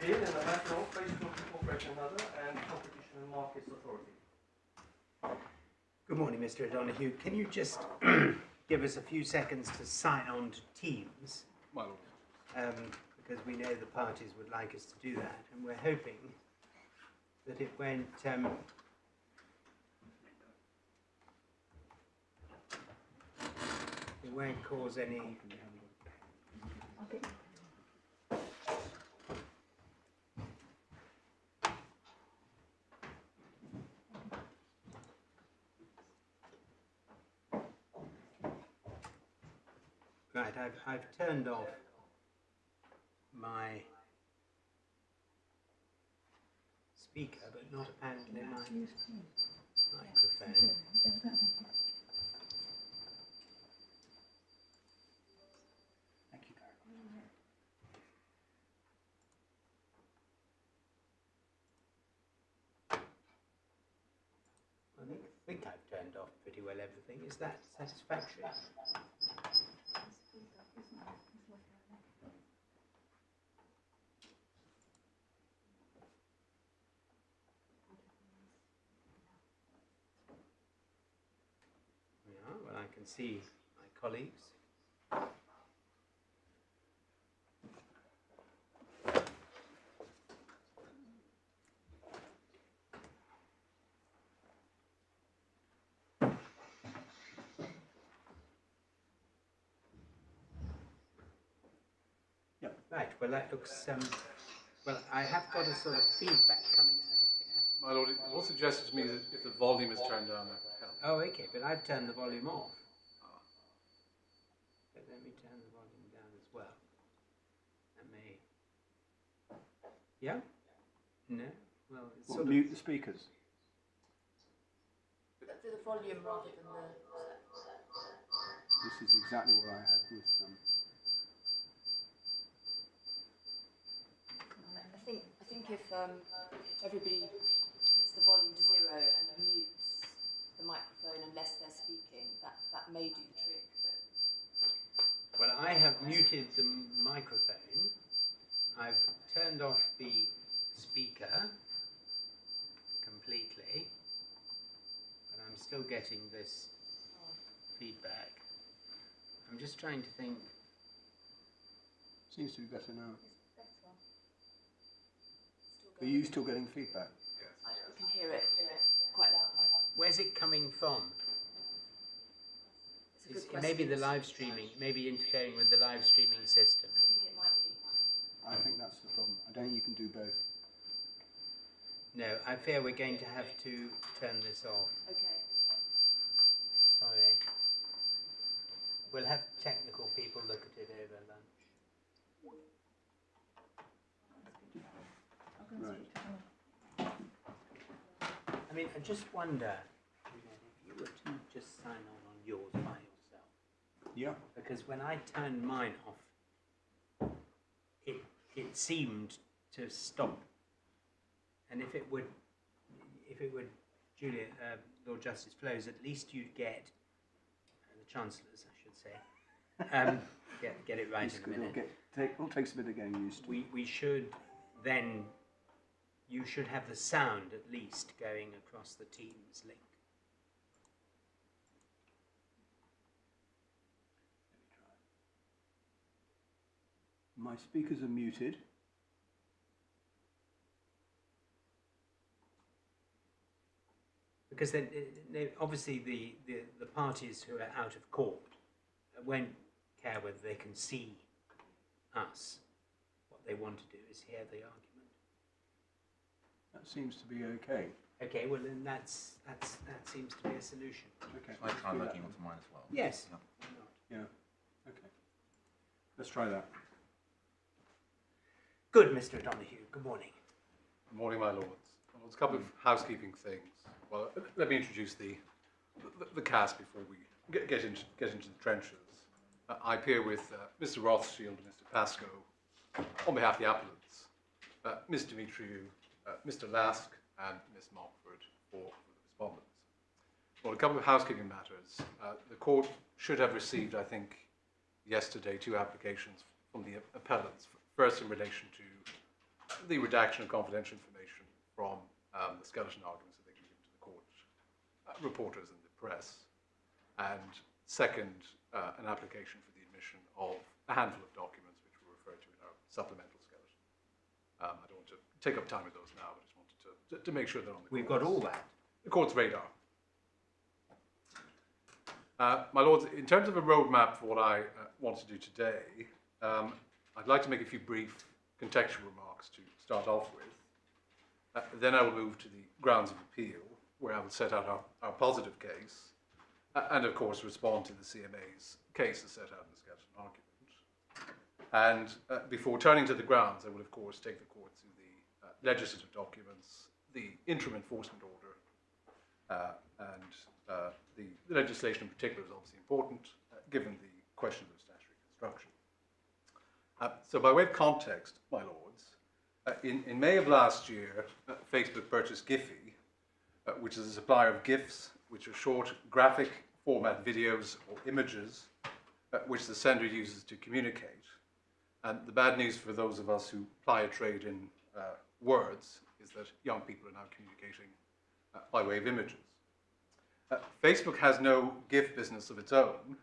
appeal in the matter of Facebook Corporation Another and Competition and Markets Authority. Good morning, Mr. O'Donoghue. Can you just give us a few seconds to sign on to Teams? My lord. Because we know the parties would like us to do that, and we're hoping that it won't cause any. Right, I've turned off my speaker, but not apparently my microphone. Thank you. I think I've turned off pretty well everything. Is that satisfactory? Yeah, well, I can see my colleagues. Right, well that looks, well I have got a sort of feedback coming out of here. My lord, it was suggested to me that if the volume is turned down, that would help. Oh, okay, but I've turned the volume off. But let me turn the volume down as well. That may... Yeah? No? Well, it's sort of... Mute the speakers. For the volume rather than the... This is exactly what I had with I think if everybody puts the volume to 0 and mutes the microphone unless they're speaking, that may do the trick. But... Well, I have muted the microphone. I've turned off the speaker completely, but I'm still getting this feedback. I'm just trying to think. Seems to be better now. It's better. Are you still getting feedback? I can hear it quite loudly. Where's it coming from? It's a good It may be the question. live streaming, maybe interfering with the live streaming system. I think it might be. I think that's the problem. I don't think you can do both. No, I fear we're going to have to turn this off. Okay. Sorry. We'll have technical people look at it over lunch. Right. I mean, I just wonder, if you were to just sign on yours by yourself. Yeah. Because when I turned mine off, it seemed to stop. And if it would, Julia, Lord Justice Flows, at least you'd get the Chancellors, I should say. Get it right in a minute. It'll take a bit of getting used to. We should then. You should have the sound at least going across the Teams link. Let me try. My speakers are muted. Because then, obviously, the parties who are out of court won't care whether they can see us. What they want to do is hear the argument. That seems to be okay. Okay, well then that seems to be a solution. Okay. Shall I try looking onto mine as well? Yes. Yeah. Why not? Yeah. Okay. Let's try that. Good, Mr. O'Donoghue. Good morning. Good morning, my lords. Well, there's a couple of housekeeping things. Well, let me introduce the cast before we get into the trenches. I appear with Mr. Rothschild and Mr. Pascoe on behalf of the appellants, Ms. Dimitriou, Mr. Lask and Ms. Mockford for the respondents. Well, a couple of housekeeping matters. The court should have received, I think, yesterday 2 applications from the appellants. First, in relation to the redaction of confidential information from the skeleton arguments that they can give to the court, reporters and the press. And second, an application for the admission of a handful of documents which were referred to in our supplemental skeleton. I don't want to take up time with those now, but I just wanted to make sure they're on the We've got all that. the court's radar. My lords, in terms of a roadmap for what I want to do today, I'd like to make a few brief contextual remarks to start off with. Then I will move to the grounds of appeal, where I will set out our positive case, and of course respond to the CMA's case as set out in the skeleton argument. And before turning to the grounds, I will of course take the court through the legislative documents, the interim enforcement order, and the legislation in particular is obviously important, given the question of statutory construction. So by way of context, my lords, in May of last year, Facebook purchased Giphy, which is a supplier of GIFs, which are short graphic format videos or images, which the sender uses to communicate. And the bad news for those of us who ply a trade in words is that young people are now communicating by way of images. Facebook has no GIF business of its own.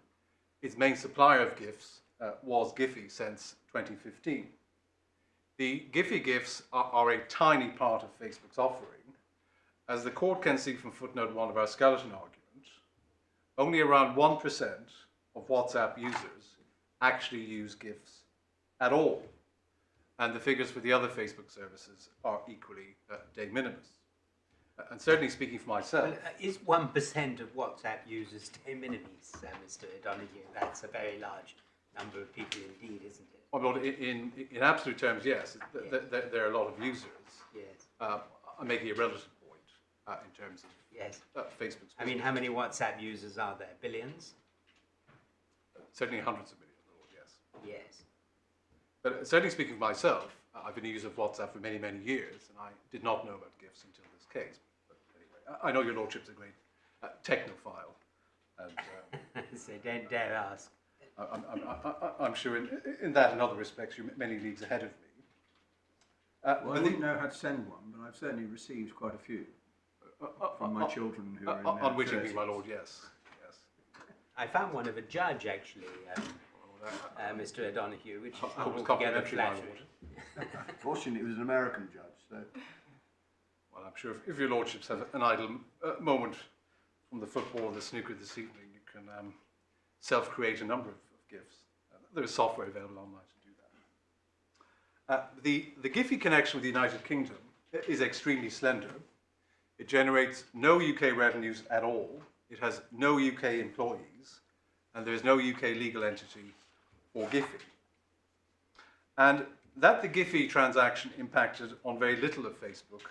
Its main supplier of GIFs was Giphy since 2015. The Giphy GIFs are a tiny part of Facebook's offering. As the court can see from footnote 1 of our skeleton argument, only around 1% of WhatsApp users actually use GIFs at all. And the figures for the other Facebook services are equally de minimis. And certainly speaking for myself... Well, is 1% of WhatsApp users de minimis, Mr. Donahue? That's a very large number of people indeed, isn't it? Well, in absolute terms, yes. There are a lot of users. Yes. I'm making a relative point in terms of Yes. Facebook's... I mean, how many WhatsApp users are there? Billions? Certainly hundreds of millions, Lord, yes. Yes. But certainly speaking for myself, I've been a user of WhatsApp for many, many years, and I did not know about GIFs until this case. But anyway, I know your lordship's a great technophile, and So don't dare ask. I'm sure in that and other respects you're many leagues ahead of me. Well, I didn't know how to send one, but I've certainly received quite a few from my children who are in their unwittingly, 30s. my lord, yes. I found one of a judge, actually, Mr. O'Donoghue, which is I not was altogether complimentary, my flattering. Fortunately, it was an American judge, so... Well, I'm sure if your lordships have an idle moment from the football or the snooker this evening, you can self-create a number of GIFs. There is software available online to do that. The Giphy connection with the United Kingdom is extremely slender. It generates no UK revenues at all. It has no UK employees, and there is no UK legal entity for Giphy. And that the Giphy transaction impacted on very little of Facebook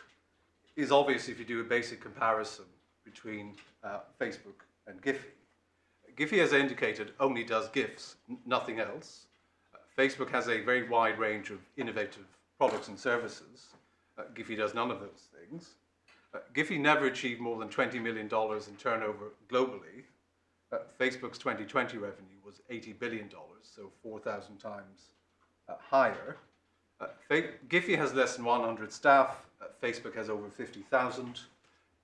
is obvious if you do a basic comparison between Facebook and Giphy. Giphy, as I indicated, only does GIFs, nothing else. Facebook has a very wide range of innovative products and services. Giphy does none of those things. Giphy never achieved more than $20 million in turnover globally. Facebook's 2020 revenue was $80 billion, so 4,000 times higher. Giphy has less than 100 staff. Facebook has over 50,000.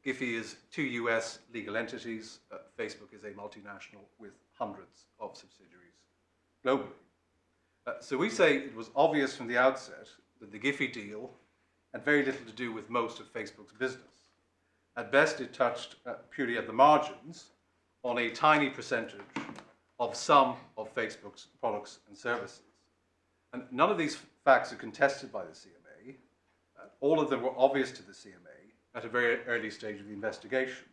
Giphy is 2 US legal entities. Facebook is a multinational with hundreds of subsidiaries globally. So we say it was obvious from the outset that the Giphy deal had very little to do with most of Facebook's business. At best, it touched purely at the margins on a tiny percentage of some of Facebook's products and services. And none of these facts are contested by the CMA. All of them were obvious to the CMA at a very early stage of the investigation.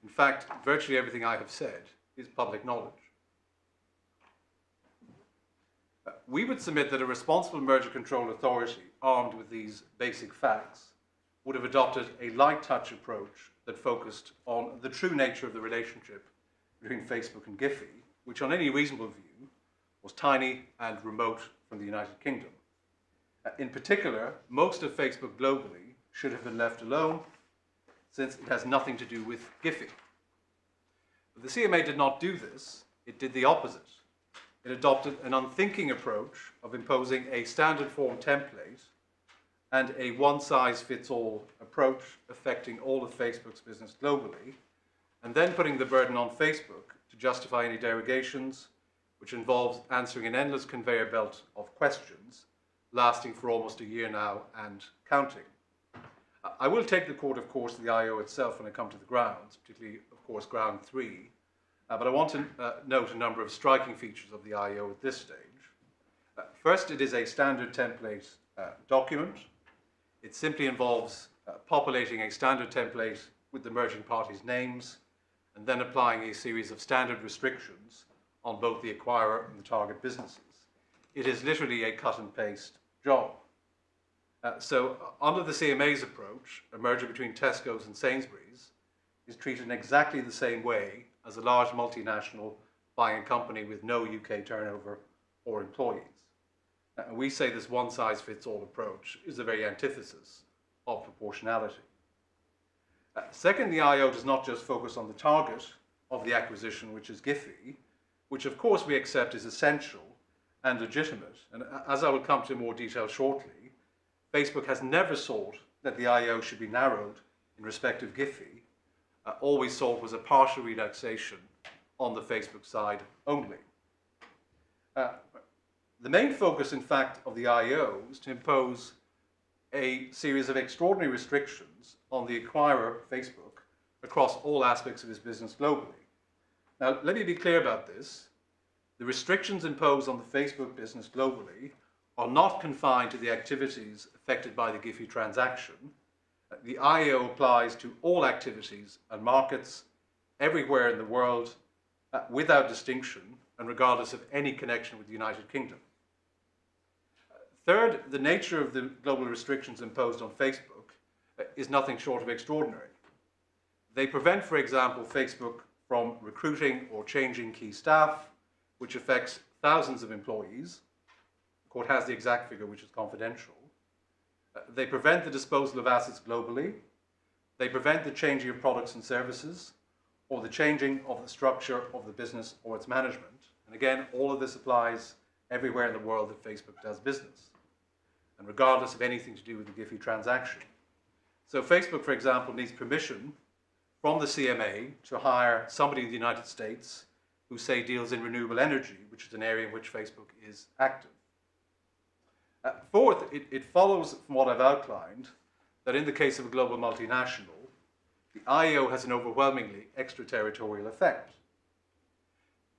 In fact, virtually everything I have said is public knowledge. We would submit that a responsible merger control authority armed with these basic facts would have adopted a light touch approach that focused on the true nature of the relationship between Facebook and Giphy, which on any reasonable view was tiny and remote from the United Kingdom. In particular, most of Facebook globally should have been left alone since it has nothing to do with Giphy. But the CMA did not do this, it did the opposite. It adopted an unthinking approach of imposing a standard form template and a one-size-fits-all approach affecting all of Facebook's business globally, and then putting the burden on Facebook to justify any derogations, which involves answering an endless conveyor belt of questions lasting for almost a year now and counting. I will take the court, of course, to the IO itself when I come to the grounds, particularly, of course, ground 3, but I want to note a number of striking features of the IO at this stage. First, it is a standard template document. It simply involves populating a standard template with the merging parties' names and then applying a series of standard restrictions on both the acquirer and the target businesses. It is literally a cut and paste job. So under the CMA's approach, a merger between Tesco's and Sainsbury's is treated in exactly the same way as a large multinational buying a company with no UK turnover or employees. And we say this one-size-fits-all approach is the very antithesis of proportionality. Second, the IO does not just focus on the target of the acquisition, which is Giphy, which of course we accept is essential and legitimate. And as I will come to in more detail shortly, Facebook has never sought that the IO should be narrowed in respect of Giphy. All we sought was a partial relaxation on the Facebook side only. The main focus, in fact, of the IO is to impose a series of extraordinary restrictions on the acquirer, Facebook, across all aspects of his business globally. Now, let me be clear about this. The restrictions imposed on the Facebook business globally are not confined to the activities affected by the Giphy transaction. The IO applies to all activities and markets everywhere in the world without distinction and regardless of any connection with the United Kingdom. Third, the nature of the global restrictions imposed on Facebook is nothing short of extraordinary. They prevent, for example, Facebook from recruiting or changing key staff, which affects thousands of employees. The court has the exact figure, which is confidential. They prevent the disposal of assets globally. They prevent the changing of products and services or the changing of the structure of the business or its management. And again, all of this applies everywhere in the world that Facebook does business, and regardless of anything to do with the Giphy transaction. So Facebook, for example, needs permission from the CMA to hire somebody in the United States who, say, deals in renewable energy, which is an area in which Facebook is active. Fourth, it follows from what I've outlined that in the case of a global multinational, the IO has an overwhelmingly extraterritorial effect.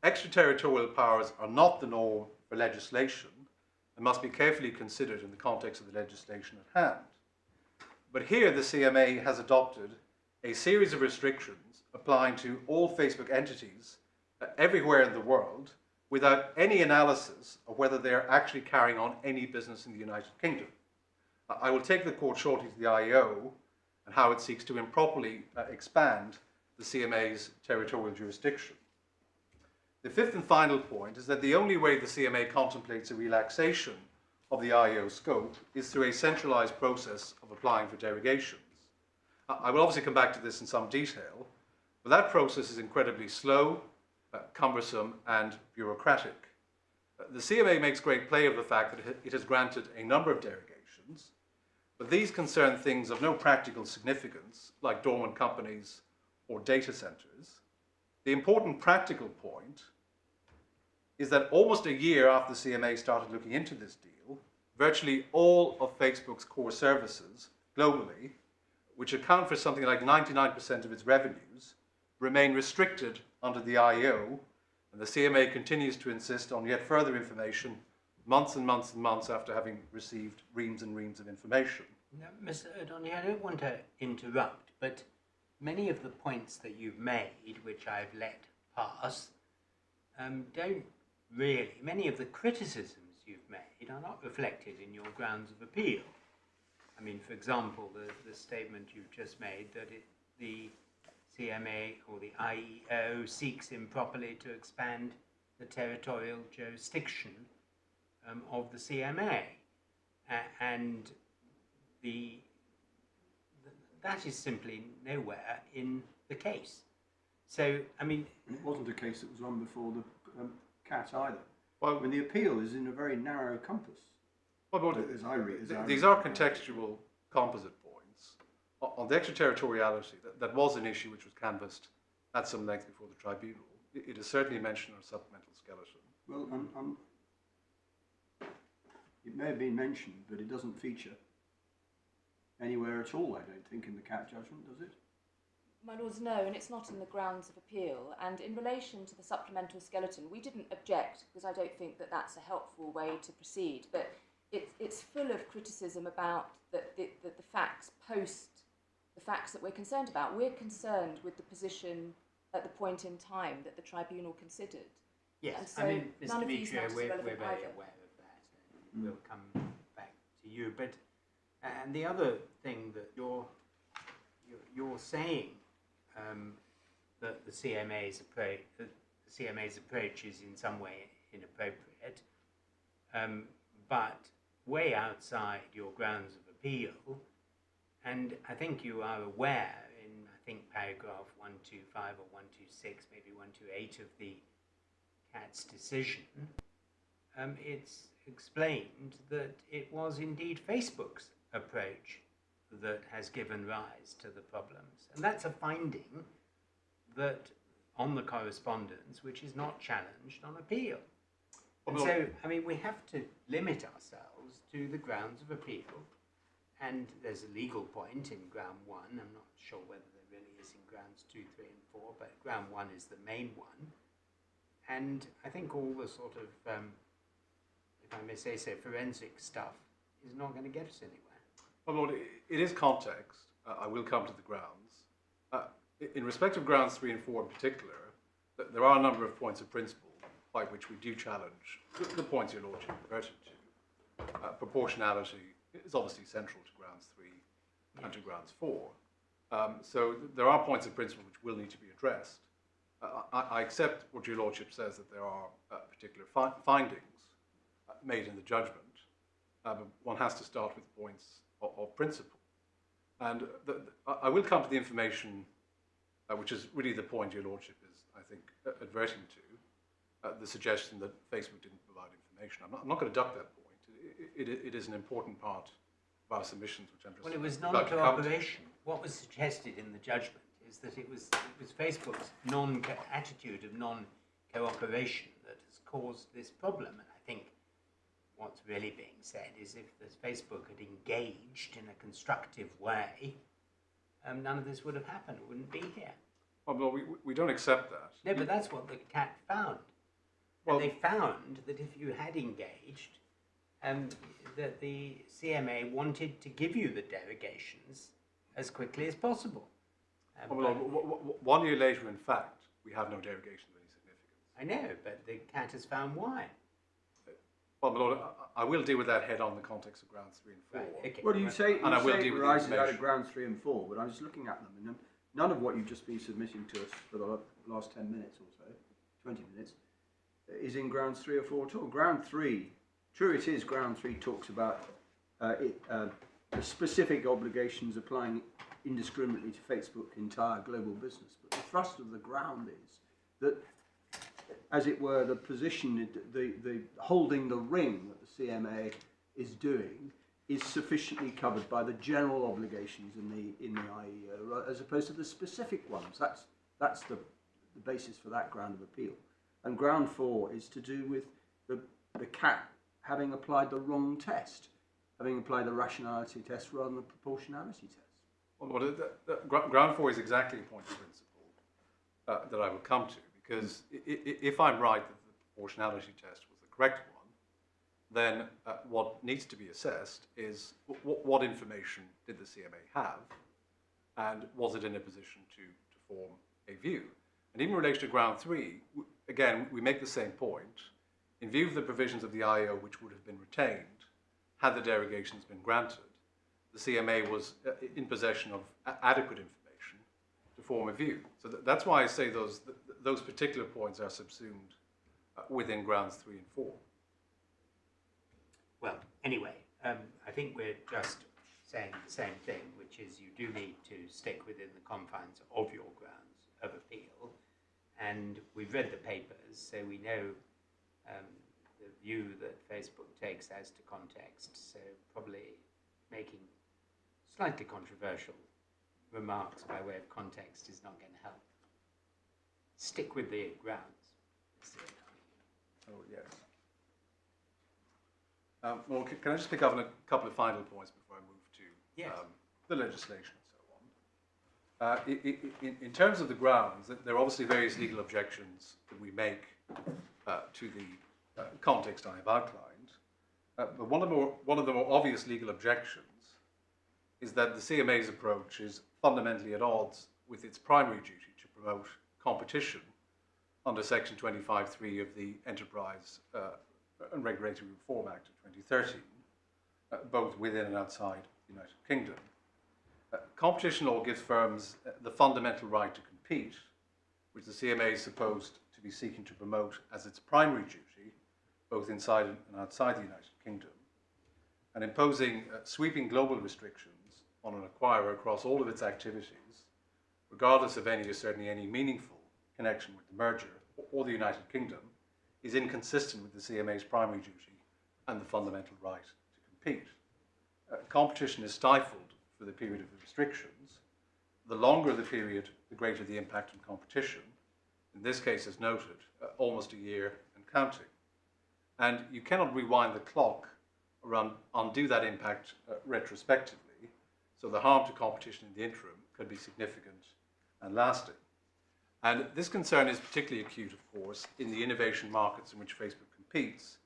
Extraterritorial powers are not the norm for legislation and must be carefully considered in the context of the legislation at hand. But here the CMA has adopted a series of restrictions applying to all Facebook entities everywhere in the world without any analysis of whether they are actually carrying on any business in the United Kingdom. I will take the court shortly to the IO and how it seeks to improperly expand the CMA's territorial jurisdiction. The fifth and final point is that the only way the CMA contemplates a relaxation of the IO scope is through a centralized process of applying for derogations. I will obviously come back to this in some detail, but that process is incredibly slow, cumbersome and bureaucratic. The CMA makes great play of the fact that it has granted a number of derogations, but these concern things of no practical significance, like dormant companies or data centers. The important practical point is that almost a year after the CMA started looking into this deal, virtually all of Facebook's core services globally, which account for something like 99% of its revenues, remain restricted under the IO, and the CMA continues to insist on yet further information months and months and months after having received reams and reams of information. Now, Mr. O'Donnell, I don't want to interrupt, but many of the points that you've made, which I've let pass, don't really, many of the criticisms you've made are not reflected in your grounds of appeal. I mean, for example, the statement you've just made that the CMA or the IEO seeks improperly to expand the territorial jurisdiction of the CMA, and that is simply nowhere in the case. So, I mean, And it wasn't a case that was on before the CAT either. Well, I mean, the appeal is in a very narrow compass. Well, these are contextual composite points. On the extraterritoriality, that was an issue which was canvassed at some length before the tribunal. It is certainly mentioned in a supplemental skeleton. Well, it may have been mentioned, but it doesn't feature anywhere at all, I don't think, in the CAT judgment, does it? My Lords, no, and it's not in the grounds of appeal. And in relation to the supplemental skeleton, we didn't object because I don't think that that's a helpful way to proceed. But it's full of criticism about the facts the facts that we're concerned about. We're concerned with the position at the point in time that the tribunal considered. Yes, and so I mean, none Mr. of these Mitchell, matters are we're relevant very either. aware of that, and we'll come back to you. But and the other thing that you're saying that the CMA's approach is in some way inappropriate, but way outside your grounds of appeal. And I think you are aware in, I think, paragraph 125 or 126, maybe 128 of the CAT's decision, it's explained that it was indeed Facebook's approach that has given rise to the problems. And that's a finding that on the correspondence which is not challenged on appeal. And so, I mean, we have to limit ourselves to the grounds of appeal. And there's a legal point in ground 1. I'm not sure whether there really is in grounds 2, 3 and 4, but ground 1 is the main one. And I think all the sort of, if I may say so, forensic stuff is not going to get us anywhere. Well, Lord, it is context. I will come to the grounds. In respect of grounds 3 and 4 in particular, there are a number of points of principle by which we do challenge the points your Lordship reverted to. Proportionality is obviously central to grounds 3 and to grounds 4. So there are points of principle which will need to be addressed. I accept what your Lordship says, that there are particular findings made in the judgment, but one has to start with points of principle. And I will come to the information, which is really the point your Lordship is, I think, adverting to, the suggestion that Facebook didn't provide information. I'm not going to duck that point. It is an important part of our submissions, which I'm just... Well, it was non-cooperation. What was suggested in the judgment is that it was Facebook's attitude of non-cooperation that has caused this problem. And I think what's really being said is if Facebook had engaged in a constructive way, none of this would have happened. We wouldn't be here. Well, we don't accept that. No, but that's what the CAT found. Well, and they found that if you had engaged, that the CMA wanted to give you the derogations as quickly as possible. Well, 1 year later, in fact, we have no derogation of any significance. I know, but the CAT has found why. Well, my Lord, I will deal with that head on in the context of grounds 3 and 4. Right, okay. Well, you say And I will it deal with the arises out of information. grounds 3 and 4, but I was looking at them, and none of what you've just been submitting to us for the last 10 minutes or so, 20 minutes, is in grounds 3 or 4 at all. Ground 3, true it is, ground 3 talks about the specific obligations applying indiscriminately to Facebook entire global business, but the thrust of the ground is that, as it were, the position, the holding the ring that the CMA is doing is sufficiently covered by the general obligations in the IEO, as opposed to the specific ones. That's the basis for that ground of appeal. And ground 4 is to do with the CAT having applied the wrong test, having applied the rationality test rather than the proportionality test. Well, ground 4 is exactly a point of principle that I will come to, because if I'm right that the proportionality test was the correct one, then what needs to be assessed is what information did the CMA have, and was it in a position to form a view. And even in relation to ground 3, again, we make the same point. In view of the provisions of the IEO which would have been retained had the derogations been granted, the CMA was in possession of adequate information to form a view. So that's why I say those particular points are subsumed within grounds 3 and 4. Well, anyway, I think we're just saying the same thing, which is you do need to stick within the confines of your grounds of appeal. And we've read the papers, so we know view that Facebook takes as to context, so probably making slightly controversial remarks by way of context is not going to help. Stick with the grounds. Oh, yes. Well, can I just pick up on a couple of final points before I move to Yes. the legislation and so on? In terms of the grounds, there are obviously various legal objections that we make to the context I have outlined. But one of the more obvious legal objections is that the CMA's approach is fundamentally at odds with its primary duty to promote competition under Section 25(3) of the Enterprise and Regulatory Reform Act of 2013, both within and outside the United Kingdom. Competition law gives firms the fundamental right to compete, which the CMA is supposed to be seeking to promote as its primary duty, both inside and outside the United Kingdom. And imposing sweeping global restrictions on an acquirer across all of its activities, regardless of any or certainly any meaningful connection with the merger or the United Kingdom, is inconsistent with the CMA's primary duty and the fundamental right to compete. Competition is stifled for the period of the restrictions. The longer the period, the greater the impact on competition. In this case, as noted, almost a year and counting. And you cannot rewind the clock or undo that impact retrospectively, so the harm to competition in the interim could be significant and lasting. And this concern is particularly acute, of course, in the innovation markets in which Facebook competes,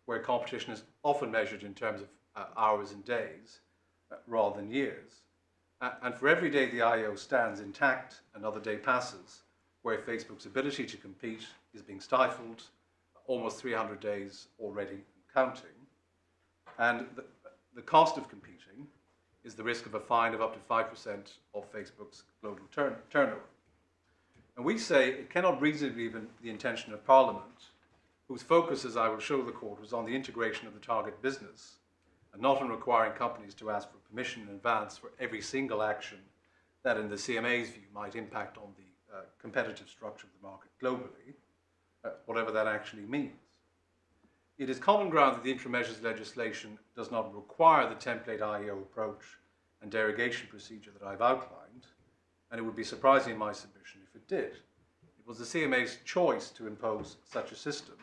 where competition is often measured in terms of hours and days rather than years. And for every day the IO stands intact, another day passes where Facebook's ability to compete is being stifled, almost 300 days already and counting. And the cost of competing is the risk of a fine of up to 5% of Facebook's global turnover. And we say it cannot reasonably be the intention of Parliament, whose focus, as I will show the Court, was on the integration of the target business and not on requiring companies to ask for permission in advance for every single action that, in the CMA's view, might impact on the competitive structure of the market globally, whatever that actually means. It is common ground that the interim measures legislation does not require the template IEO approach and derogation procedure that I've outlined, and it would be surprising in my submission if it did. It was the CMA's choice to impose such a system,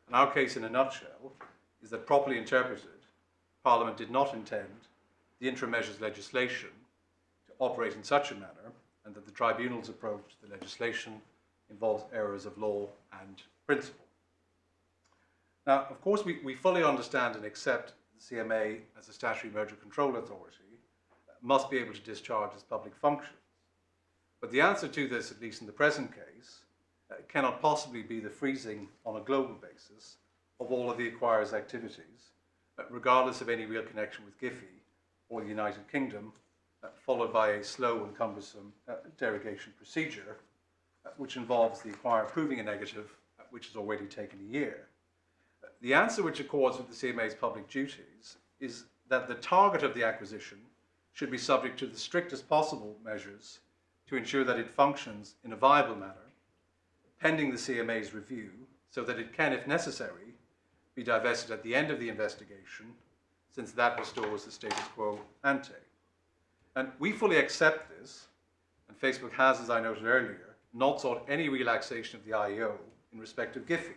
and our case in a nutshell is that, properly interpreted, Parliament did not intend the interim measures legislation to operate in such a manner, and that the Tribunal's approach to the legislation involves errors of law and principle. Now, of course, we fully understand and accept the CMA as a statutory merger control authority must be able to discharge its public functions. But the answer to this, at least in the present case, cannot possibly be the freezing on a global basis of all of the acquirer's activities, regardless of any real connection with GIFI or the United Kingdom, followed by a slow and cumbersome derogation procedure, which involves the acquirer proving a negative, which has already taken a year. The answer which accords with the CMA's public duties is that the target of the acquisition should be subject to the strictest possible measures to ensure that it functions in a viable manner, pending the CMA's review, so that it can, if necessary, be divested at the end of the investigation, since that restores the status quo ante. And we fully accept this, and Facebook has, as I noted earlier, not sought any relaxation of the IEO in respect of GIFI,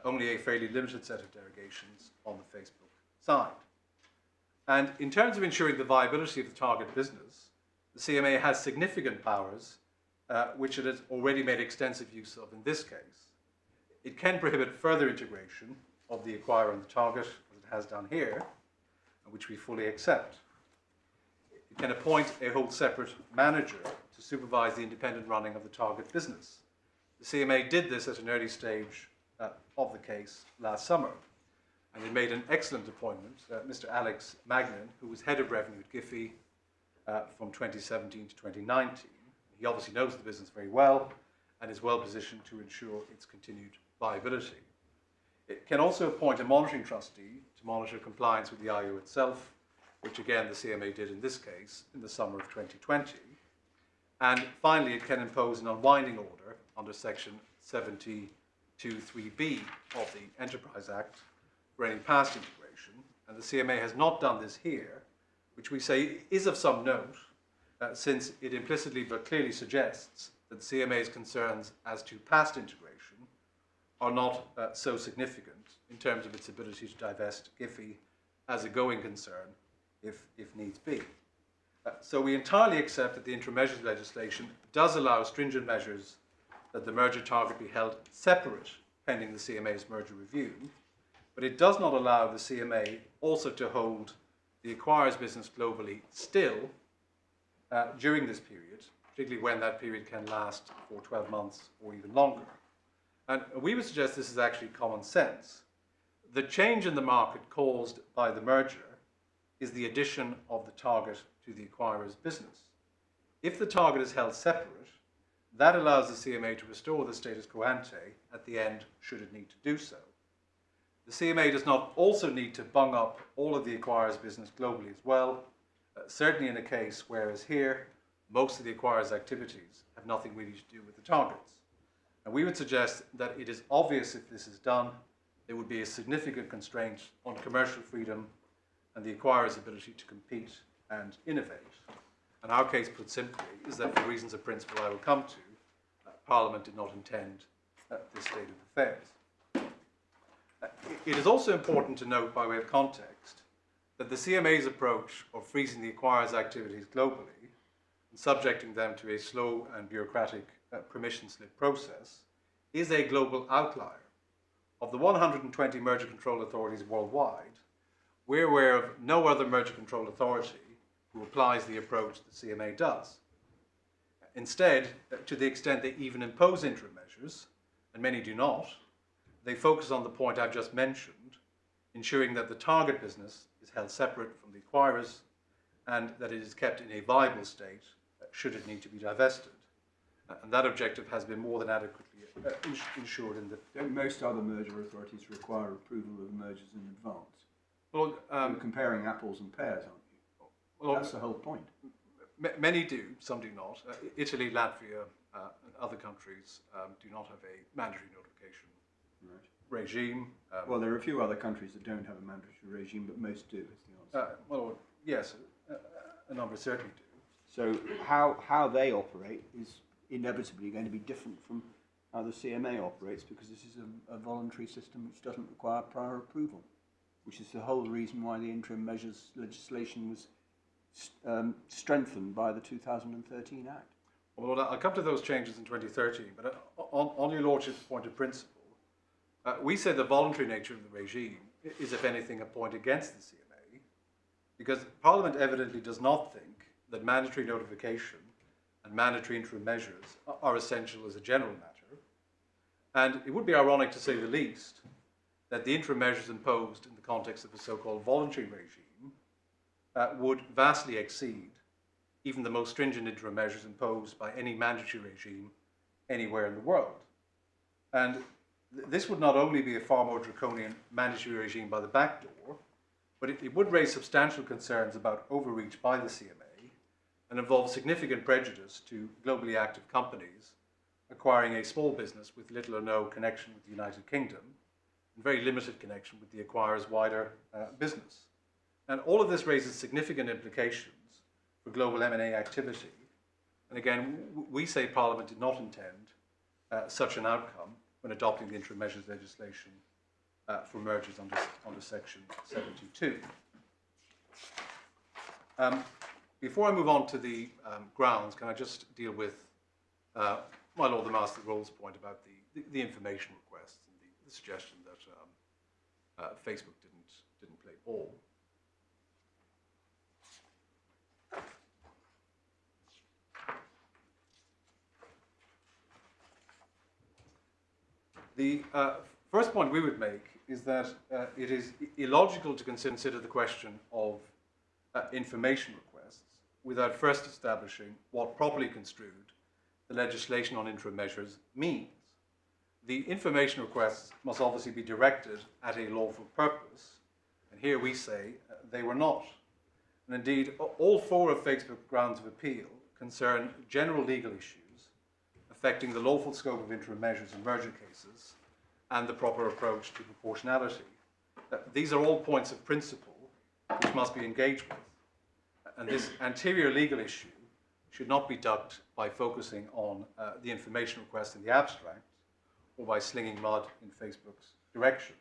only a fairly limited set of derogations on the Facebook side. And in terms of ensuring the viability of the target business, the CMA has significant powers, which it has already made extensive use of in this case. It can prohibit further integration of the acquirer and the target, as it has done here, which we fully accept. It can appoint a whole separate manager to supervise the independent running of the target business. The CMA did this at an early stage of the case last summer, and it made an excellent appointment, Mr. Alex Magnin, who was head of revenue at GIFI from 2017 to 2019. He obviously knows the business very well and is well positioned to ensure its continued viability. It can also appoint a monitoring trustee to monitor compliance with the IO itself, which again the CMA did in this case in the summer of 2020. And finally, it can impose an unwinding order under Section 72 2(3)(b) of the Enterprise Act for any past integration, and the CMA has not done this here, which we say is of some note, since it implicitly but clearly suggests that the CMA's concerns as to past integration are not so significant in terms of its ability to divest GIFI as a going concern if needs be. So we entirely accept that the interim measures legislation does allow stringent measures that the merger target be held separate pending the CMA's merger review, but it does not allow the CMA also to hold the acquirer's business globally still during this period, particularly when that period can last for 12 months or even longer. And we would suggest this is actually common sense. The change in the market caused by the merger is the addition of the target to the acquirer's business. If the target is held separate, that allows the CMA to restore the status quo ante at the end, should it need to do so. The CMA does not also need to bung up all of the acquirer's business globally as well, certainly in a case whereas here, most of the acquirer's activities have nothing really to do with the targets. And we would suggest that it is obvious if this is done, there would be a significant constraint on commercial freedom and the acquirer's ability to compete and innovate. And our case, put simply, is that for reasons of principle I will come to, Parliament did not intend this state of affairs. It is also important to note, by way of context, that the CMA's approach of freezing the acquirer's activities globally and subjecting them to a slow and bureaucratic permission slip process is a global outlier. Of the 120 merger control authorities worldwide, we're aware of no other merger control authority who applies the approach the CMA does. Instead, to the extent they even impose interim measures, and many do not, they focus on the point I've just mentioned, ensuring that the target business is held separate from the acquirers and that it is kept in a viable state should it need to be divested. And that objective has been more than adequately ensured in the... Don't most other merger authorities require approval of mergers in advance? Well, You're comparing apples and pears, aren't you? well, That's the whole point. Many do, some do not. Italy, Latvia, and other countries do not have a mandatory notification regime. Well, there are a few other countries that don't have a mandatory regime, but most do, is the answer. Well, yes, a number certainly do. So how they operate is inevitably going to be different from how the CMA operates, because this is a voluntary system which doesn't require prior approval, which is the whole reason why the interim measures legislation was strengthened by the 2013 Act. Well, I'll come to those changes in 2013, but on your Lordship's point of principle, we say the voluntary nature of the regime is, if anything, a point against the CMA, because Parliament evidently does not think that mandatory notification and mandatory interim measures are essential as a general matter. And it would be ironic, to say the least, that the interim measures imposed in the context of a so-called voluntary regime would vastly exceed even the most stringent interim measures imposed by any mandatory regime anywhere in the world. And this would not only be a far more draconian mandatory regime by the back door, but it would raise substantial concerns about overreach by the CMA and involve significant prejudice to globally active companies acquiring a small business with little or no connection with the United Kingdom and very limited connection with the acquirer's wider business. And all of this raises significant implications for global M&A activity. And again, we say Parliament did not intend such an outcome when adopting the interim measures legislation for mergers under Section 72. Before I move on to the grounds, can I just deal with my Lord the Master of the Rolls point about the information requests and the suggestion that Facebook didn't play ball. The first point we would make is that it is illogical to consider the question of information requests without first establishing what, properly construed, the legislation on interim measures means. The information requests must obviously be directed at a lawful purpose, and here we say they were not. And indeed, all four of Facebook's grounds of appeal concern general legal issues affecting the lawful scope of interim measures in merger cases, and the proper approach to proportionality. These are all points of principle which must be engaged with. And this anterior legal issue should not be ducked by focusing on the information request in the abstract or by slinging mud in Facebook's direction.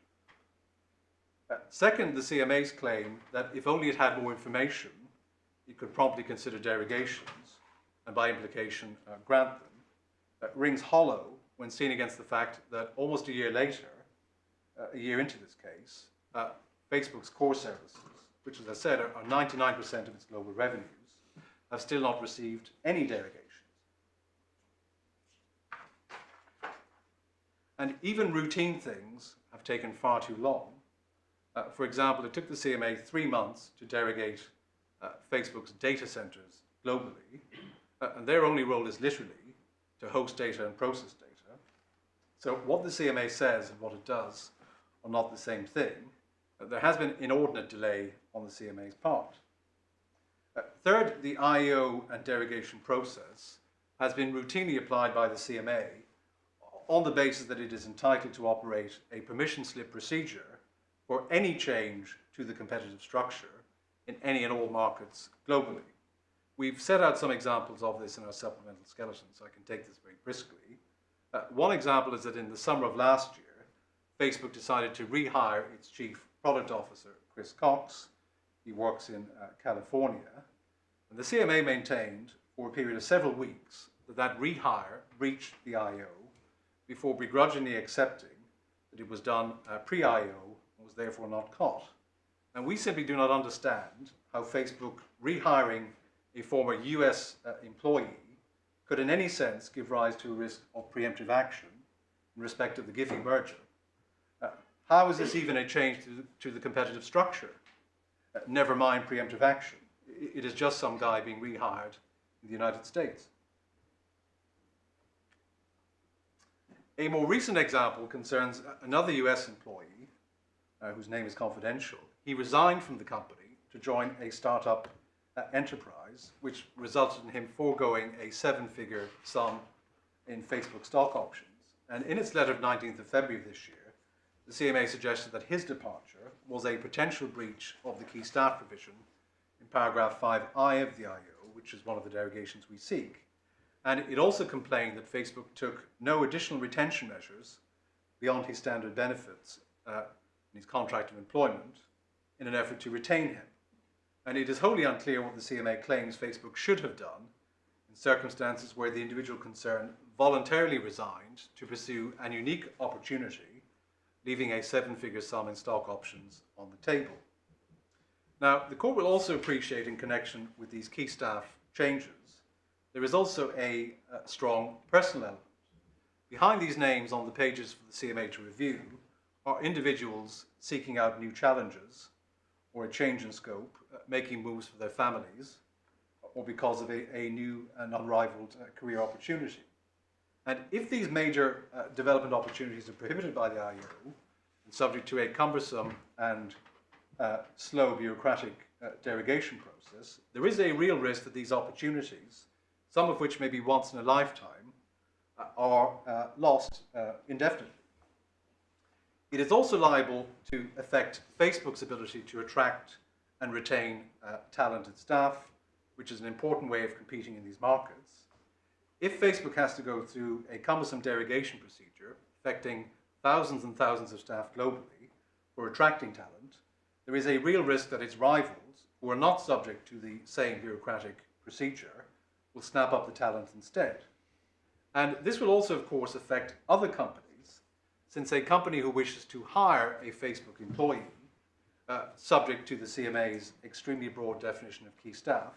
Second, the CMA's claim that if only it had more information, it could promptly consider derogations and by implication grant them, rings hollow when seen against the fact that almost a year later, a year into this case, Facebook's core services, which as I said are 99% of its global revenues, have still not received any derogations. And even routine things have taken far too long. For example, it took the CMA 3 months to derogate Facebook's data centers globally, and their only role is literally to host data and process data. So what the CMA says and what it does are not the same thing. There has been inordinate delay on the CMA's part. Third, the IO and derogation process has been routinely applied by the CMA on the basis that it is entitled to operate a permission slip procedure for any change to the competitive structure in any and all markets globally. We've set out some examples of this in our supplemental skeleton, so I can take this very briskly. One example is that in the summer of last year, Facebook decided to rehire its chief product officer, Chris Cox. He works in California. And the CMA maintained for a period of several weeks that that rehire breached the IO before begrudgingly accepting that it was done pre-IO and was therefore not caught. And we simply do not understand how Facebook rehiring a former US employee could in any sense give rise to a risk of preemptive action in respect of the Giphy merger. How is this even a change to the competitive structure? Never mind preemptive action. It is just some guy being rehired in the United States. A more recent example concerns another US employee whose name is confidential. He resigned from the company to join a startup enterprise, which resulted in him foregoing a 7-figure sum in Facebook stock options. And in its letter of 19th of February of this year, the CMA suggested that his departure was a potential breach of the key staff provision in paragraph 5I of the IO, which is one of the derogations we seek. And it also complained that Facebook took no additional retention measures beyond his standard benefits in his contract of employment in an effort to retain him. And it is wholly unclear what the CMA claims Facebook should have done in circumstances where the individual concerned voluntarily resigned to pursue an unique opportunity, leaving a 7-figure sum in stock options on the table. Now, the court will also appreciate in connection with these key staff changes, there is also a strong personal element. Behind these names on the pages for the CMA to review are individuals seeking out new challenges or a change in scope, making moves for their families, or because of a new and unrivaled career opportunity. And if these major development opportunities are prohibited by the IO and subject to a cumbersome and slow bureaucratic derogation process, there is a real risk that these opportunities, some of which may be once in a lifetime, are lost indefinitely. It is also liable to affect Facebook's ability to attract and retain talented staff, which is an important way of competing in these markets. If Facebook has to go through a cumbersome derogation procedure affecting thousands and thousands of staff globally for attracting talent, there is a real risk that its rivals, who are not subject to the same bureaucratic procedure, will snap up the talent instead. And this will also, of course, affect other companies, since a company who wishes to hire a Facebook employee, subject to the CMA's extremely broad definition of key staff,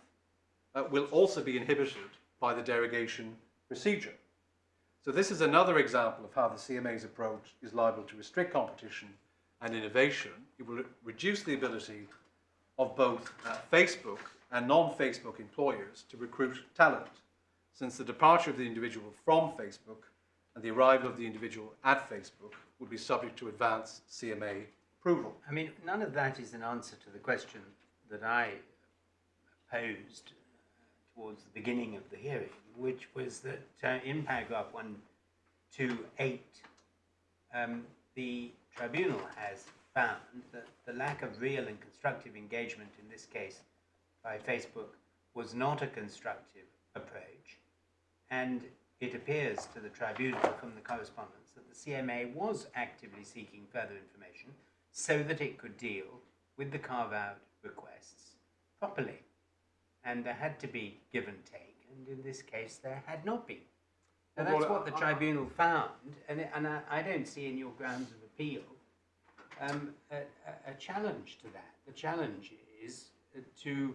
will also be inhibited by the derogation procedure. So this is another example of how the CMA's approach is liable to restrict competition and innovation. It will reduce the ability of both Facebook and non-Facebook employers to recruit talent, since the departure of the individual from Facebook and the arrival of the individual at Facebook would be subject to advance CMA approval. I mean, none of that is an answer to the question that I posed towards the beginning of the hearing, which was that in paragraph 128, the tribunal has found that the lack of real and constructive engagement in this case by Facebook was not a constructive approach, and it appears to the tribunal from the correspondence that the CMA was actively seeking further information so that it could deal with the carve-out requests properly. And there had to be give and take, and in this case there had not been. Now that's what the tribunal found, and I don't see in your grounds of appeal a challenge to that. The challenge is to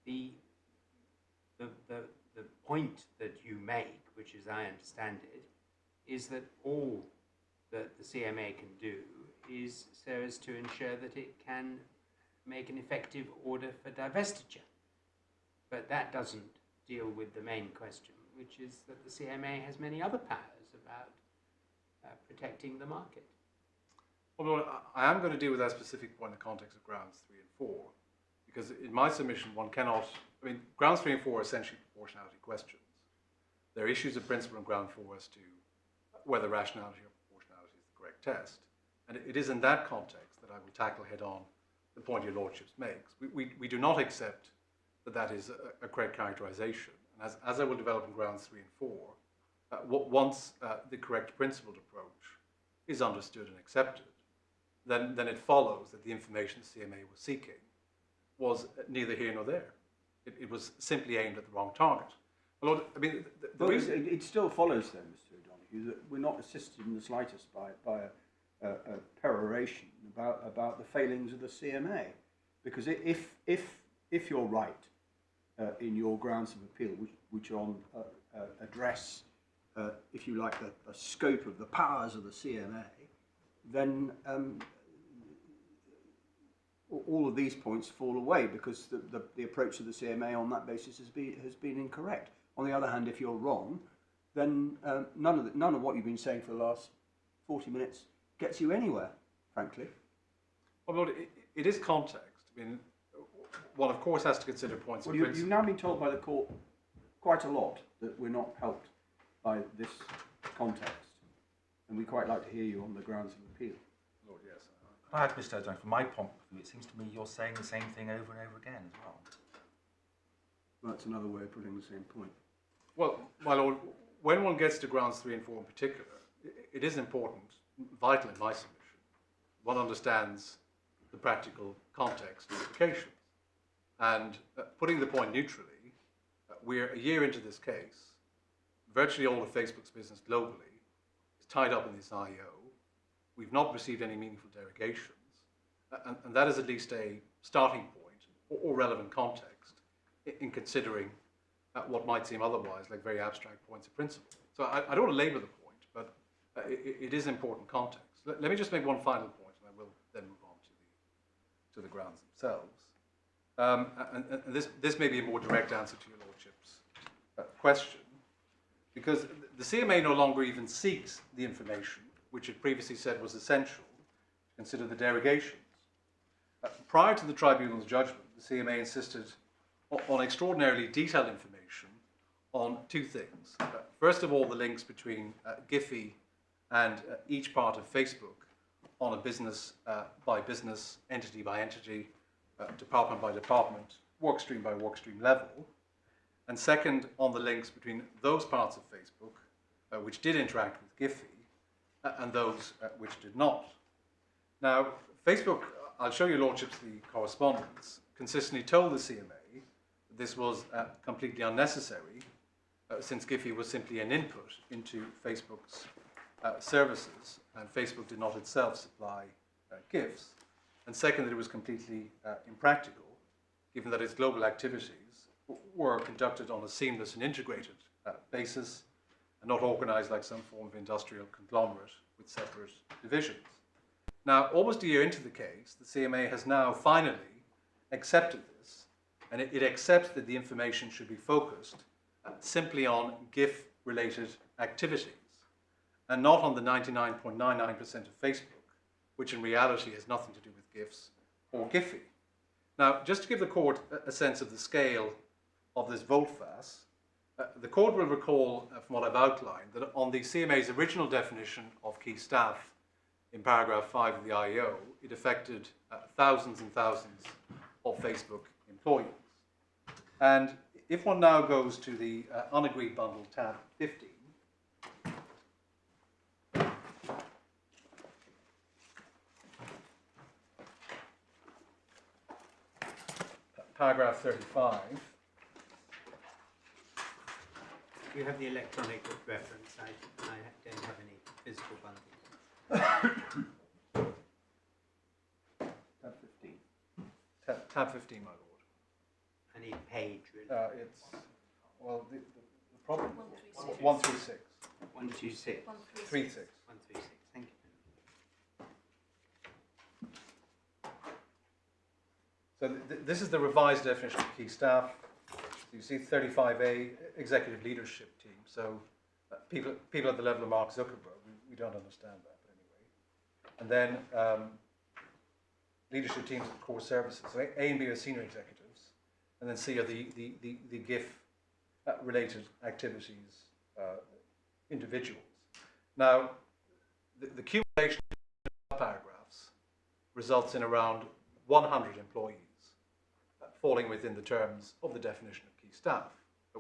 the point that you make, which as I understand it, is that all that the CMA can do is so as to ensure that it can make an effective order for divestiture. But that doesn't deal with the main question, which is that the CMA has many other powers about protecting the market. Well, I am going to deal with that specific point in the context of grounds 3 and 4, because in my submission one cannot, grounds 3 and 4 are essentially proportionality questions. There are issues of principle in ground 4 as to whether rationality or proportionality is the correct test. And it is in that context that I will tackle head on the point your lordships makes. We do not accept that that is a correct characterization. And as I will develop in grounds 3 and 4, once the correct principled approach is understood and accepted, then it follows that the information the CMA was seeking was neither here nor there. It was simply aimed at the wrong target. Well, it still follows then, Mr. O'Donoghue, that we're not assisted in the slightest by a peroration about the failings of the CMA, because if you're right in your grounds of appeal, which on address, if you like, the scope of the powers of the CMA, then all of these points fall away because the approach of the CMA on that basis has been incorrect. On the other hand, if you're wrong, then none of what you've been saying for the last 40 minutes gets you anywhere, frankly. Well, Lord, it is context. One of course has to consider points of principle. You've now been told by the court quite a lot that we're not helped by this context, and we quite like to hear you on the grounds of appeal. Lord, yes. Can I add, Mr. O'Donoghue, from my point of view, it seems to me you're saying the same thing over and over again as well. That's another way of putting the same point. Well, my Lord, when one gets to grounds 3 and 4 in particular, it is important, vital in my submission, one understands the practical context and implications. And putting the point neutrally, we're a year into this case. Virtually all of Facebook's business globally is tied up in this IO. We've not received any meaningful derogations. And that is at least a starting point or relevant context in considering what might seem otherwise like very abstract points of principle. So I don't want to labour the point, but it is important context. Let me just make one final point, and I will then move on to the grounds themselves. And this may be a more direct answer to your lordship's question, because the CMA no longer even seeks the information which it previously said was essential to consider the derogations. Prior to the tribunal's judgment, the CMA insisted on extraordinarily detailed information on two things. First of all, the links between Giphy and each part of Facebook on a business by business, entity by entity, department by department, work stream by work stream level. And second, on the links between those parts of Facebook which did interact with Giphy and those which did not. Now, Facebook, I'll show your lordships the correspondence, consistently told the CMA that this was completely unnecessary since Giphy was simply an input into Facebook's services, and Facebook did not itself supply GIFs. And second, that it was completely impractical, given that its global activities were conducted on a seamless and integrated basis, and not organized like some form of industrial conglomerate with separate divisions. Now, almost a year into the case, the CMA has now finally accepted this, and it accepts that the information should be focused simply on GIF-related activities, and not on the 99.99% of Facebook, which in reality has nothing to do with GIFs or Giphy. Now, just to give the court a sense of the scale of this volte-face, the court will recall from what I've outlined that on the CMA's original definition of key staff in paragraph 5 of the IEO, it affected thousands and thousands of Facebook employees. And if one now goes to the unagreed bundle tab 15, paragraph 35, You have the electronic reference. I don't have any physical bundles. Tab 15. tab 15, my lord. I need page, really. It's, well, the problem, 136. 136. 126. 36. 136. Thank you. So this is the revised definition of key staff. So you see 35A, executive leadership team. So people at the level of Mark Zuckerberg, we don't understand that, but anyway. And then leadership teams of core services. So A and B are senior executives, and then C are the GIF related activities individuals. Now, the accumulation of paragraphs results in around 100 employees falling within the terms of the definition of key staff.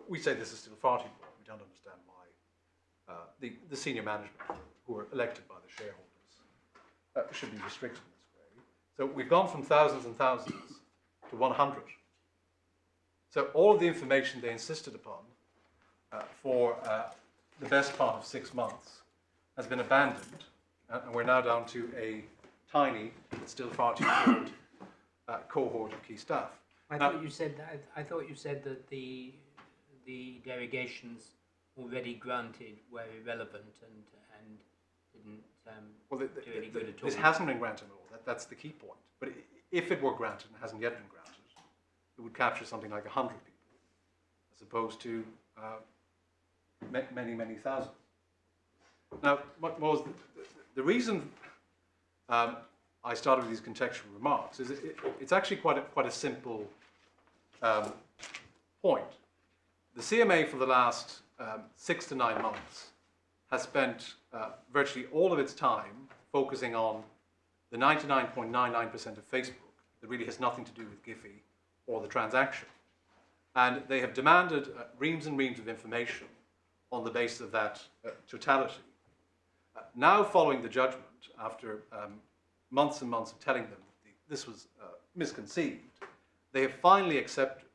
We say this is still far too broad. We don't understand why the senior management, who are elected by the shareholders, should be restricted in this way. So we've gone from thousands and thousands to 100. So all of the information they insisted upon for the best part of 6 months has been abandoned, and we're now down to a tiny, but still far too broad cohort of key staff. I thought you said that the derogations already granted were irrelevant and didn't do any good at all. This hasn't been granted at all. That's the key point. But if it were granted and hasn't yet been granted, it would capture something like 100 people, as opposed to many, many thousands. Now, what was the reason I started with these contextual remarks is it's actually quite a simple point. The CMA for the last 6 to 9 months has spent virtually all of its time focusing on the 99.99% of Facebook that really has nothing to do with Giphy or the transaction. And they have demanded reams and reams of information on the basis of that totality. Now, following the judgment, after months and months of telling them this was misconceived, they have finally accepted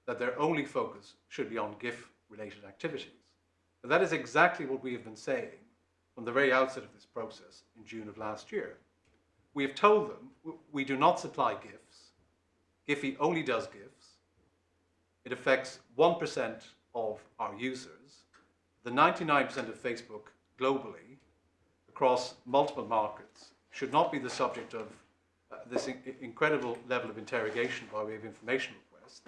that their only focus should be on GIF-related activities. And that is exactly what we have been saying from the very outset of this process in June of last year. We have told them we do not supply GIFs. Giphy only does GIFs. It affects 1% of our users. The 99% of Facebook globally, across multiple markets, should not be the subject of this incredible level of interrogation by way of information requests.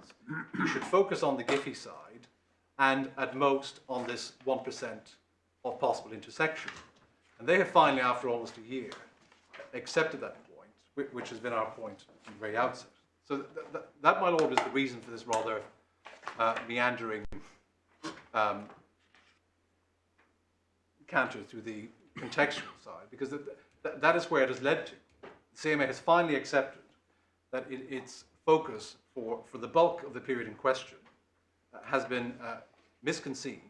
You should focus on the Giphy side and at most on this 1% of possible intersection. And they have finally, after almost a year, accepted that point, which has been our point from the very outset. So that, my lord, is the reason for this rather meandering canter through the contextual side, because that is where it has led to. The CMA has finally accepted that its focus for the bulk of the period in question has been misconceived,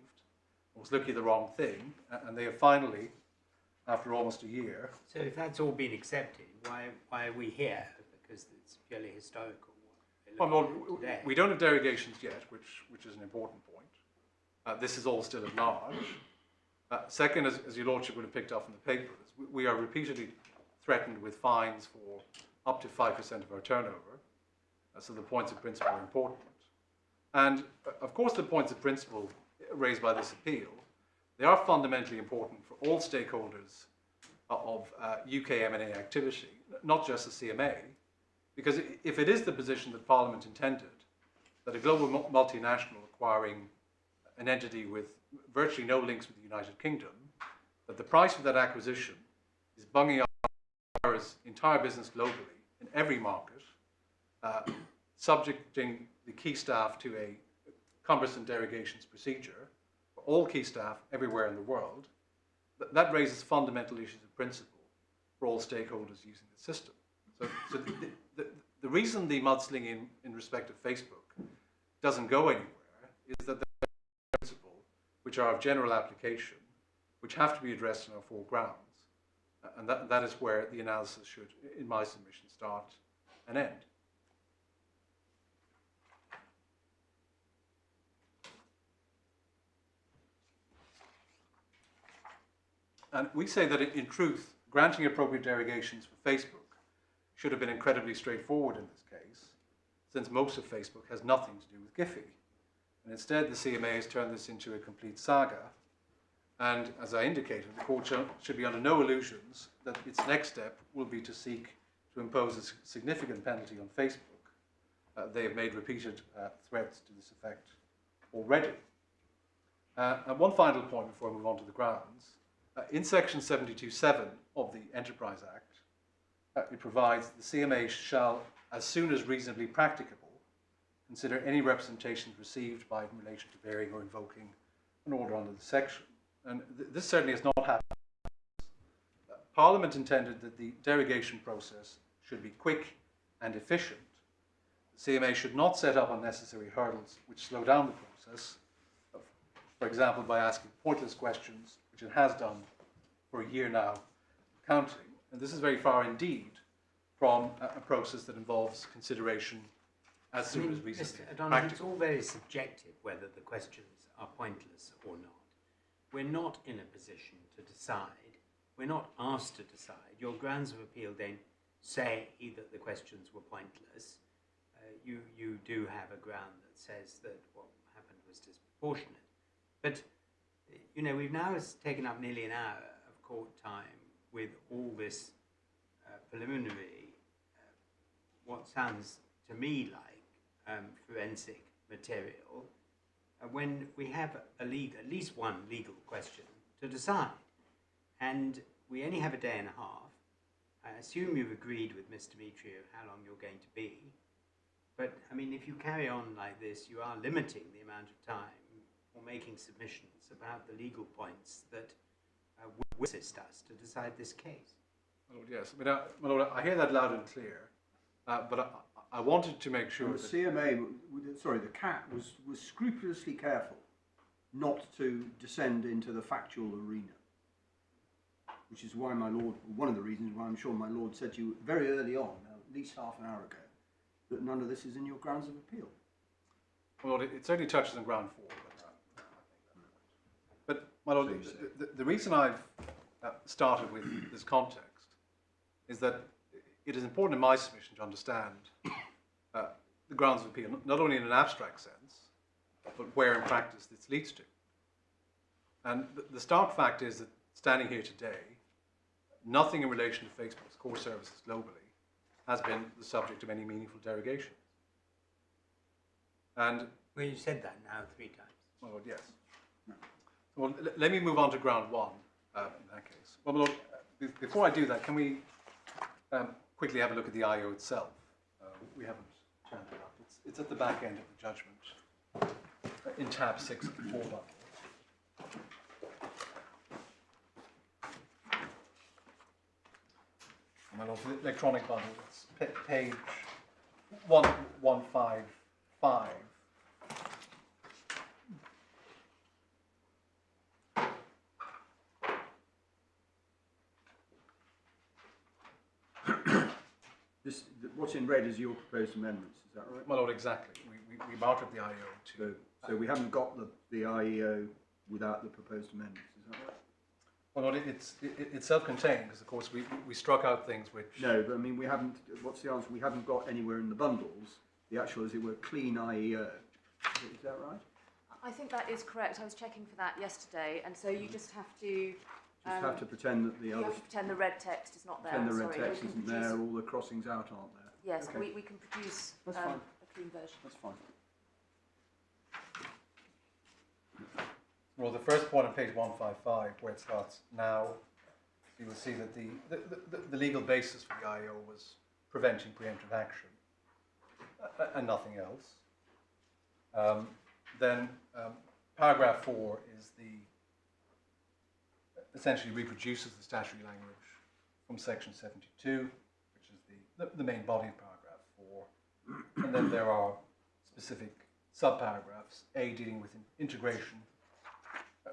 was looking at the wrong thing, and they have finally, after almost a year... So if that's all been accepted, why are we here? Because it's purely historical. Well, Lord, we don't have derogations yet, which is an important point. This is all still at large. Second, as your lordship would have picked up from the papers, we are repeatedly threatened with fines for up to 5% of our turnover. So the points of principle are important. And of course, the points of principle raised by this appeal, they are fundamentally important for all stakeholders of UK M&A activity, not just the CMA, because if it is the position that Parliament intended, that a global multinational acquiring an entity with virtually no links with the United Kingdom, that the price of that acquisition is bunging up our entire business globally in every market, subjecting the key staff to a cumbersome derogations procedure for all key staff everywhere in the world, that raises fundamental issues of principle for all stakeholders using the system. So the reason the mudslinging in respect of Facebook doesn't go anywhere is that there are principles which are of general application, which have to be addressed on our four grounds. And that is where the analysis should, in my submission, start and end. And we say that in truth, granting appropriate derogations for Facebook should have been incredibly straightforward in this case, since most of Facebook has nothing to do with Giphy. And instead, the CMA has turned this into a complete saga. And as I indicated, the court should be under no illusions that its next step will be to seek to impose a significant penalty on Facebook. They have made repeated threats to this effect already. And one final point before I move on to the grounds. In section 72.7 of the Enterprise Act, it provides the CMA shall, as soon as reasonably practicable, consider any representations received by it in relation to varying or invoking an order under the section. And this certainly has not happened. Parliament intended that the derogation process should be quick and efficient. The CMA should not set up unnecessary hurdles which slow down the process, for example, by asking pointless questions, which it has done for a year now, counting. And this is very far indeed from a process that involves consideration as soon as reasonably practical. It's all very subjective whether the questions are pointless or not. We're not in a position to decide. We're not asked to decide. Your grounds of appeal don't say that the questions were pointless. You do have a ground that says that what happened was disproportionate. But, you know, we've now taken up nearly an hour of court time with all this preliminary, what sounds to me like forensic material, when we have at least one legal question to decide. And we only have a day and a half. I assume you've agreed with Mr. Demetriou how long you're going to be. But, I mean, if you carry on like this, you are limiting the amount of time for making submissions about the legal points that will assist us to decide this case. My Lord, yes. I mean, my Lord, I hear that loud and clear, but I wanted to make sure and the CMA, sorry, the CAT was scrupulously careful not to descend into the factual arena, which is why my Lord, one of the reasons why I'm sure my Lord said to you very early on, at least half an hour ago, that none of this is in your grounds of appeal. Well, it certainly touches on ground 4. But my Lord, the reason I've started with this context is that it is important in my submission to understand the grounds of appeal, not only in an abstract sense, but where in practice this leads to. And the stark fact is that standing here today, nothing in relation to Facebook's core services globally has been the subject of any meaningful derogation. And well, you said that now 3 times. my Lord, yes. No. Well, let me move on to ground 1 in that case. Well, my Lord, before I do that, can we quickly have a look at the IO itself? We haven't turned it up. It's at the back end of the judgment in tab 6 of the 4 bundle. My Lord, for the electronic bundle, it's page 1155. What's in red is your proposed amendments, is that right? My Lord, exactly. We marked up the IO to... So we haven't got the IEO without the proposed amendments, is that right? Well, Lord, it's self-contained because, of course, we struck out things which... No, but I mean, we haven't... What's the answer? We haven't got anywhere in the bundles the actual, as it were, clean IEO. Is that right? I think that is correct. I was checking for that yesterday, and so you just have to... Just have to pretend that the you other... have to pretend the red text is not there. Pretend the red Sorry, text isn't there, all the crossings out aren't there. Yes, Okay. we can produce a That's fine. clean version. That's fine. Well, the first point on page 155, where it starts now, you will see that the legal basis for the IO was preventing preemptive action and nothing else. Then paragraph 4 is essentially reproduces the statutory language from section 72, which is the main body of paragraph 4. And then there are specific subparagraphs, A dealing with integration,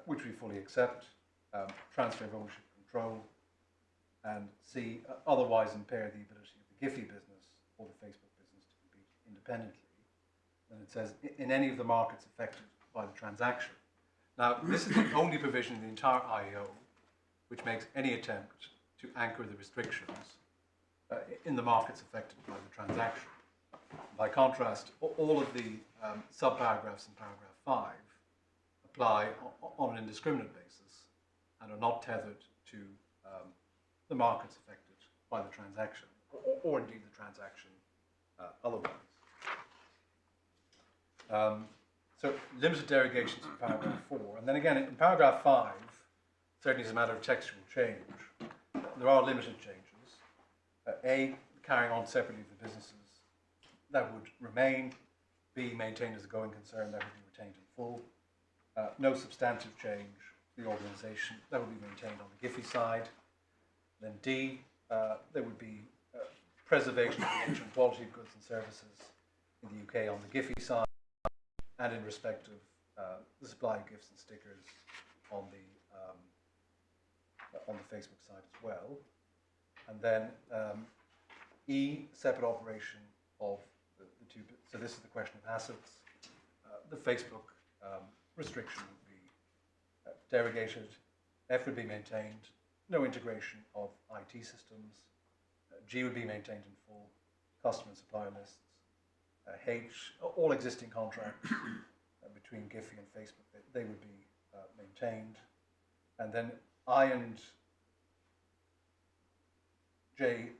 which we fully accept, transfer of ownership control, and C, otherwise impair the ability of the Giphy business or the Facebook business to compete independently. And it says, in any of the markets affected by the transaction. Now, this is the only provision in the entire IEO which makes any attempt to anchor the restrictions in the markets affected by the transaction. By contrast, all of the subparagraphs in paragraph 5 apply on an indiscriminate basis and are not tethered to the markets affected by the transaction, or indeed the transaction otherwise. So limited derogations in paragraph 4, and then again in paragraph 5, certainly as a matter of textual change, there are limited changes. A, carrying on separately the businesses, that would remain. B, maintained as a going concern, that would be retained in full. No substantive change to the organisation, that would be maintained on the Giphy side. Then D, there would be preservation of the nature and quality of goods and services in the UK on the Giphy side, and in respect of the supply of gifts and stickers on the Facebook side as well. And then E, separate operation of the two. So this is the question of assets. The Facebook restriction would be derogated. F would be maintained. No integration of IT systems. G would be maintained in full. Customer and supplier lists. H, all existing contracts between Giphy and Facebook, they would be maintained. And then I and J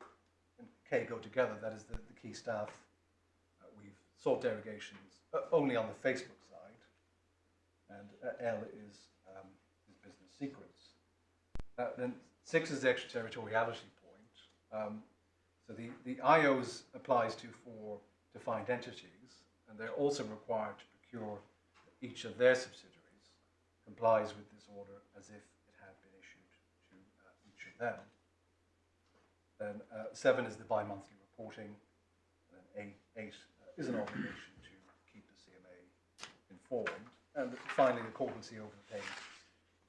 and K go together, that is the key staff. We've sought derogations only on the Facebook side, and L is business secrets. Then 6 is the extraterritoriality point. So the IOs applies to for defined entities, and they're also required to procure each of their subsidiaries complies with this order as if it had been issued to each of them. Then 7 is the bi-monthly reporting, and 8 is an obligation to keep the CMA informed. And finally, the court will see over the page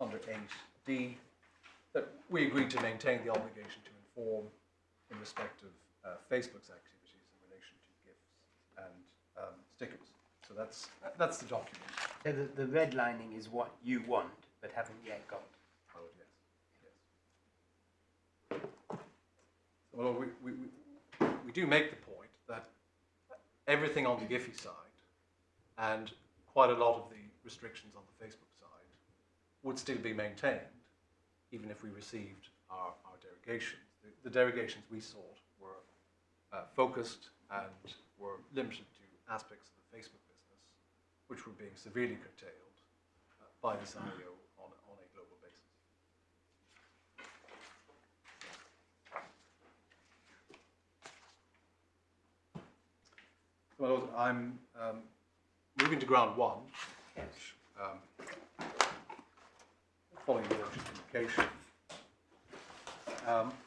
under 8D that we agreed to maintain the obligation to inform in respect of Facebook's activities in relation to gifts and stickers. So that's the document. So the redlining is what you want, but haven't yet got. Oh yes, yes. Well, we do make the point that everything on the Giphy side and quite a lot of the restrictions on the Facebook side would still be maintained, even if we received our derogations. The derogations we sought were focused and were limited to aspects of the Facebook business, which were being severely curtailed by this IO on a global basis. Well, I'm moving to ground 1, which, following the communication.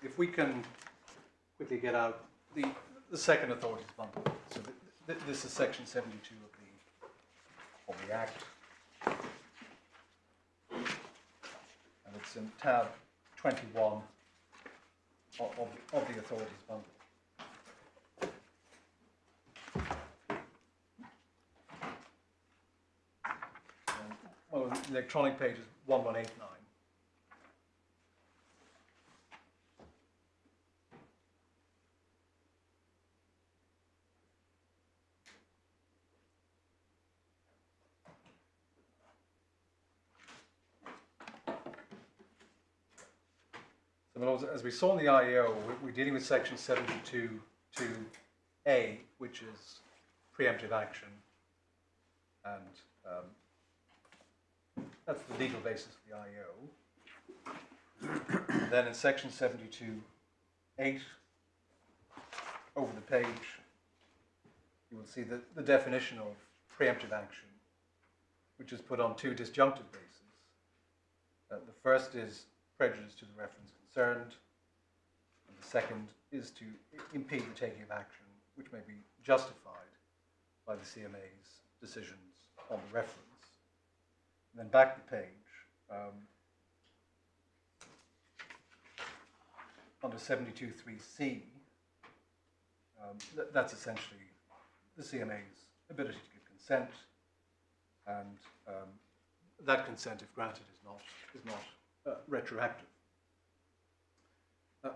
If we can quickly get out the second authorities bundle. So this is section 72 of the Act, and it's in tab 21 of the authorities bundle. And, well, the electronic page is 1189. As we saw in the IEO, we're dealing with section 72(2)(a), which is preemptive action, and that's the legal basis of the IEO. And then in section 72(8), over the page, you will see the definition of preemptive action, which is put on 2 disjunctive bases. The first is prejudice to the reference concerned, And the second is to impede the taking of action which may be justified by the CMA's decisions on the reference. And then back the page, under 72.3c, that's essentially the CMA's ability to give consent, and that consent, if granted, is not retroactive.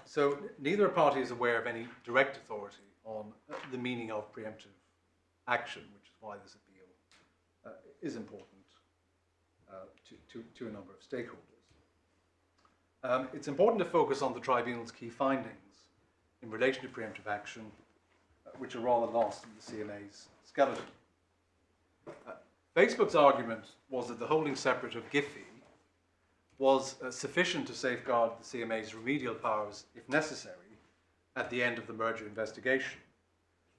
So neither party is aware of any direct authority on the meaning of preemptive action, which is why this appeal is important to a number of stakeholders. It's important to focus on the tribunal's key findings in relation to preemptive action, which are rather lost in the CMA's skeleton. Facebook's argument was that the holding separate of Giphy was sufficient to safeguard the CMA's remedial powers, if necessary, at the end of the merger investigation,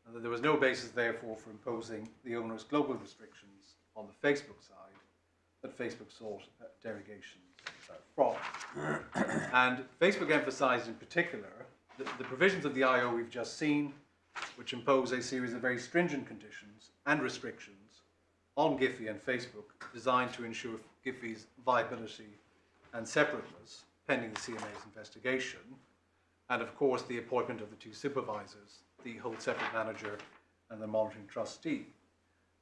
and that there was no basis, therefore, for imposing the onerous global restrictions on the Facebook side that Facebook sought derogations from. And Facebook emphasized in particular the provisions of the IO we've just seen, which impose a series of very stringent conditions and restrictions on Giphy and Facebook designed to ensure Giphy's viability and separateness pending the CMA's investigation, and of course the appointment of the two supervisors, the hold separate manager and the monitoring trustee.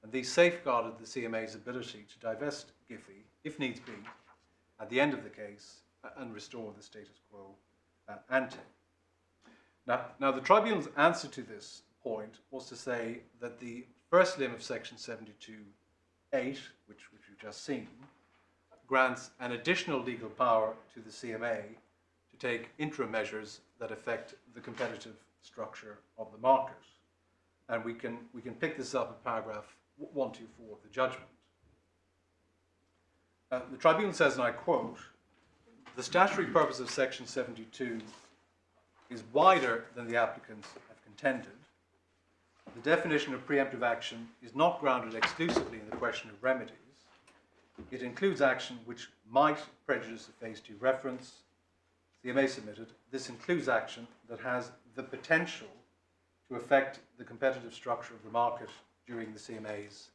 And these safeguarded the CMA's ability to divest Giphy, if needs be, at the end of the case and restore the status quo ante. Now the tribunal's answer to this point was to say that the first limb of section 72.8, which we've just seen, grants an additional legal power to the CMA to take interim measures that affect the competitive structure of the market. And we can pick this up in paragraph 124 of the judgment. The tribunal says, and I quote, "The statutory purpose of section 72 is wider than the applicants have contended. The definition of preemptive action is not grounded exclusively in the question of remedies. It includes action which might prejudice the phase 2 reference. CMA submitted, this includes action that has the potential to affect the competitive structure of the market during the CMA's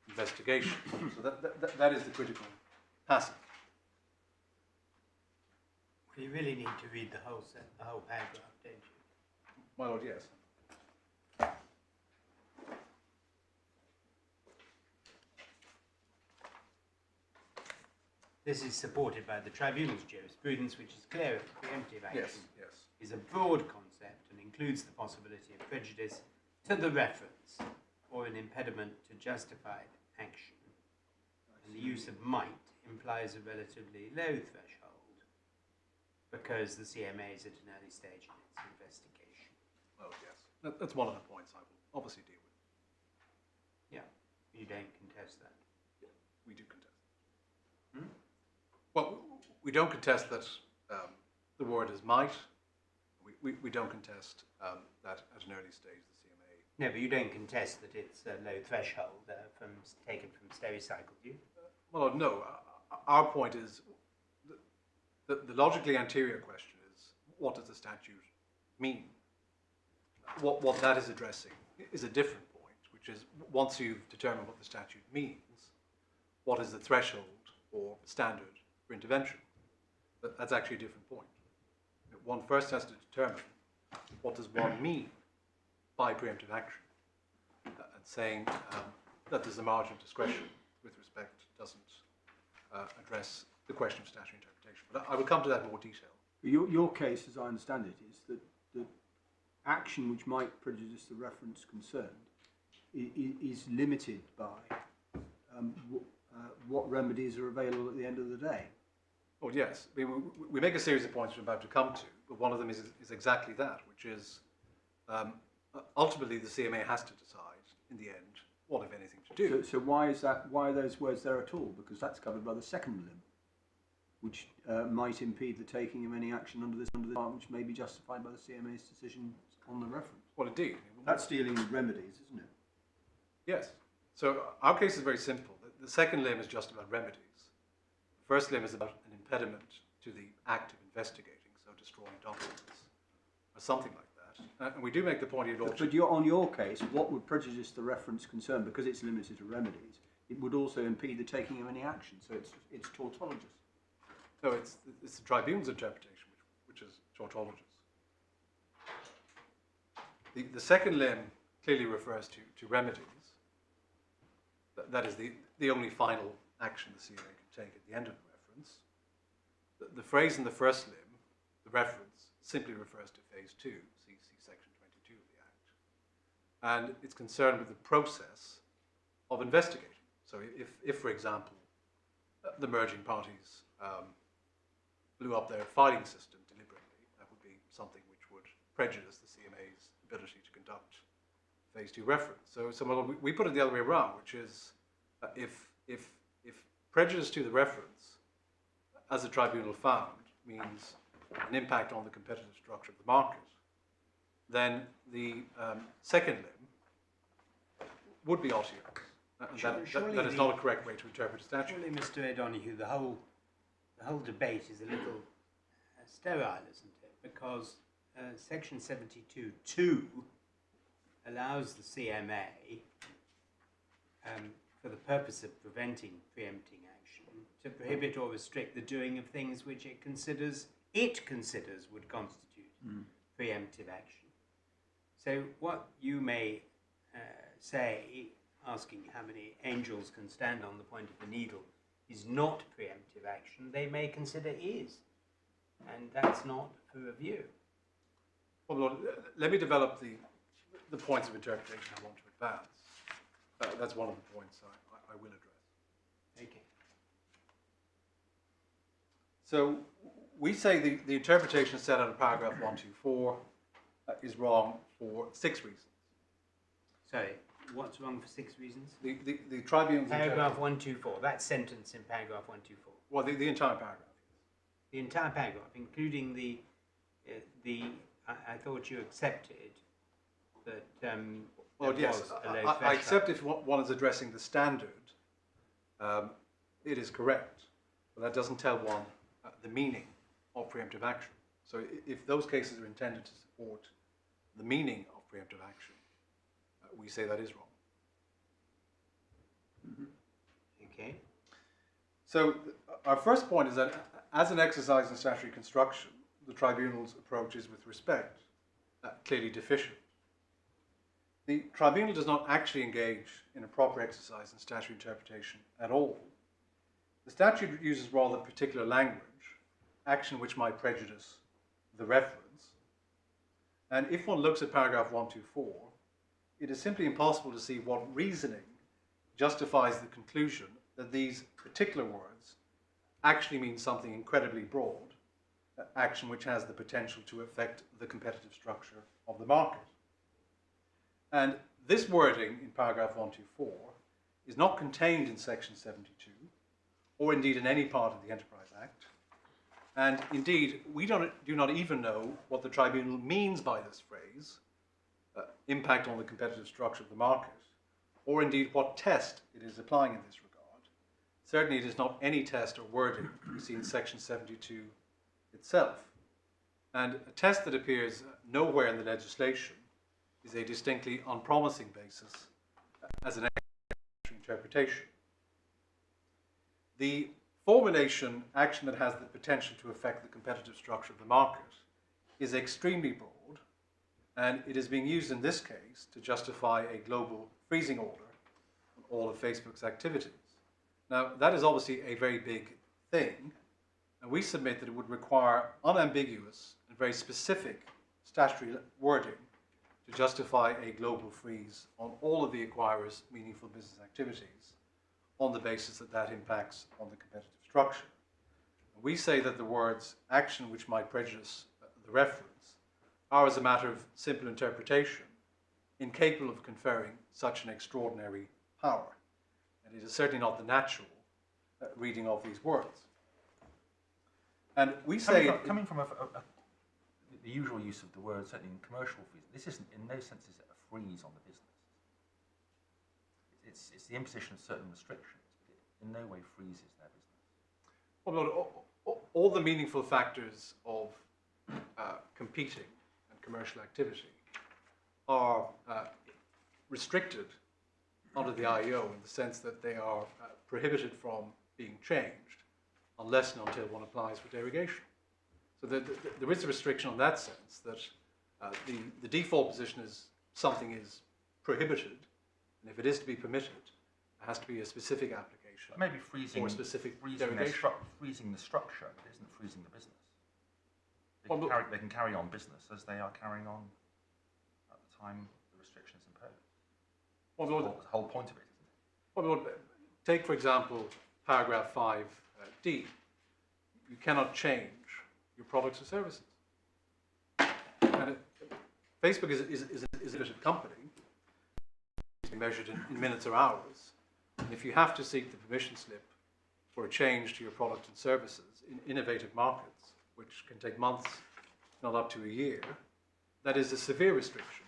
investigation." So that is the critical passage. Well, you really need to read the whole paragraph, don't you? My lord, yes. This is supported by the tribunal's jurisprudence, which is clear that preemptive action Yes. is a broad concept and includes the possibility of prejudice to the reference or an impediment to justified action. And the use of might implies a relatively low threshold because the CMA is at an early stage in its investigation. Oh, yes. That's one of the points I will obviously deal with. Yeah, you don't contest that. We do contest. Well, we don't contest that the word is might. We don't contest that at an early stage the CMA... No, but you don't contest that it's a low threshold taken from stereocycle view? Well, no. Our point is the logically anterior question is, what does the statute mean? What that is addressing is a different point, which is once you've determined what the statute means, what is the threshold or standard for intervention? That's actually a different point. One first has to determine what does one mean by preemptive action, and saying that there's a margin of discretion with respect doesn't address the question of statutory interpretation. But I will come to that in more detail. Your case, as I understand it, is that the action which might prejudice the reference concerned is limited by what remedies are available at the end of the day. Oh, yes. I mean, we make a series of points we're about to come to, but one of them is exactly that, which is ultimately the CMA has to decide in the end what, if anything, to do. So why is that? Why are those words there at all? Because that's covered by the second limb, which might impede the taking of any action under this part, which may be justified by the CMA's decision on the reference. Well, indeed. That's dealing with remedies, isn't it? Yes. So our case is very simple. The second limb is just about remedies. The first limb is about an impediment to the act of investigating, so destroying documents. or something like that. And we do make the point, Your Lordship. But you're, on your case, what would prejudice the reference concern? Because it's limited to remedies, it would also impede the taking of any action, so it's tautologous. No, it's the tribunal's interpretation which is tautologous. The second limb clearly refers to remedies. That is the only final action the CMA can take at the end of the reference. The phrase in the first limb, the reference, simply refers to phase 2, see section 22 of the Act. And it's concerned with the process of investigating. So if for example, the merging parties blew up their filing system deliberately, that would be something which would prejudice the CMA's ability to conduct phase 2 reference. So we put it the other way around, which is if prejudice to the reference, as the tribunal found, means an impact on the competitive structure of the market, then the second limb would be ulterior. That is not a correct way to interpret a statute. Surely, Mr. O'Donoghue, the whole debate is a little sterile, isn't it? Because Section 72(2) allows the CMA, for the purpose of preventing preempting action, to prohibit or restrict the doing of things which it considers would constitute preemptive action. So what you may say, asking how many angels can stand on the point of the needle, is not preemptive action, they may consider is. And that's not for review. Well, Lord, let me develop the points of interpretation I want to advance. That's one of the points I will address. Okay. So we say the interpretation set out in paragraph 124 is wrong for 6 reasons. Sorry, what's wrong for 6 reasons? The tribunal's Paragraph 124, that sentence in paragraph 124. Well, the entire paragraph. The entire paragraph, including I thought you accepted that Well, there yes, was a low I threshold. accept if one is addressing the standard, it is correct, but that doesn't tell one the meaning of preemptive action. So if those cases are intended to support the meaning of preemptive action, we say that is wrong. Okay. So our first point is that as an exercise in statutory construction, the tribunal's approach is with respect clearly deficient. The tribunal does not actually engage in a proper exercise in statutory interpretation at all. The statute uses rather particular language, action which might prejudice the reference. And if one looks at paragraph 124, it is simply impossible to see what reasoning justifies the conclusion that these particular words actually mean something incredibly broad, action which has the potential to affect the competitive structure of the market. And this wording in paragraph 124 is not contained in section 72, or indeed in any part of the Enterprise Act. And indeed, we do not even know what the tribunal means by this phrase, impact on the competitive structure of the market, or indeed what test it is applying in this regard. Certainly it is not any test or wording we see in section 72 itself. And a test that appears nowhere in the legislation is a distinctly unpromising basis as an interpretation. The formulation, action that has the potential to affect the competitive structure of the market, is extremely broad, and it is being used in this case to justify a global freezing order on all of Facebook's activities. Now, that is obviously a very big thing, and we submit that it would require unambiguous and very specific statutory wording to justify a global freeze on all of the acquirers' meaningful business activities on the basis that that impacts on the competitive structure. And we say that the words action which might prejudice the reference are, as a matter of simple interpretation, incapable of conferring such an extraordinary power. And it is certainly not the natural reading of these words. And we say... Coming from the usual use of the word, certainly in commercial freeze, this isn't, in no sense is it a freeze on the business. It's the imposition of certain restrictions, but it in no way freezes their business. Well, all the meaningful factors of competing and commercial activity are restricted under the IEO in the sense that they are prohibited from being changed unless and until one applies for derogation. So there is a restriction on that sense that the default position is something is prohibited, and if it is to be permitted, it has to be a specific application. But maybe freezing, or specific freezing derogation. freezing the structure, but isn't freezing the business. Well, They can carry on business as they are carrying on at the time the restriction is imposed. Well, That's the whole point of it, isn't it? well, take, for example, paragraph 5D. You cannot change your products or services. And Facebook is a limited company, measured in minutes or hours. And if you have to seek the permission slip for a change to your product and services in innovative markets, which can take months, not up to a year, that is a severe restriction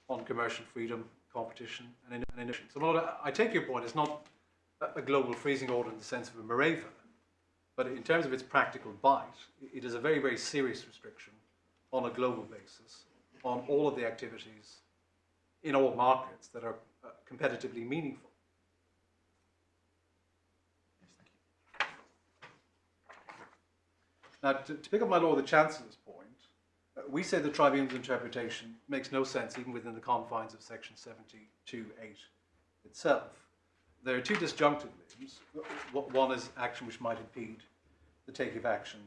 on commercial freedom, competition, and innovation. So I take your point. It's not a global freezing order in the sense of a Mareva, but in terms of its practical bite, it is a very, very serious restriction on a global basis on all of the activities in all markets that are competitively meaningful. Yes, thank you. Now, to pick up my Lord the Chancellor's point, we say the tribunal's interpretation makes no sense even within the confines of section 72.8 itself. There are two disjunctive limbs. One is action which might impede the taking of action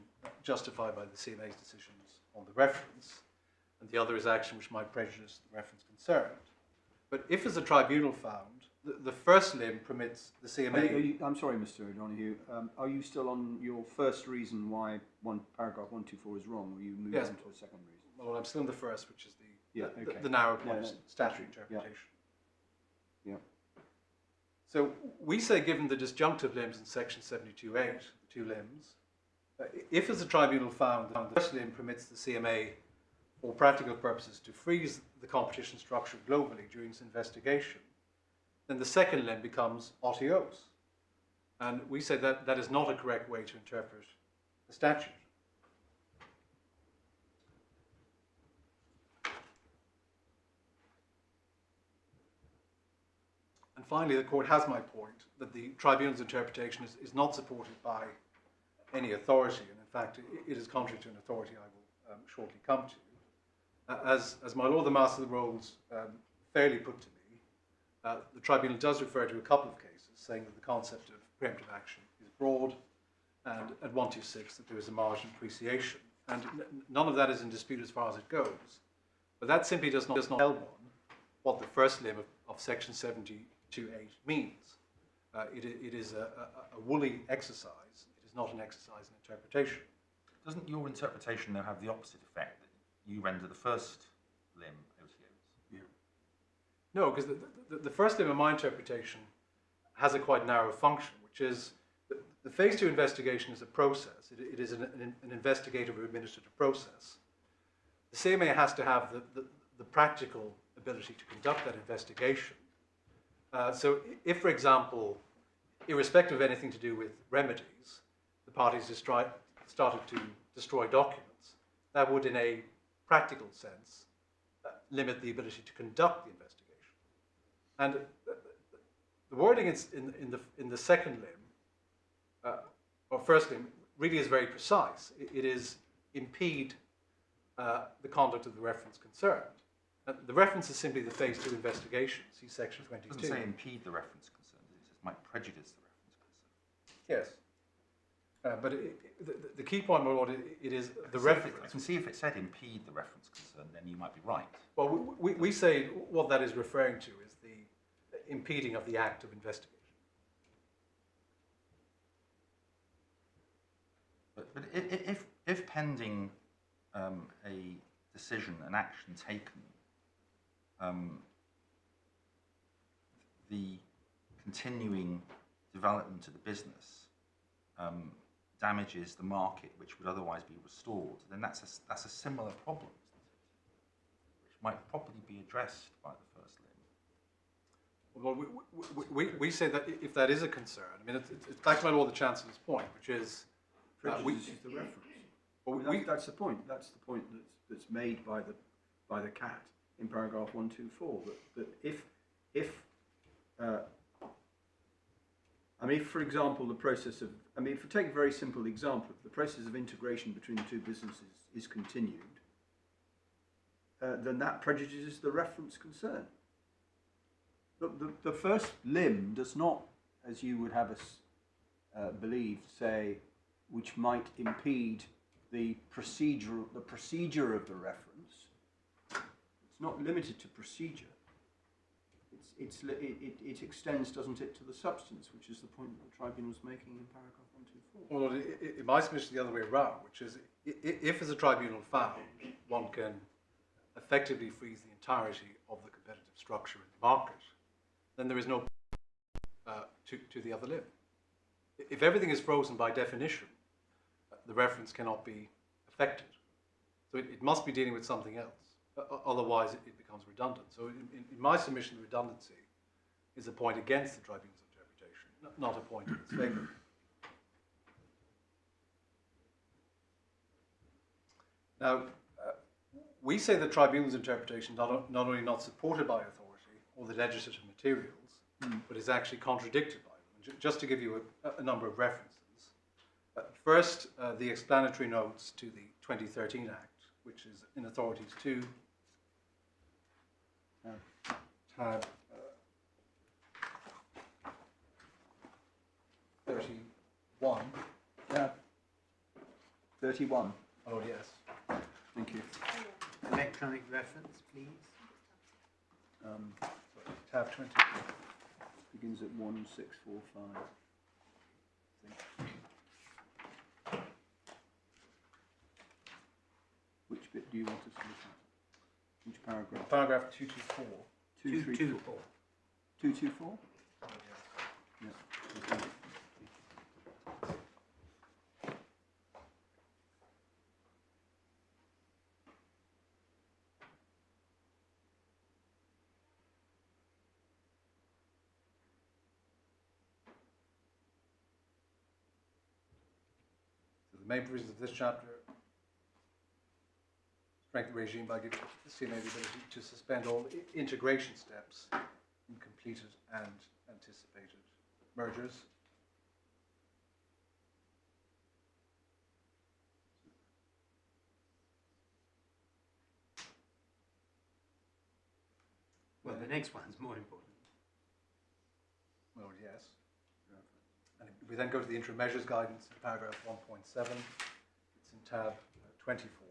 justified by the CMA's decisions on the reference, and the other is action which might prejudice the reference concerned. But if, as the tribunal found, the first limb permits the CMA... I'm sorry, Mr. O'Donoghue. Are you still on your first reason why paragraph 124 is wrong, or you moved Yes. on to a second reason? Well, I'm still in the first, which is okay. the narrow point Yeah, of statutory yeah. interpretation. Yeah. So we say, given the disjunctive limbs in section 72.8, the two limbs, if, as the tribunal found, the first limb permits the CMA, for practical purposes, to freeze the competition structure globally during its investigation, then the second limb becomes otiose. And we say that that is not a correct way to interpret the statute. And finally, the court has my point that the tribunal's interpretation is not supported by any authority, and in fact, it is contrary to an authority I will shortly come to. As my Lord the Master of the Rolls fairly put to me, the tribunal does refer to a couple of cases, saying that the concept of preemptive action is broad, and at 126 that there is a margin of appreciation. And none of that is in dispute as far as it goes. But that simply does not tell one what the first limb of section 72.8 means. It is a woolly exercise. It is not an exercise in interpretation. Doesn't your interpretation, though, have the opposite effect? That you render the first limb OTOs? Yeah. No, because the first limb of my interpretation has a quite narrow function, which is the phase 2 investigation is a process. It is an investigative or administrative process. The CMA has to have the practical ability to conduct that investigation. So if, for example, irrespective of anything to do with remedies, the parties started to destroy documents, that would, in a practical sense, limit the ability to conduct the investigation. And the wording in the second limb, or first limb, really is very precise. It is impede the conduct of the reference concerned. The reference is simply the phase 2 investigation, see section 22. It doesn't say impede the reference concern, it says might prejudice the reference concern. Yes. But the key point, my Lord, it is the I reference. can see if it said impede the reference concern, then you might be right. Well, we say what that is referring to is the impeding of the act of investigation. But if pending a decision, an action taken, the continuing development of the business damages the market, which would otherwise be restored, then that's a similar problem, which might properly be addressed by the first limb. Well, we say that if that is a concern, I mean, it's back to my Lord the Chancellor's point, which is Prejudice is the reference. well, That's the point. That's the point that's made by the by the CAT in paragraph 124 that if for example, the process of, if we take a very simple example, if the process of integration between the two businesses is continued, then that prejudices the reference concern. Look, the first limb does not, as you would have us believe, say, which might impede the procedure of the reference. It's not limited to procedure. It extends, doesn't it, to the substance, which is the point that the tribunal is making in paragraph 124. Well, it might submission the other way around, which is if, as a tribunal found, one can effectively freeze the entirety of the competitive structure in the market, then there is no to the other limb. If everything is frozen by definition, the reference cannot be affected. So it must be dealing with something else. Otherwise, it becomes redundant. So in my submission, the redundancy is a point against the tribunal's interpretation, not a point in its favour. Now, we say the tribunal's interpretation not only not supported by authority or the legislative materials, but is actually contradicted by them. Just to give you a number of references. First, the explanatory notes to the 2013 Act, which is in Authorities 2, tab 31. Yeah. 31. Oh, yes. Thank you. Electronic reference, please. Sorry, tab 20. Begins at 1645. Which bit do you want us to look at? Which paragraph? Paragraph 224. 224. 224? Oh, yes. Yeah. Okay. So the main provisions of this chapter strengthen the regime by giving the CMA the ability to suspend all integration steps in completed and anticipated mergers. Well, the next one's more important. Well, yes. And if we then go to the interim measures guidance in paragraph 1.7, it's in tab 24.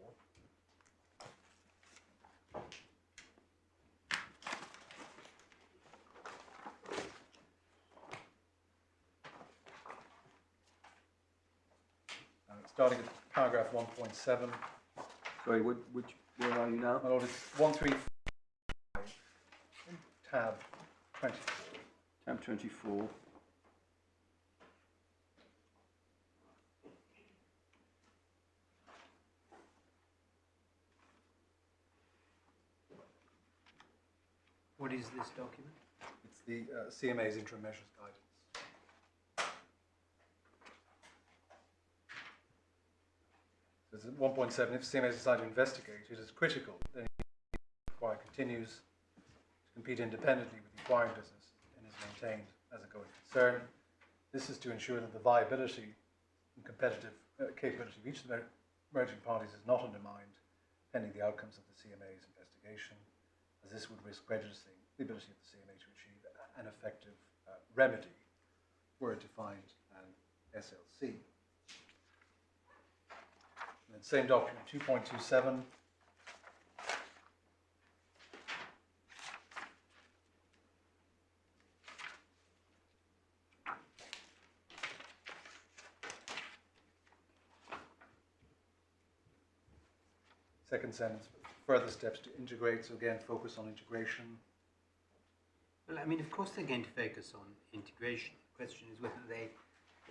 Starting at paragraph 1.7. Sorry, where are you now? My lord, it's 135, tab 24. Tab 24. What is this document? It's the CMA's interim measures guidance. So it's at 1.7, if CMA decides to investigate, it is critical that the acquirer continues to compete independently with the acquiring business and is maintained as a going concern. This is to ensure that the viability and competitive capability of each of the merging parties is not undermined pending the outcomes of the CMA's investigation, as this would risk prejudicing the ability of the CMA to achieve an effective remedy were it to find an SLC. And then same document, 2.27. Second sentence, further steps to integrate, so again, focus on integration. Well, I mean, of course they're going to focus on integration. The question is whether they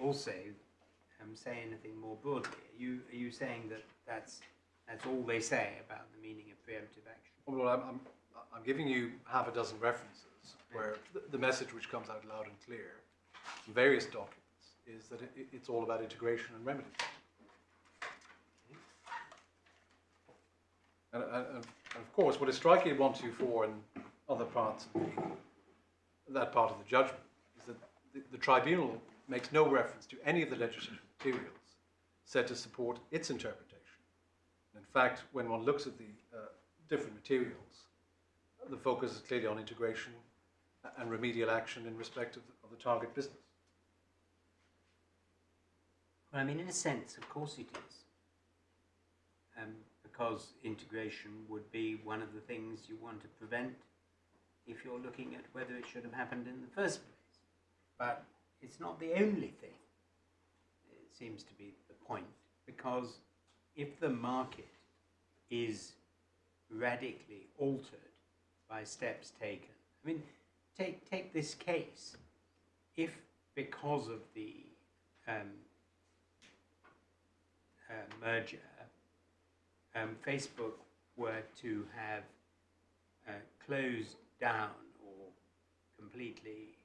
also say anything more broadly. Are you saying that that's all they say about the meaning of preemptive action? Well, I'm giving you half a dozen references where the message which comes out loud and clear in various documents is that it's all about integration and remedy. And And of course, what is striking at 124 and other parts of that part of the judgment is that the tribunal makes no reference to any of the legislative materials said to support its interpretation. In fact, when one looks at the different materials, the focus is clearly on integration and remedial action in respect of the target business. Well, I mean, in a sense, of course it is. Because integration would be one of the things you want to prevent if you're looking at whether it should have happened in the first place. But it's not the only thing, it seems to be the point, because if the market is radically altered by steps taken, I mean, take this case. If because of the merger, Facebook were to have closed down or completely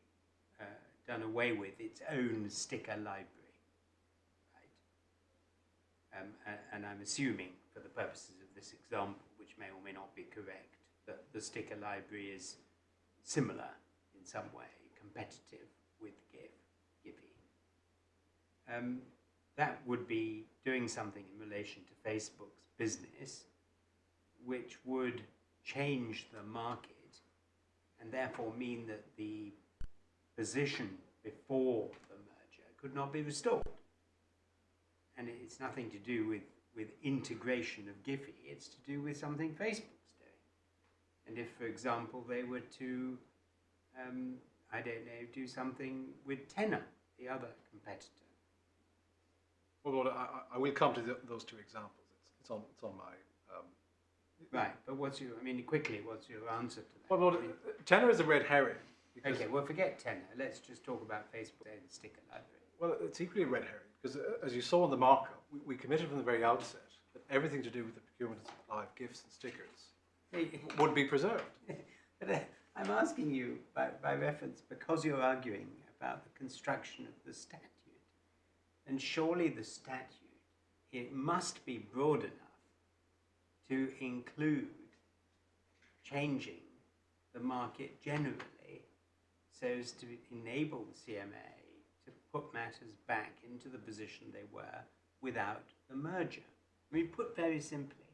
done away with its own sticker library, right? And I'm assuming, for the purposes of this example, which may or may not be correct, that the sticker library is similar in some way, competitive with Giphy. That would be doing something in relation to Facebook's business, which would change the market and therefore mean that the position before the merger could not be restored. And it's nothing to do with integration of Giphy, it's to do with something Facebook's doing. And if, for example, they were to, I don't know, do something with Tenor, the other competitor. Well, Lord, I will come to those two examples. It's on my... Right, but what's your answer to that? Well, Lord, Tenor is a red herring. Okay, well, forget Tenor. Let's just talk about Facebook's own sticker library. Well, it's equally a red herring, because as you saw in the markup, we committed from the very outset that everything to do with the procurement and supply of gifts and stickers would be preserved. But I'm asking you, by reference, because you're arguing about the construction of the statute. And surely the statute, it must be broad enough to include changing the market generally so as to enable the CMA to put matters back into the position they were without the merger. I mean, put very simply,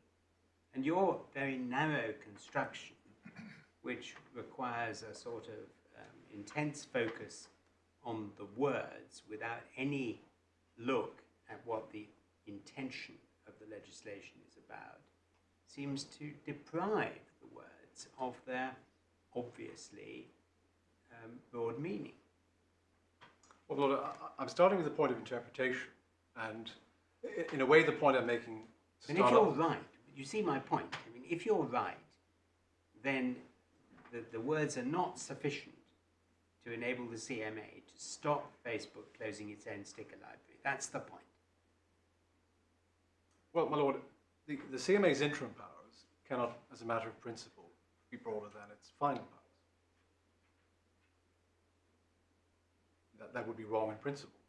and your very narrow construction, which requires a sort of intense focus on the words without any look at what the intention of the legislation is about, seems to deprive the words of their obviously broad meaning. Well, Lord, I'm starting with the point of interpretation, and in a way the point I'm making... And if you're right, you see my point, I mean, if you're right, then the words are not sufficient to enable the CMA to stop Facebook closing its own sticker library. That's the point. Well, my Lord, the CMA's interim powers cannot, as a matter of principle, be broader than its final powers. That would be wrong in principle.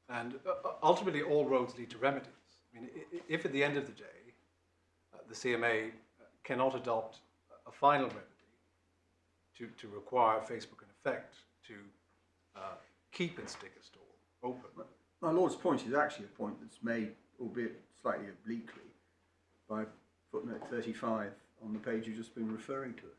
And ultimately, all roads lead to remedies. I mean, if at the end of the day, the CMA cannot adopt a final remedy to require Facebook, in effect, to keep its sticker store open. My Lord's point is actually a point that's made, albeit slightly obliquely, by footnote 35 on the page you've just been referring to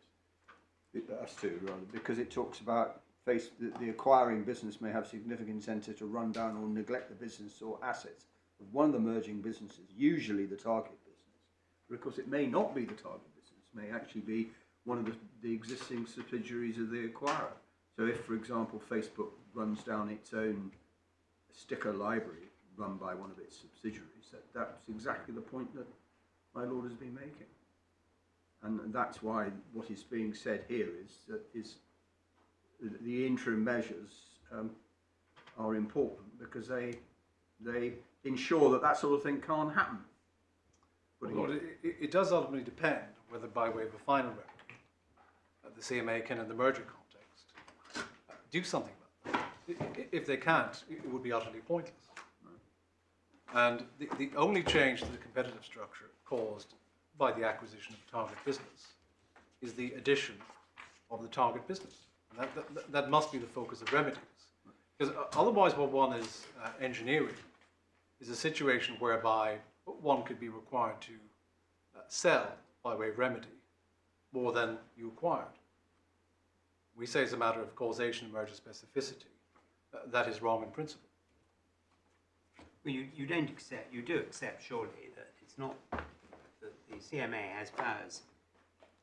us to, rather, because it talks about the acquiring business may have significant incentive to run down or neglect the business or assets of one of the merging businesses, usually the target business. But of course, it may not be the target business, it may actually be one of the existing subsidiaries of the acquirer. So if, for example, Facebook runs down its own sticker library run by one of its subsidiaries, that's exactly the point that my Lord has been making. And that's why what is being said here is the interim measures are important, because they ensure that sort of thing can't happen. But Lord, it does ultimately depend whether, by way of a final remedy, the CMA can, in the merger context, do something about it. If they can't, it would be utterly pointless. And the only change to the competitive structure caused by the acquisition of a target business is the addition of the target business. And that must be the focus of remedies. Because otherwise what one is engineering is a situation whereby one could be required to sell, by way of remedy, more than you acquired. We say it's a matter of causation and merger specificity. That is wrong in principle. Well, you don't accept, you do accept surely that it's not, that the CMA has powers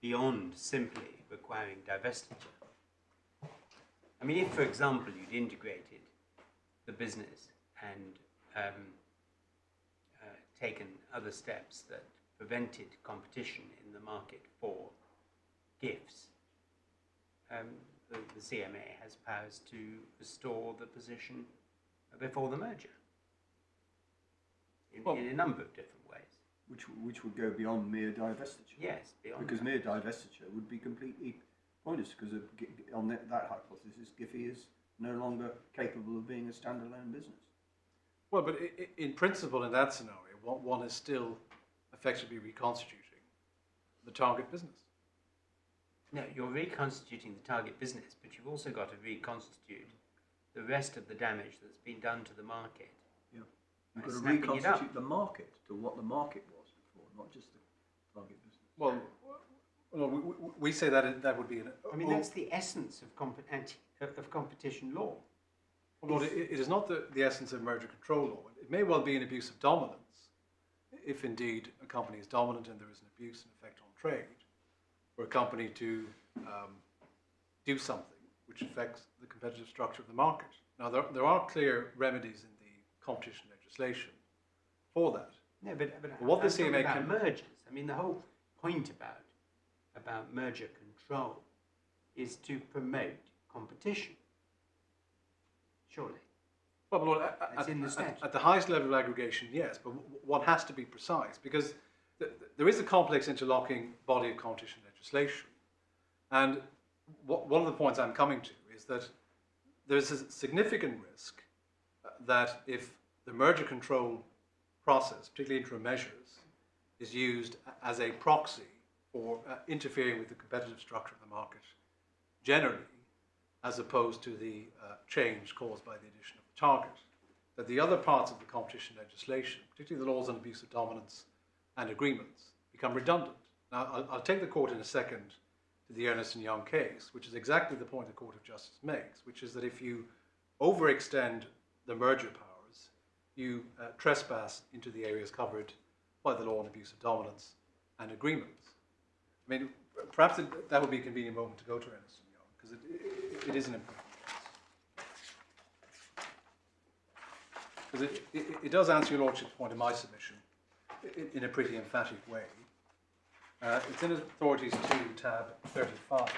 beyond simply requiring divestiture. I mean, if, for example, you'd integrated the business and taken other steps that prevented competition in the market for gifts, the CMA has powers to restore the position before the merger in a number of different ways. Which would go beyond mere divestiture. Yes, beyond Because that. mere divestiture would be completely pointless, because on that hypothesis, Giphy is no longer capable of being a standalone business. Well, but in principle, in that scenario, one is still effectively reconstituting the target business. No, you're reconstituting the target business, but you've also got to reconstitute the rest of the damage that's been done to the market. Yeah. You've got to Snapping it up. reconstitute the market to what the market was before, not just the target business. Well, we say that would be an... I mean, that's the essence of competition law. Well, it is not the essence of merger control law. It may well be an abuse of dominance, if indeed a company is dominant and there is an abuse and effect on trade, for a company to do something which affects the competitive structure of the market. Now, there are clear remedies in the competition legislation for that. No, but what the I'm talking CMA about can... mergers. I mean, the whole point about merger control is to promote competition. Surely. Well, It's in the statute. at the highest level of aggregation, yes, but one has to be precise, because there is a complex interlocking body of competition legislation. And one of the points I'm coming to is that there's a significant risk that if the merger control process, particularly interim measures, is used as a proxy for interfering with the competitive structure of the market generally, as opposed to the change caused by the addition of the target, that the other parts of the competition legislation, particularly the laws on abuse of dominance and agreements, become redundant. Now, I'll take the court in a second to the Ernst & Young case, which is exactly the point the Court of Justice makes, which is that if you overextend the merger powers, you trespass into the areas covered by the law on abuse of dominance and agreements. I mean, perhaps that would be a convenient moment to go to Ernst & Young, because it is an important case. Because it does answer your Lordship's point in my submission in a pretty emphatic way. It's in Authorities 2, tab 35.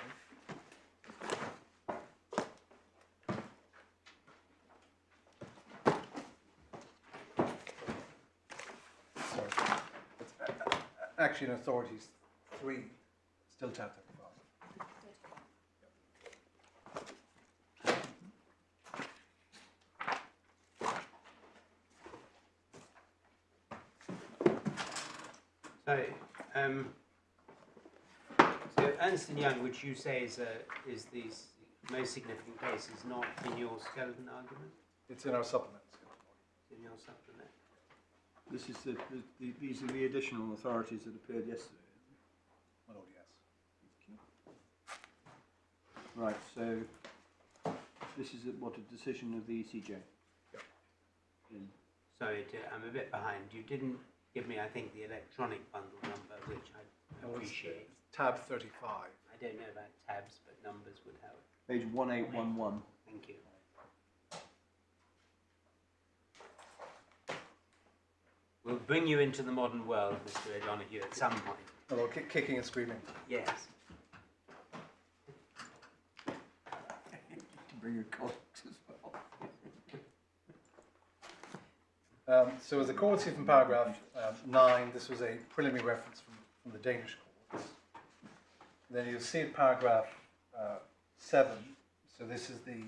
Sorry. It's actually in Authorities 3, still tab 35. So Ernst & Young, which you say is the most significant case, is not in your skeleton argument? It's in our supplement. In your supplement? This is these are the additional authorities that appeared yesterday. My Lord, yes. Right, so this is a decision of the ECJ. Yep. Sorry, I'm a bit behind. You didn't give me, I think, the electronic bundle number, which I appreciate. Tab 35. I don't know about tabs, but numbers would help. Page 1811. Thank you. We'll bring you into the modern world, Mr. O'Donoghue, at some point. Hello, kicking and screaming. Yes. To bring your colleagues as well. So as the court see from paragraph 9, this was a preliminary reference from the Danish courts. Then you'll see in paragraph 7, so this is the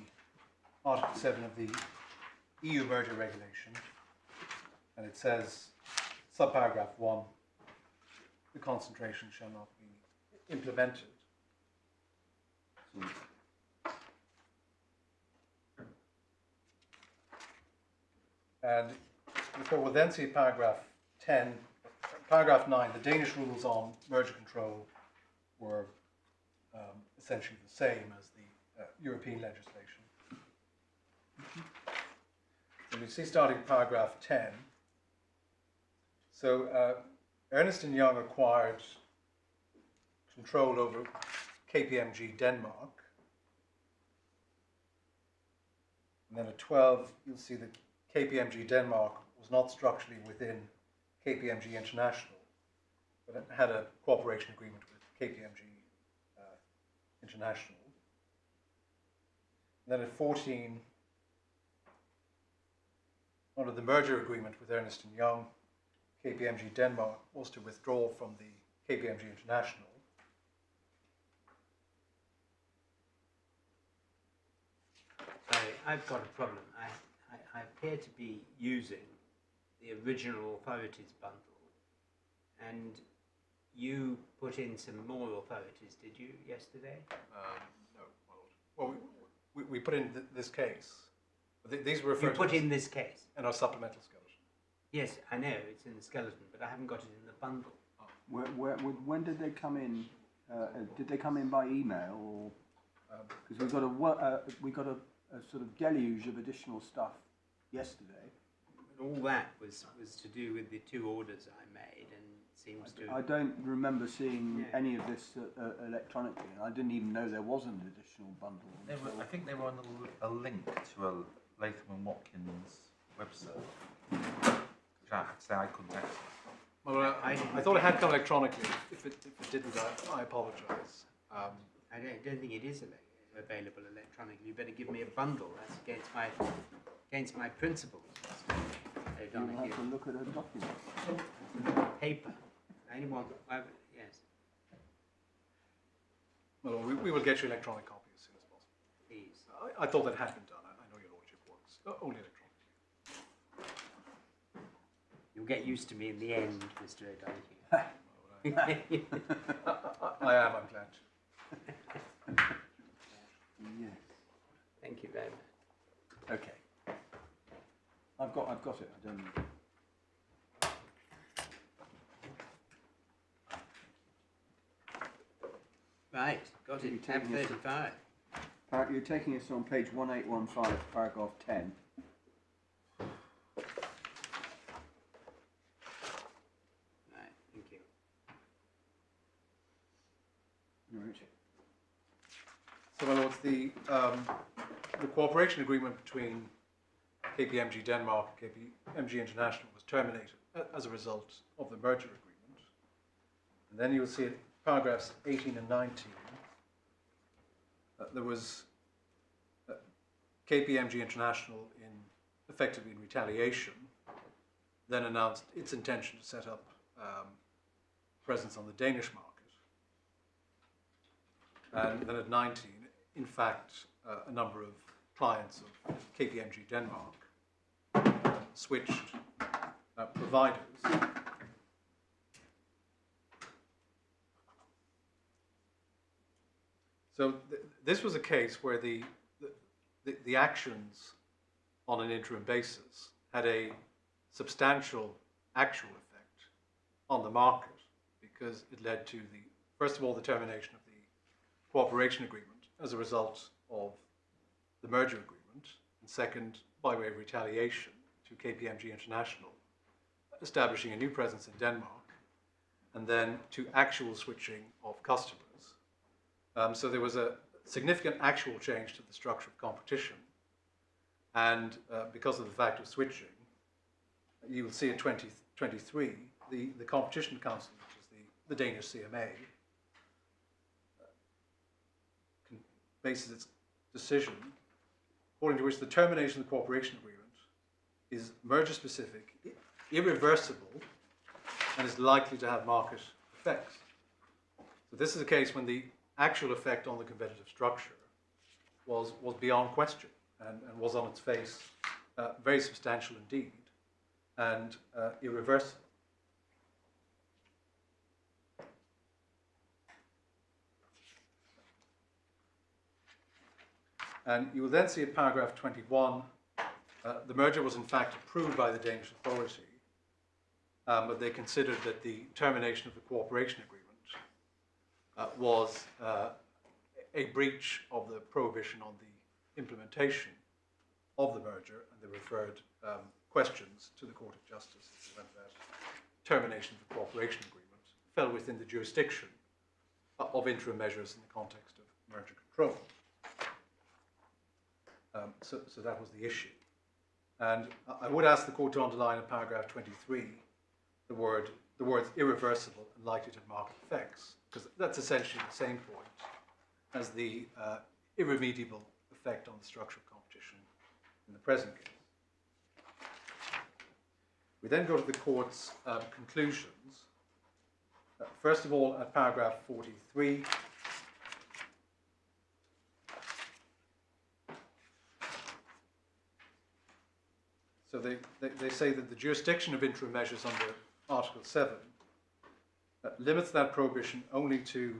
Article 7 of the EU merger regulation, and it says, subparagraph 1, the concentration shall not be implemented. And therefore we'll then see paragraph 10, paragraph 9, the Danish rules on merger control were essentially the same as the European legislation. And we see starting paragraph 10. So Ernst & Young acquired control over KPMG Denmark. And then at 12, you'll see that KPMG Denmark was not structurally within KPMG International, but it had a cooperation agreement with KPMG International. And then at 14, under the merger agreement with Ernst & Young, KPMG Denmark was to withdraw from the KPMG International. Sorry, I've got a problem. I appear to be using the original authorities bundle, and you put in some more authorities, did you, yesterday? No, my lord. Well, we put in this case. These were referred You put in this case? in our supplemental skeleton. Yes, I know, it's in the skeleton, but I haven't got it in the bundle. When did they come in? Did they come in by email, or because we got a sort of deluge of additional stuff yesterday? All that was to do with the two orders I made, and seems to. I don't remember seeing Yeah. any of this electronically, and I didn't even know there was an additional bundle. I think they were on a link to a Latham and Watkins website, which I have to say I couldn't access. Well, I thought it had come electronically. If it didn't, I apologise. I don't think it is available electronically. You better give me a bundle. That's against my principles. You'll have to look at a document. Paper. Anyone? Yes, Well, we will get you an electronic copy as soon as possible. please. I thought that had been done. I know your lordship works only electronically. You'll get used to me in the end, Mr. O'Donoghue. I am. I'm glad. Yes. Thank you very much. Okay. I've got it. I don't. Right, got it. Tab 35. You're taking us on page 1815, paragraph 10. Right, thank you. Right. So, my lords, the cooperation agreement between KPMG Denmark and KPMG International was terminated as a result of the merger agreement. And then you'll see in paragraphs 18 and 19, there was KPMG International effectively in retaliation, then announced its intention to set up presence on the Danish market. And then at 19, in fact, a number of clients of KPMG Denmark switched providers. So this was a case where the actions on an interim basis had a substantial actual effect on the market, because it led to first of all, the termination of the cooperation agreement as a result of the merger agreement, and second, by way of retaliation, to KPMG International, establishing a new presence in Denmark, and then to actual switching of customers. So there was a significant actual change to the structure of competition, and because of the fact of switching, you will see at 2023, the Competition Council, which is the Danish CMA, bases its decision according to which the termination of the cooperation agreement is merger-specific, irreversible, and is likely to have market effects. So this is a case when the actual effect on the competitive structure was beyond question and was on its face very substantial indeed and irreversible. And you will then see at paragraph 21, the merger was in fact approved by the Danish authority, but they considered that the termination of the cooperation agreement was a breach of the prohibition on the implementation of the merger, and they referred questions to the Court of Justice whether that termination of the cooperation agreement fell within the jurisdiction of interim measures in the context of merger control. So that was the issue. And I would ask the Court to underline in paragraph 23 the words irreversible and likely to have market effects, because that's essentially the same point as the irremediable effect on the structure of competition in the present case. We then go to the Court's conclusions. First of all, at paragraph 43, so they say that the jurisdiction of interim measures under Article 7 limits that prohibition only to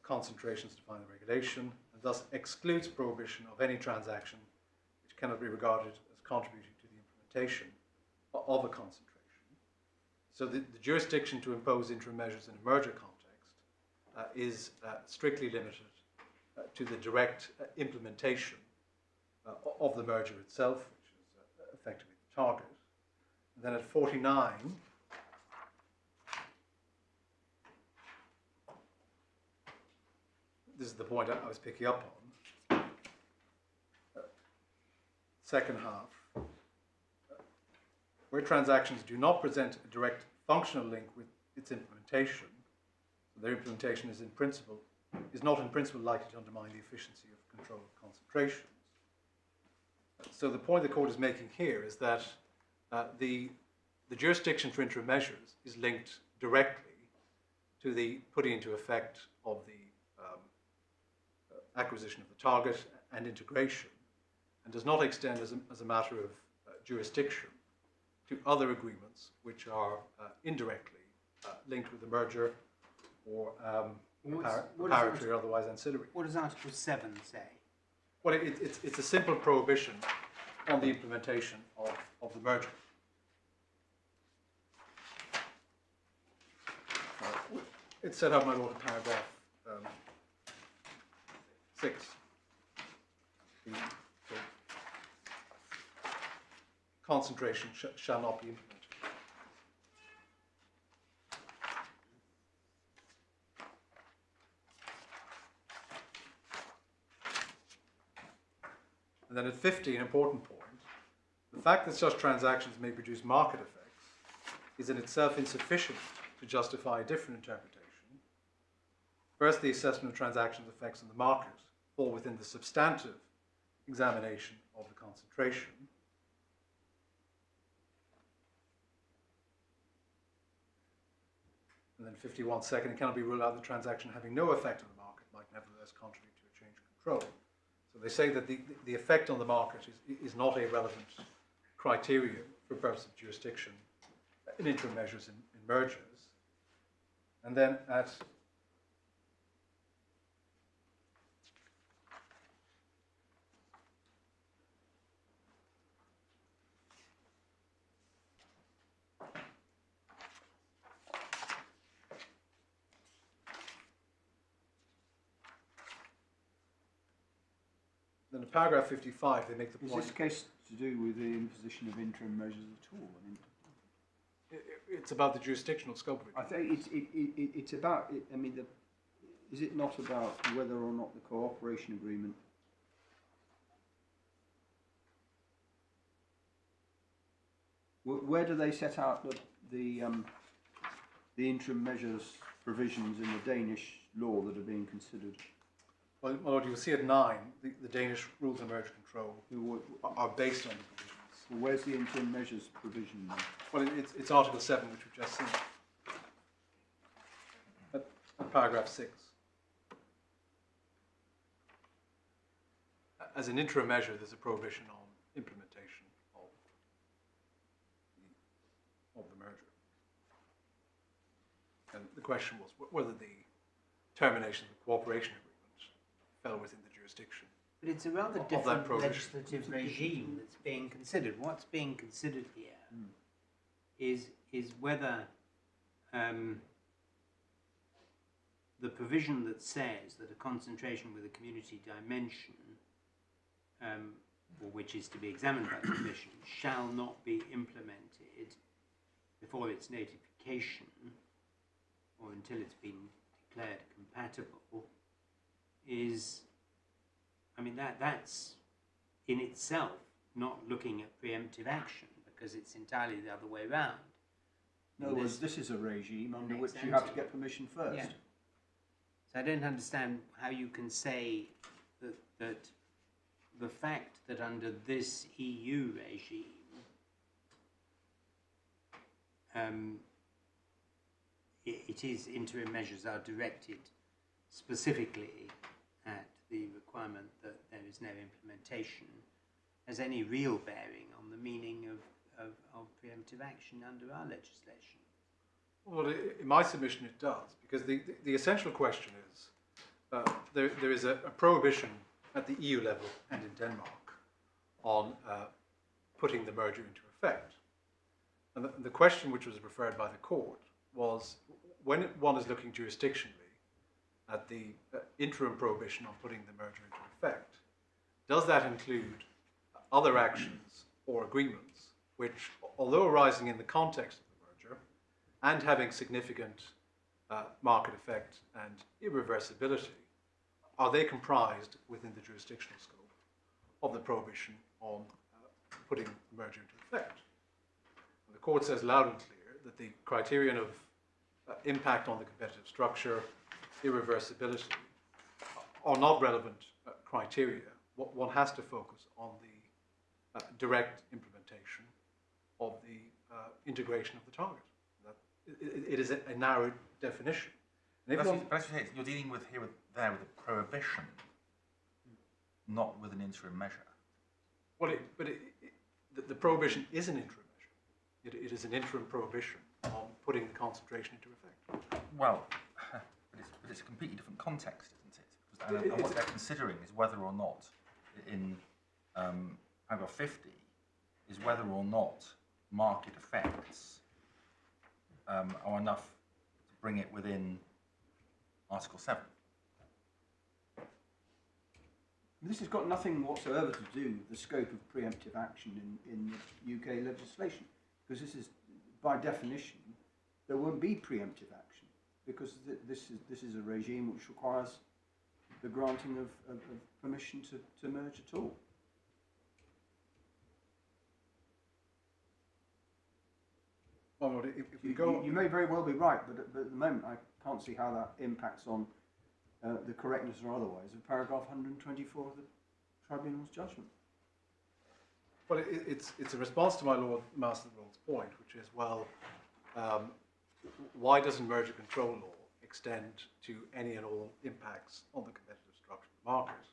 concentrations defined in regulation, and thus excludes prohibition of any transaction which cannot be regarded as contributing to the implementation of a concentration. So the jurisdiction to impose interim measures in a merger context is strictly limited to the direct implementation of the merger itself, which is effectively the target. And then at 49, this is the point I was picking up on. Second half, where transactions do not present a direct functional link with its implementation, their implementation is not in principle likely to undermine the efficiency of control of concentrations. So the point the Court is making here is that the jurisdiction for interim measures is linked directly to the putting into effect of the acquisition of the target and integration, and does not extend as a matter of jurisdiction to other agreements which are indirectly linked with the merger or preparatory or otherwise ancillary. What does Article 7 say? Well, it's a simple prohibition on the implementation of the merger. It's set out in my Lord in paragraph 6. The concentration shall not be implemented. And then at 50, an important point, the fact that such transactions may produce market effects is in itself insufficient to justify a different interpretation. First, the assessment of transactions' effects on the market fall within the substantive examination of the concentration. And then 51, second, it cannot be ruled out that transaction having no effect on the market might nevertheless contribute to a change of control. So they say that the effect on the market is not a relevant criteria for purpose of jurisdiction in interim measures in mergers. And then at then in paragraph 55, they make the point. Is this case to do with the imposition of interim measures at all? I mean, It's about the jurisdictional scope of it. I think it's about. I mean, is it not about whether or not the cooperation agreement? Where do they set out the interim measures provisions in the Danish law that are being considered? Well, my Lord, you'll see at 9, the Danish rules of merger control are based on the provisions. Well, where's the interim measures provision then? Well, it's Article 7, which we've just seen. At paragraph 6. As an interim measure, there's a prohibition on implementation of the merger. And the question was whether the termination of the cooperation agreement fell within the jurisdiction But it's a rather that different prohibition. legislative regime that's being considered. What's being considered here is whether the provision that says that a concentration with a community dimension, or which is to be examined by the Commission, shall not be implemented before its notification or until it's been declared compatible, is, I mean, that's in itself not looking at preemptive action, because it's entirely the other way round. In other words, this is a regime under which you have to get permission first. Yeah. So I don't understand how you can say that the fact that under this EU regime it is interim measures are directed specifically at the requirement that there is no implementation, has any real bearing on the meaning of preemptive action under our legislation. Well, in my submission it does, because the essential question is, there is a prohibition at the EU level and in Denmark on putting the merger into effect. And the question which was referred by the court was, when one is looking jurisdictionally at the interim prohibition on putting the merger into effect, does that include other actions or agreements which, although arising in the context of the merger and having significant market effect and irreversibility, are they comprised within the jurisdictional scope of the prohibition on putting the merger into effect? And the court says loud and clear that the criterion of impact on the competitive structure, irreversibility, are not relevant criteria. One has to focus on the direct implementation of the integration of the target. It is a narrow definition. And But as you say, you're dealing with with a prohibition, not with an interim measure. Well, the prohibition is an interim measure. It is an interim prohibition on putting the concentration into effect. Well, but it's a completely different context, isn't it? And what they're considering is whether or not, in paragraph 50, is whether or not market effects are enough to bring it within Article 7. This has got nothing whatsoever to do with the scope of preemptive action in the UK legislation, because this is, by definition, there won't be preemptive action, because this is a regime which requires the granting of permission to merge at all. Well, if we go, you may very well be right, but at the moment I can't see how that impacts on the correctness or otherwise of paragraph 124 of the Tribunal's judgment. well, it's a response to my Lord Master of the Rolls' point, which is, well, why doesn't merger control law extend to any and all impacts on the competitive structure of the market?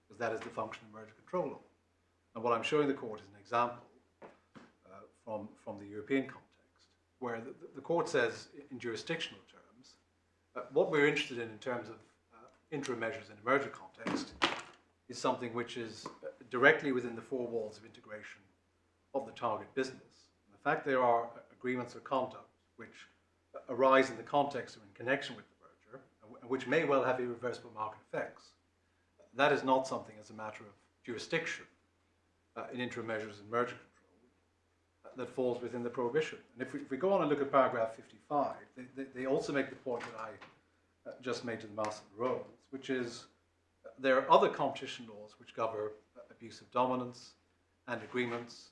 Because that is the function of merger control law. And what I'm showing the court is an example from the European context, where the court says in jurisdictional terms, what we're interested in terms of interim measures in a merger context is something which is directly within the four walls of integration of the target business. And the fact there are agreements of conduct which arise in the context or in connection with the merger, and which may well have irreversible market effects, that is not something as a matter of jurisdiction in interim measures and merger control that falls within the prohibition. And if we go on and look at paragraph 55, they also make the point that I just made to the Master of the Rolls, which is there are other competition laws which cover abuse of dominance and agreements.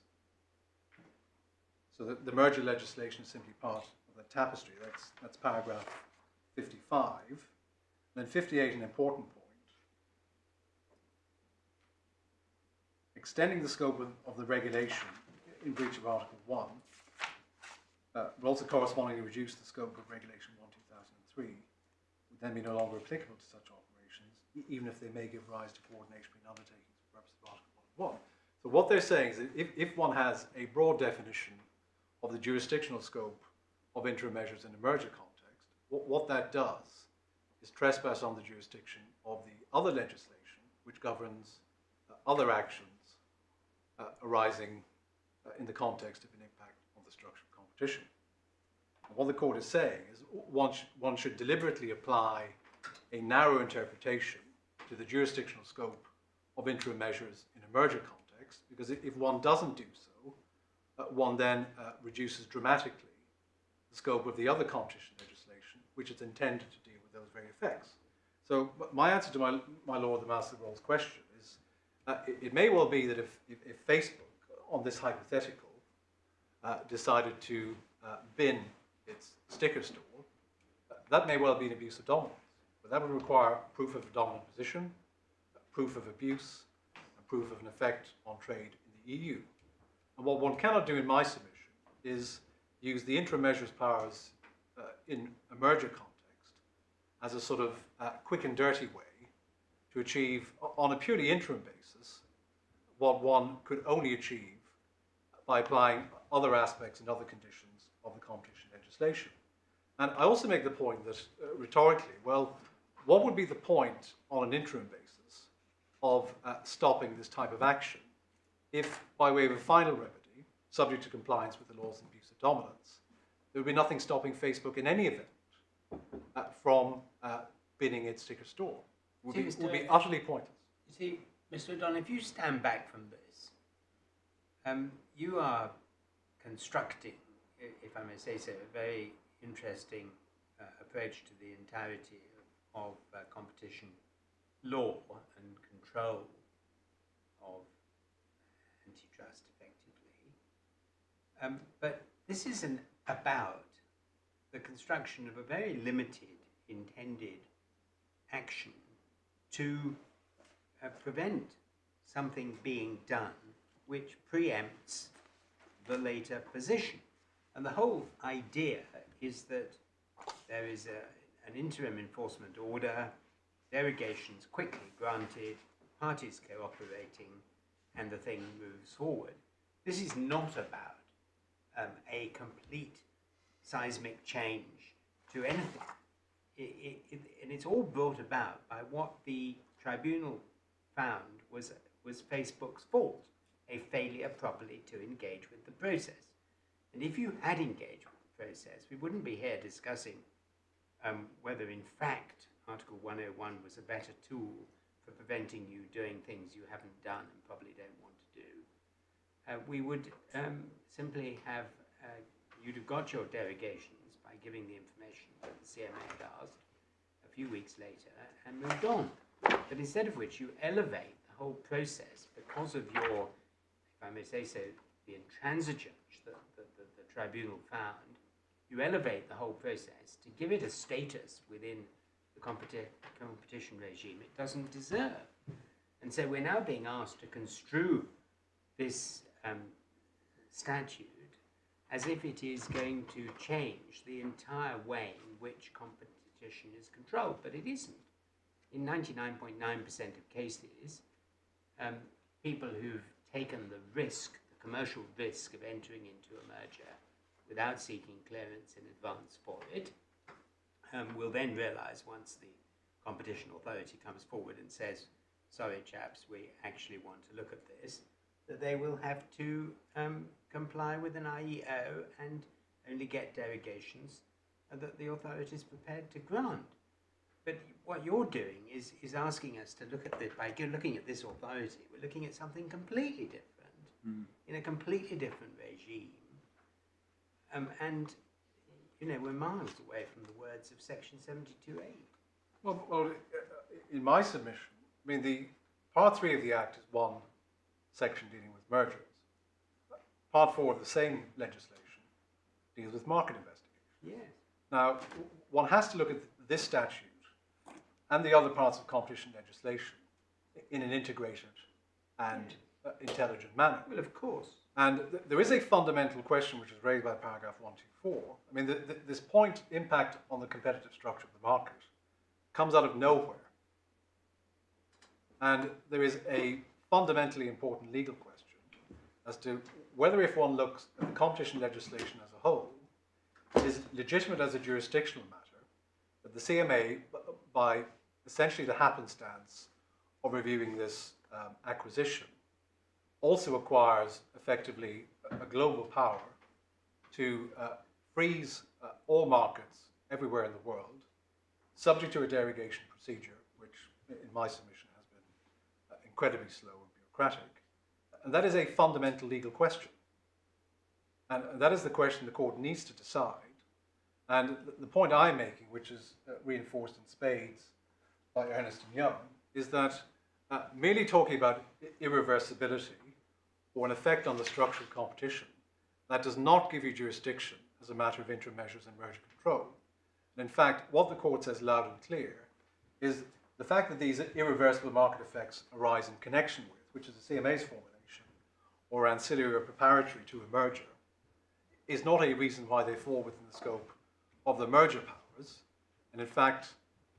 So the merger legislation is simply part of the tapestry. That's paragraph 55. And then 58, an important point. Extending the scope of the regulation in breach of Article 1 will also correspondingly reduce the scope of Regulation 1/2003, would then be no longer applicable to such operations, even if they may give rise to coordination between undertakings for purposes of Article 1. So what they're saying is that if one has a broad definition of the jurisdictional scope of interim measures in a merger context, what that does is trespass on the jurisdiction of the other legislation which governs other actions arising in the context of an impact on the structure of competition. And what the court is saying is one should deliberately apply a narrow interpretation to the jurisdictional scope of interim measures in a merger context, because if one doesn't do so, one then reduces dramatically the scope of the other competition legislation, which is intended to deal with those very effects. So my answer to my Lord the Master of the Rolls question is, it may well be that if Facebook, on this hypothetical, decided to bin its sticker store, that may well be an abuse of dominance. But that would require proof of a dominant position, proof of abuse, and proof of an effect on trade in the EU. And what one cannot do in my submission is use the interim measures powers in a merger context as a sort of quick and dirty way to achieve, on a purely interim basis, what one could only achieve by applying other aspects and other conditions of the competition legislation. And I also make the point that, rhetorically, well, what would be the point on an interim basis of stopping this type of action if, by way of a final remedy, subject to compliance with the laws of abuse of dominance, there would be nothing stopping Facebook in any event from binning its sticker store? It would be utterly pointless. You see, Mr. O'Donnell, if you stand back from this, you are constructing, if I may say so, a very interesting approach to the entirety of competition law and control of antitrust, effectively. But this isn't about the construction of a very limited intended action to prevent something being done which preempts the later position. And the whole idea is that there is an interim enforcement order, derogations quickly granted, parties cooperating, and the thing moves forward. This is not about a complete seismic change to anything. And it's all brought about by what the tribunal found was Facebook's fault, a failure properly to engage with the process. And if you had engaged with the process, we wouldn't be here discussing whether in fact Article 101 was a better tool for preventing you doing things you haven't done and probably don't want to do. We would simply have, you'd have got your derogations by giving the information that the CMA had asked a few weeks later and moved on. But instead of which you elevate the whole process because of your, if I may say so, the intransigence that the tribunal found, you elevate the whole process to give it a status within the competition regime it doesn't deserve. And so we're now being asked to construe this statute as if it is going to change the entire way in which competition is controlled, but it isn't. In 99.9% of cases, people who've taken the risk, the commercial risk of entering into a merger without seeking clearance in advance for it, will then realise once the competition authority comes forward and says, sorry chaps, we actually want to look at this, that they will have to comply with an IEO and only get derogations that the authority is prepared to grant. But what you're doing is asking us to look at this, by looking at this authority, we're looking at something completely different, in a completely different regime. And, you know, we're miles away from the words of Section 72A. Well, in my submission, I mean, the Part 3 of the Act is one section dealing with mergers. Part 4 of the same legislation deals with market investigation. Yes. Now, one has to look at this statute and the other parts of competition legislation in an integrated and intelligent manner. Well, of course. And there is a fundamental question which is raised by paragraph 124. I mean, this point, impact on the competitive structure of the market, comes out of nowhere. And there is a fundamentally important legal question as to whether, if one looks at the competition legislation as a whole, it is legitimate as a jurisdictional matter that the CMA, by essentially the happenstance of reviewing this acquisition also acquires effectively a global power to freeze all markets everywhere in the world, subject to a derogation procedure, which in my submission has been incredibly slow and bureaucratic. And that is a fundamental legal question. And that is the question the court needs to decide. And the point I'm making, which is reinforced in spades by Ernst & Young, is that merely talking about irreversibility or an effect on the structure of competition, that does not give you jurisdiction as a matter of interim measures and merger control. And in fact, what the court says loud and clear is the fact that these irreversible market effects arise in connection with, which is the CMA's formulation, or ancillary or preparatory to a merger, is not a reason why they fall within the scope of the merger powers. And in fact,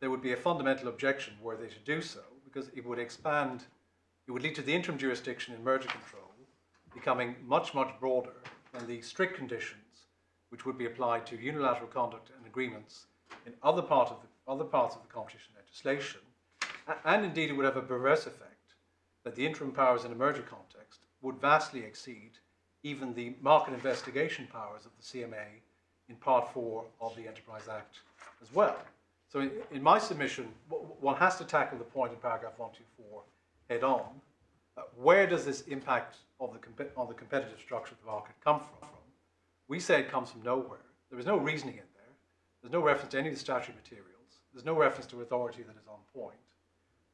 there would be a fundamental objection were they to do so, because it would expand, it would lead to the interim jurisdiction in merger control becoming much, much broader than the strict conditions which would be applied to unilateral conduct and agreements in other parts of the competition legislation. And indeed, it would have a perverse effect that the interim powers in a merger context would vastly exceed even the market investigation powers of the CMA in Part 4 of the Enterprise Act as well. So in my submission, one has to tackle the point in paragraph 124 head on. Where does this impact on the competitive structure of the market come from? We say it comes from nowhere. There is no reasoning in there. There's no reference to any of the statutory materials. There's no reference to authority that is on point.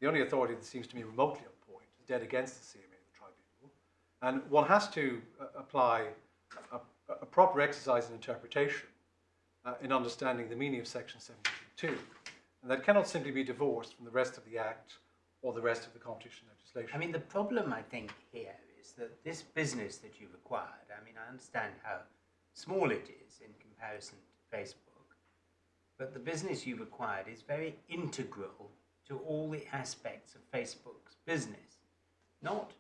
The only authority that seems to me remotely on point is dead against the CMA, the tribunal. And one has to apply a proper exercise in interpretation in understanding the meaning of Section 72. And that cannot simply be divorced from the rest of the Act or the rest of the competition legislation. I mean, the problem, I think, here is that this business that you've acquired, I mean, I understand how small it is in comparison to Facebook, but the business you've acquired is very integral to all the aspects of Facebook's business. Not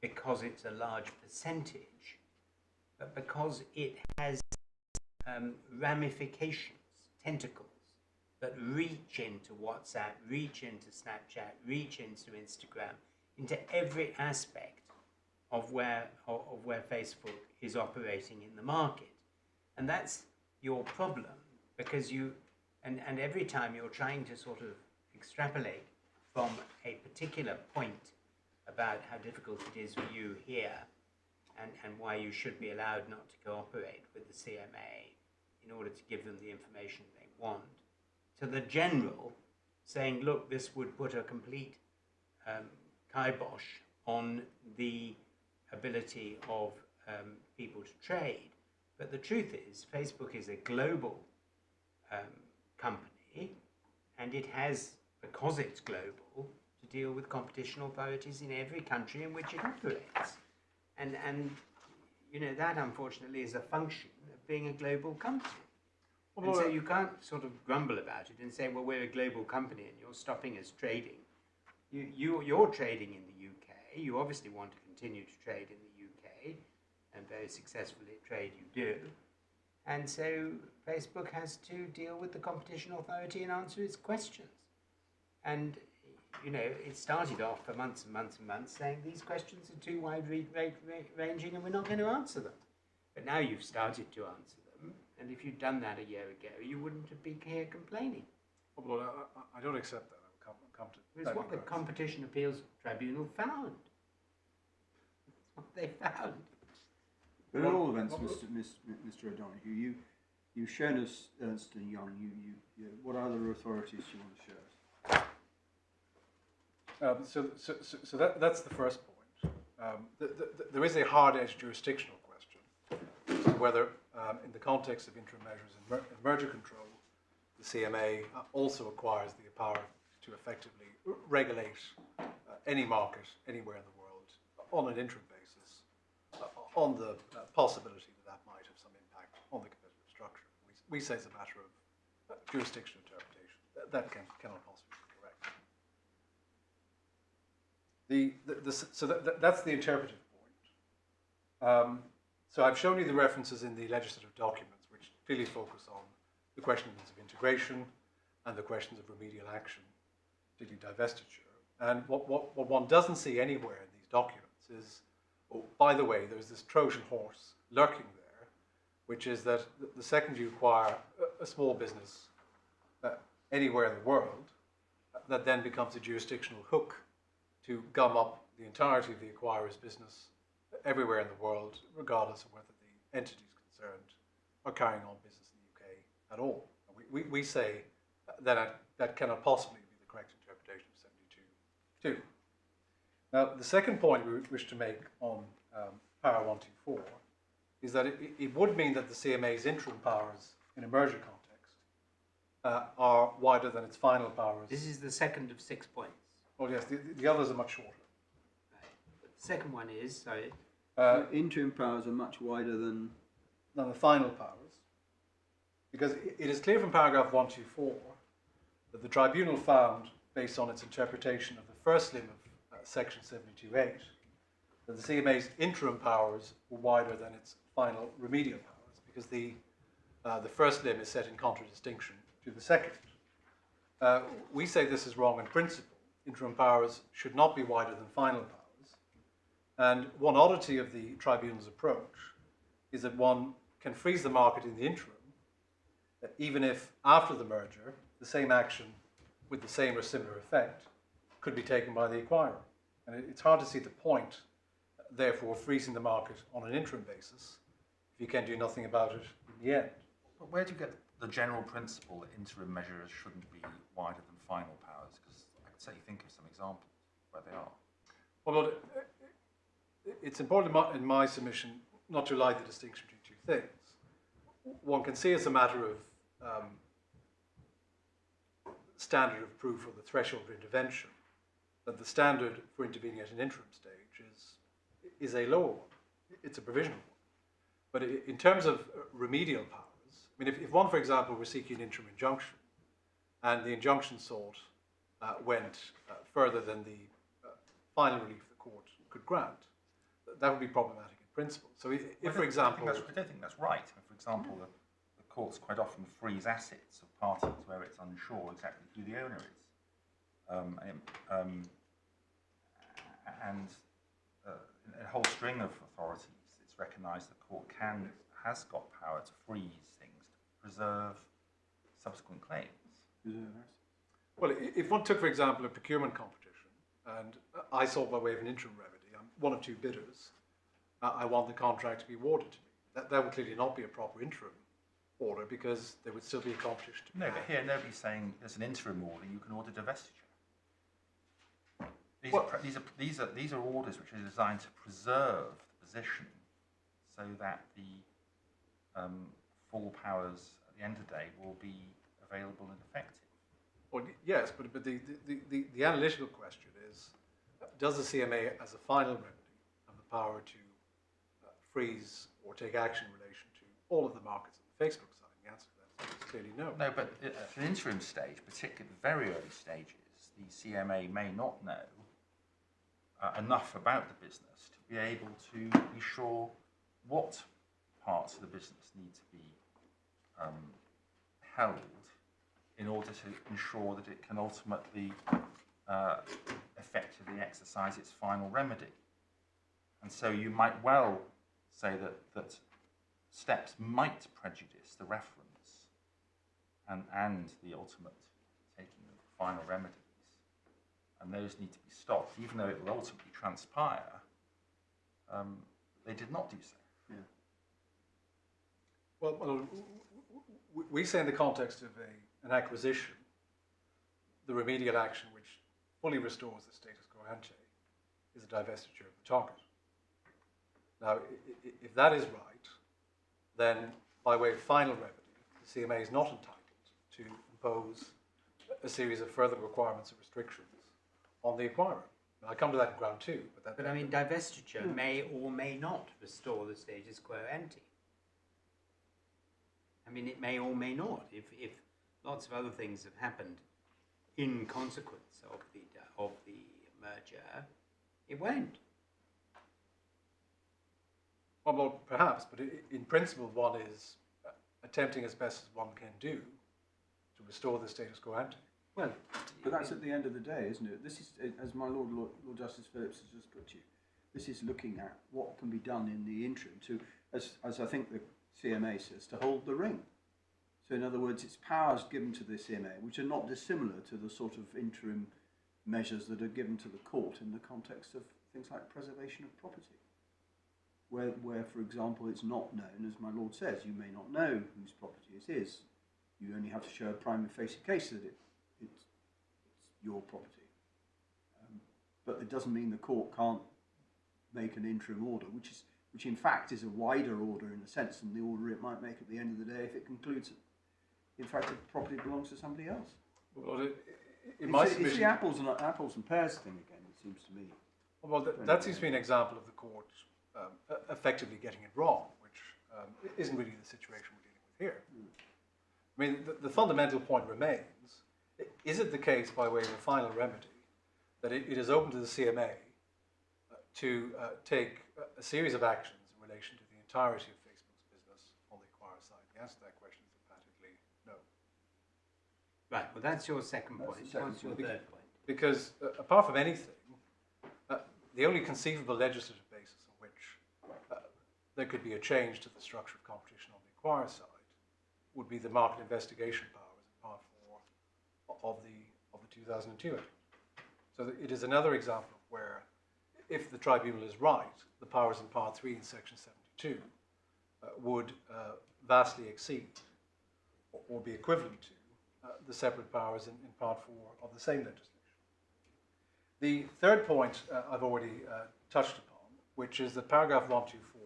because it's a large percentage, but because it has ramifications, tentacles, that reach into WhatsApp, reach into Snapchat, reach into Instagram, into every aspect of where Facebook is operating in the market. And that's your problem, because and every time you're trying to sort of extrapolate from a particular point about how difficult it is for you here and why you should be allowed not to cooperate with the CMA in order to give them the information they want, to the general saying, look, this would put a complete kibosh on the ability of people to trade. But the truth is, Facebook is a global company, and it has, because it's global, to deal with competition authorities in every country in which it operates. And you know, that unfortunately is a function of being a global company. And so you can't sort of grumble about it and say, well, we're a global company and you're stopping us trading. You're trading in the UK. You obviously want to continue to trade in the UK, and very successfully trade you do. And so Facebook has to deal with the competition authority and answer its questions. And, you know, it started off for months and months and months saying these questions are too wide-ranging and we're not going to answer them. But now you've started to answer them, and if you'd done that a year ago, you wouldn't have been here complaining. Well, I don't accept that. I will come to It's what the Competition Appeals Tribunal found. That's what they found. But at all events, Mr. O'Donoghue, you've shown us Ernst & Young. What other authorities do you want to show us? So that's the first point. There is a hard-edged jurisdictional question, whether in the context of interim measures and merger control, the CMA also acquires the power to effectively regulate any market anywhere in the world on an interim basis, on the possibility that might have some impact on the competitive structure. We say it's a matter of jurisdictional interpretation. That cannot possibly be correct. So that's the interpretive point. So I've shown you the references in the legislative documents which clearly focus on the questions of integration and the questions of remedial action, particularly divestiture. And what one doesn't see anywhere in these documents is, oh, by the way, there's this Trojan horse lurking there, which is that the second you acquire a small business anywhere in the world, that then becomes a jurisdictional hook to gum up the entirety of the acquirer's business everywhere in the world, regardless of whether the entities concerned are carrying on business in the UK at all. We say that that cannot possibly be the correct interpretation of 72.2. Now, the second point we wish to make on Power 124 is that it would mean that the CMA's interim powers in a merger context are wider than its final powers. This is the second of 6 points. Oh yes, the others are much shorter. Right. But the second one is, sorry, Interim powers are much wider than the final powers, because it is clear from paragraph 124 that the tribunal found, based on its interpretation of the first limb of section 72.8, that the CMA's interim powers were wider than its final remedial powers, because the first limb is set in contradistinction to the second. We say this is wrong in principle. Interim powers should not be wider than final powers. And one oddity of the tribunal's approach is that one can freeze the market in the interim, even if after the merger, the same action with the same or similar effect could be taken by the acquirer. And it's hard to see the point, therefore, freezing the market on an interim basis if you can do nothing about it in the end. But where do you get the general principle that interim measures shouldn't be wider than final powers? Because I could certainly think of some examples where they are. Well, it's important in my submission not to lie the distinction between two things. One can see as a matter of standard of proof or the threshold of intervention that the standard for intervening at an interim stage is a lower one. It's a provisional one. But in terms of remedial powers, I mean, if one, for example, were seeking an interim injunction and the injunction sought went further than the final relief the court could grant, that would be problematic in principle. So if for example... I don't think that's right. For example, the courts quite often freeze assets of parties where it's unsure exactly who the owner is. And in a whole string of authorities, it's recognised the court has got power to freeze things, to preserve subsequent claims. Well, if one took, for example, a procurement competition, and I sought by way of an interim remedy, I'm one of two bidders, I want the contract to be awarded to me. That would clearly not be a proper interim order because there would still be a competition to be No, had. but here nobody's saying there's an interim order, you can order divestiture. These are orders which are designed to preserve the position so that the full powers at the end of the day will be available and effective. Well, yes, but the analytical question is, does the CMA as a final remedy have the power to freeze or take action in relation to all of the markets on the Facebook side? The answer to that is clearly no. No, but at an interim stage, particularly at the very early stages, the CMA may not know enough about the business to be able to be sure what parts of the business need to be held in order to ensure that it can ultimately effectively exercise its final remedy. And so you might well say that steps might prejudice the reference and the ultimate taking of final remedies. And those need to be stopped, even though it will ultimately transpire. They did not do so. Yeah. Well, we say in the context of an acquisition, the remedial action which fully restores the status quo ante is a divestiture of the target. Now, if that is right, then by way of final remedy, the CMA is not entitled to impose a series of further requirements and restrictions on the acquirer. And I come to that in ground two. but I mean, divestiture may or may not restore the status quo ante. I mean, it may or may not. If lots of other things have happened in consequence of the merger, it won't. Well, perhaps, but in principle, one is attempting as best as one can do to restore the status quo ante. Well, But that's at the end of the day, isn't it? This is, as my Lord Justice Phillips has just put to you, this is looking at what can be done in the interim to, as I think the CMA says, to hold the ring. So in other words, it's powers given to the CMA, which are not dissimilar to the sort of interim measures that are given to the court in the context of things like preservation of property. Where, for example, it's not known, as my Lord says, you may not know whose property it is. You only have to show a prima facie case that it's your property. But it doesn't mean the court can't make an interim order, which in fact is a wider order in a sense than the order it might make at the end of the day if it concludes that, in fact, the property belongs to somebody else. Well, It's the apples and pears thing again, it seems to me. Well, that seems to be an example of the court effectively getting it wrong, which isn't really the situation we're dealing with here. I mean, the fundamental point remains, is it the case, by way of a final remedy, that it is open to the CMA to take a series of actions in relation to the entirety of Facebook's business on the acquirer side? The answer to that question is emphatically no. Right, well that's your second point. What's your third point? Because apart from anything, the only conceivable legislative basis on which there could be a change to the structure of competition on the acquirer side would be the market investigation powers in Part 4 of the 2002 Act. So it is another example of where, if the tribunal is right, the powers in Part 3 in Section 72 would vastly exceed or be equivalent to the separate powers in Part 4 of the same legislation. The third point I've already touched upon, which is that paragraph 124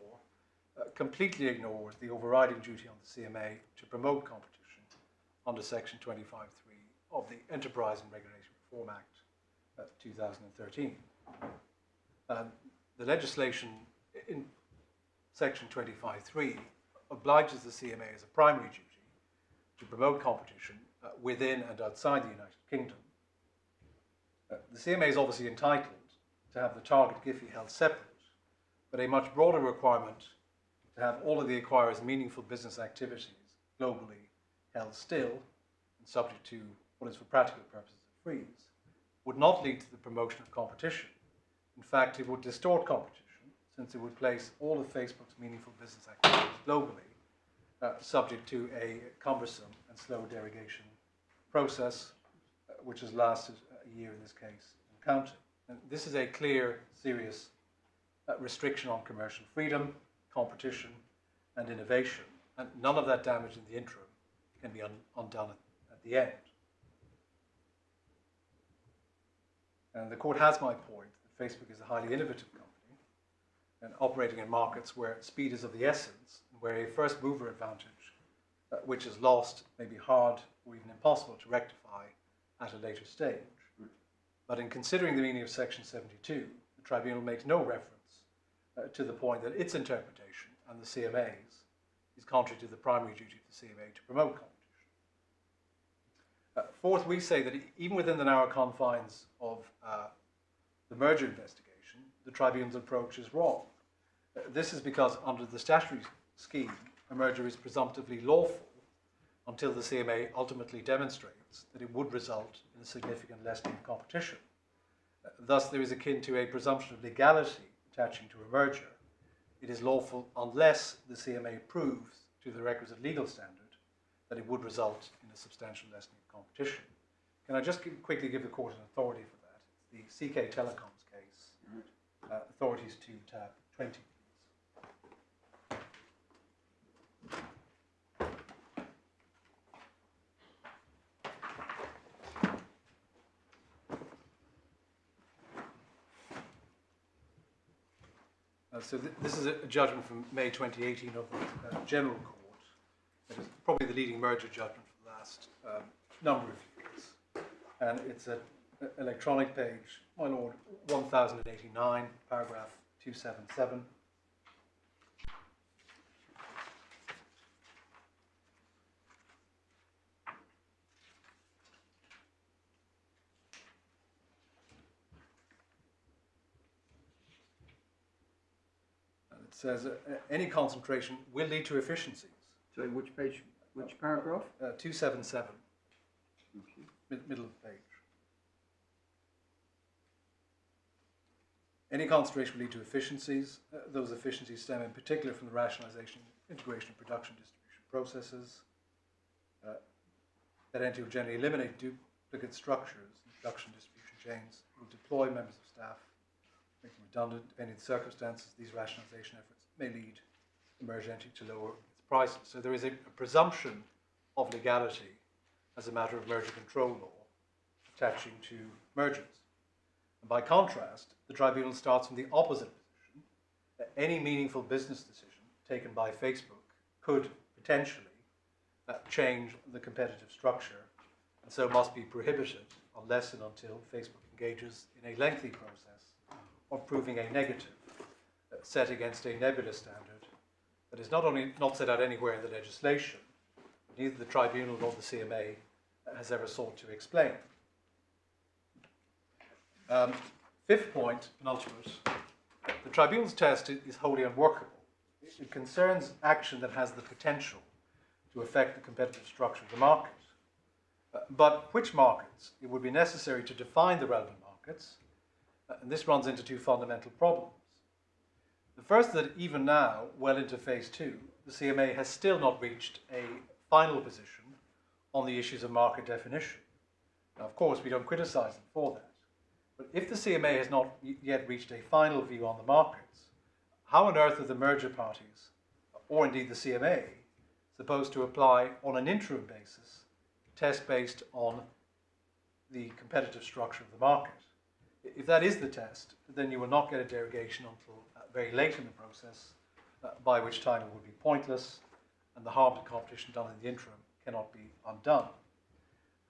completely ignores the overriding duty on the CMA to promote competition under Section 25.3 of the Enterprise and Regulation Reform Act 2013. The legislation in Section 25.3 obliges the CMA as a primary duty to promote competition within and outside the United Kingdom. The CMA is obviously entitled to have the target GIFI held separate, but a much broader requirement to have all of the acquirer's meaningful business activities globally held still and subject to what is for practical purposes a freeze would not lead to the promotion of competition. In fact, it would distort competition, since it would place all of Facebook's meaningful business activities globally subject to a cumbersome and slow derogation process, which has lasted a year in this case and counting. And this is a clear, serious restriction on commercial freedom, competition, and innovation, and none of that damage in the interim can be undone at the end. And the court has my point that Facebook is a highly innovative company and operating in markets where speed is of the essence and where a first mover advantage, which is lost, may be hard or even impossible to rectify at a later stage. But in considering the meaning of Section 72, the tribunal makes no reference to the point that its interpretation and the CMA's is contrary to the primary duty of the CMA to promote competition. Fourth, we say that even within the narrow confines of the merger investigation, the tribunal's approach is wrong. This is because under the statutory scheme, a merger is presumptively lawful until the CMA ultimately demonstrates that it would result in a significant lessening of competition. Thus, there is akin to a presumption of legality attaching to a merger. It is lawful unless the CMA proves to the requisite legal standard that it would result in a substantial lessening of competition. Can I just quickly give the court an authority for that? It's the CK Telecoms case. Authorities to tab 20, please. So this is a judgment from May 2018 of the General Court. It is probably the leading merger judgment for the last number of years. And it's an electronic page, my lord, 1089, paragraph 277. It says any concentration will lead to efficiencies. So which page, which paragraph? 277, middle of the page. Any consideration will lead to efficiencies. Those efficiencies stem in particular from the rationalization, integration of production distribution processes. That entity will generally eliminate duplicate structures in production distribution chains, will deploy members of staff, make them redundant. Depending on the circumstances, these rationalization efforts may lead the merged entity to lower its prices. So there is a presumption of legality as a matter of merger control law attaching to mergers. And by contrast, the tribunal starts from the opposite position. That any meaningful business decision taken by Facebook could potentially change the competitive structure, and so must be prohibited unless and until Facebook engages in a lengthy process of proving a negative set against a nebulous standard that is not only not set out anywhere in the legislation, but neither the tribunal nor the CMA has ever sought to explain. Fifth point, penultimate, the tribunal's test is wholly unworkable. It concerns action that has the potential to affect the competitive structure of the market. But which markets? It would be necessary to define the relevant markets, and this runs into two fundamental problems. The first is that even now, well into phase 2, the CMA has still not reached a final position on the issues of market definition. Now, of course, we don't criticize them for that. But if the CMA has not yet reached a final view on the markets, how on earth are the merger parties, or indeed the CMA, supposed to apply on an interim basis a test based on the competitive structure of the market? If that is the test, then you will not get a derogation until very late in the process, by which time it would be pointless, and the harm to competition done in the interim cannot be undone.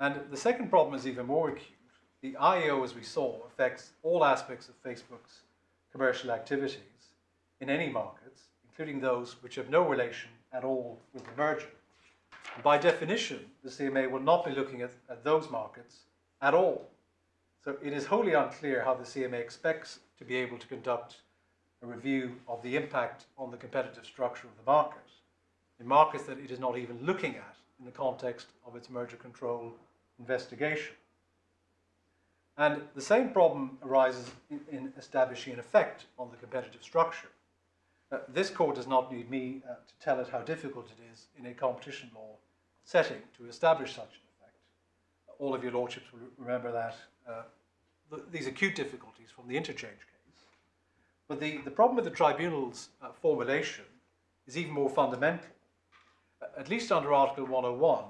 And the second problem is even more acute. The IEO, as we saw, affects all aspects of Facebook's commercial activities in any markets, including those which have no relation at all with the merger. And by definition, the CMA will not be looking at those markets at all. So it is wholly unclear how the CMA expects to be able to conduct a review of the impact on the competitive structure of the market in markets that it is not even looking at in the context of its merger control investigation. And the same problem arises in establishing an effect on the competitive structure. This court does not need me to tell it how difficult it is in a competition law setting to establish such an effect. All of your lordships will remember that these acute difficulties from the interchange case. But the problem with the tribunal's formulation is even more fundamental. At least under Article 101,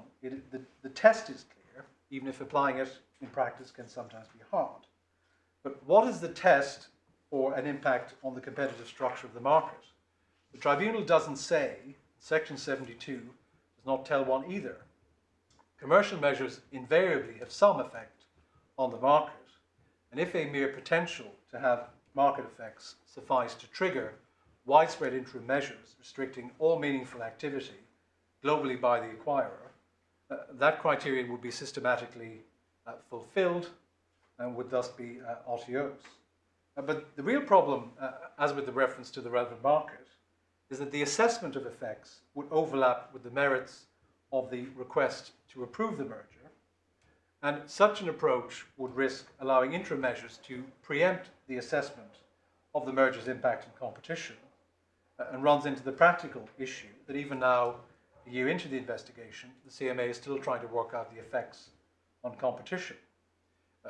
the test is clear, even if applying it in practice can sometimes be hard. But what is the test for an impact on the competitive structure of the market? The tribunal doesn't say, Section 72 does not tell one either. Commercial measures invariably have some effect on the market, and if a mere potential to have market effects suffice to trigger widespread interim measures restricting all meaningful activity globally by the acquirer, that criterion would be systematically fulfilled and would thus be RTOs. But the real problem, as with the reference to the relevant market, is that the assessment of effects would overlap with the merits of the request to approve the merger, and such an approach would risk allowing interim measures to preempt the assessment of the merger's impact on competition, and runs into the practical issue that even now, a year into the investigation, the CMA is still trying to work out the effects on competition.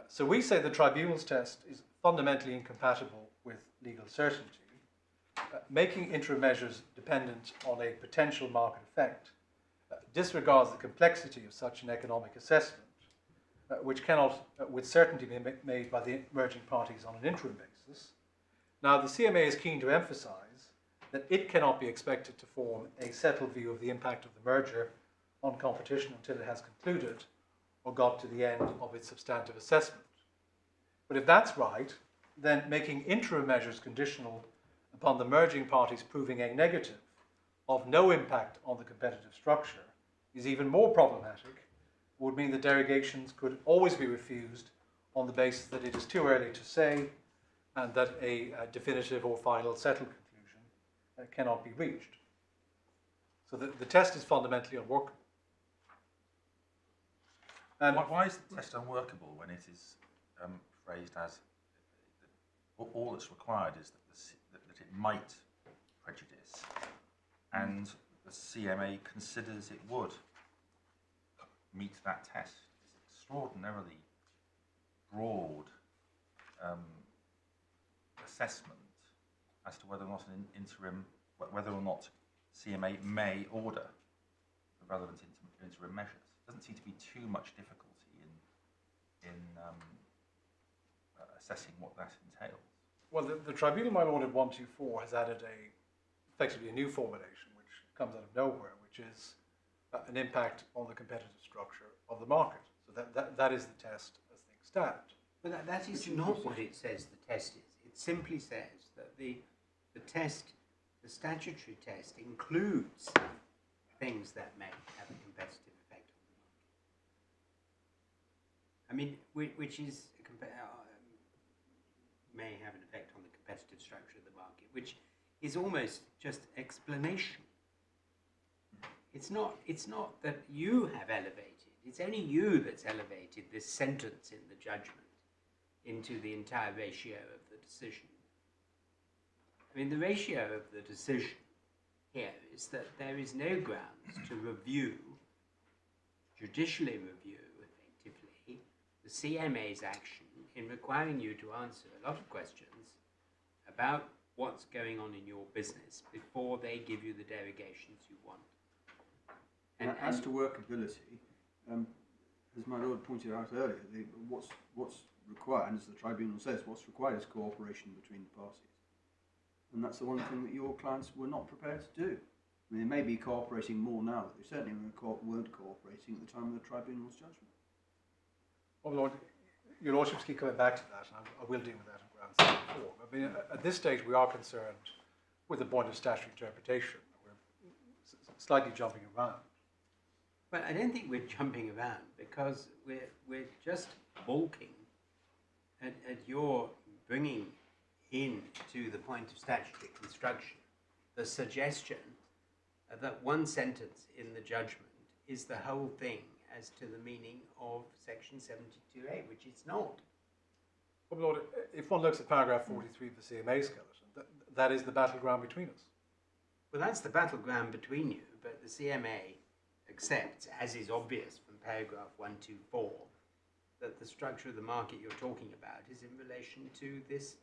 So we say the tribunal's test is fundamentally incompatible with legal certainty. Making interim measures dependent on a potential market effect disregards the complexity of such an economic assessment, which cannot with certainty be made by the merging parties on an interim basis. Now, the CMA is keen to emphasize that it cannot be expected to form a settled view of the impact of the merger on competition until it has concluded or got to the end of its substantive assessment. But if that's right, then making interim measures conditional upon the merging parties proving a negative of no impact on the competitive structure is even more problematic, would mean that derogations could always be refused on the basis that it is too early to say and that a definitive or final settled conclusion cannot be reached. So the test is fundamentally unworkable. And why is the test unworkable when it is phrased as all that's required is that it might prejudice, and the CMA considers it would meet that test. It's extraordinarily broad assessment as to whether or not whether or not CMA may order the relevant interim measures. There doesn't seem to be too much difficulty in assessing what that entails. Well, the tribunal, my lord, at 124 has added effectively a new formulation which comes out of nowhere, which is an impact on the competitive structure of the market. So that is the test as things stand. But that is not what it says the test is. It simply says that the test, the statutory test, includes things that may have a competitive effect on the market. I mean, which is may have an effect on the competitive structure of the market, which is almost just explanation. It's not that you have elevated. It's only you that's elevated this sentence in the judgment into the entire ratio of the decision. I mean, the ratio of the decision here is that there is no grounds to review, judicially review, effectively, the CMA's action in requiring you to answer a lot of questions about what's going on in your business before they give you the derogations you want. And as to workability, as my lord pointed out earlier, what's required, and as the tribunal says, what's required is cooperation between the parties. And that's the one thing that your clients were not prepared to do. I mean, they may be cooperating more now, but they certainly weren't cooperating at the time of the tribunal's judgment. Well, Lord, your lordships keep coming back to that, and I will deal with that on grounds 34. I mean, at this stage, we are concerned with the point of statutory interpretation. We're slightly jumping around. But I don't think we're jumping around, because we're just balking at your bringing in to the point of statutory construction the suggestion that one sentence in the judgment is the whole thing as to the meaning of section 72A, which it's not. Well, Lord, if one looks at paragraph 43 of the CMA skeleton, that is the battleground between us. Well, that's the battleground between you, but the CMA accepts, as is obvious from paragraph 124, that the structure of the market you're talking about is in relation to this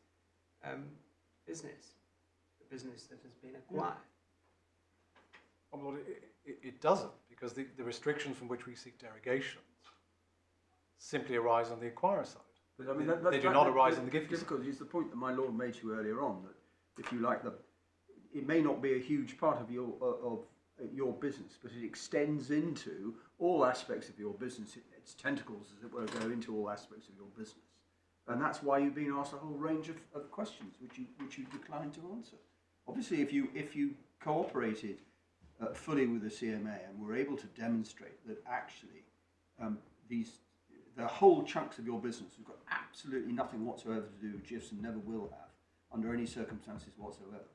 business, the business that has been acquired. Well, Lord, it doesn't, because the restrictions from which we seek derogations simply arise on the acquirer side. But I mean, they do not arise in the gift. Difficult is the point that my lord made to you earlier on, that if you like, it may not be a huge part of your business, but it extends into all aspects of your business. Its tentacles, as it were, go into all aspects of your business, and that's why you've been asked a whole range of questions which you declined to answer. Obviously, if you cooperated fully with the CMA and were able to demonstrate that actually the whole chunks of your business have got absolutely nothing whatsoever to do with GIFs and never will have under any circumstances whatsoever,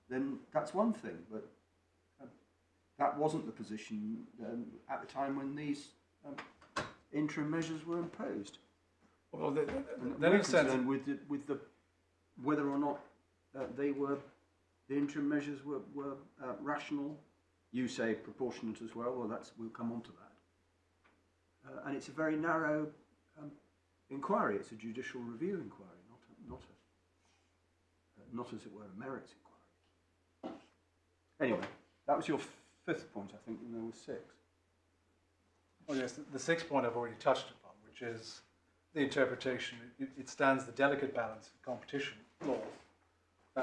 then that's one thing. But that wasn't the position at the time when these interim measures were imposed. Well, we're concerned with whether or not the interim measures were rational. You say proportionate as well. Well, we'll come on to that. And it's a very narrow inquiry. It's a judicial review inquiry, not as it were a merits inquiry. Anyway, that was your fifth point, I think, and there was six. Oh yes, the sixth point I've already touched upon, which is the interpretation. It stands the delicate balance of competition law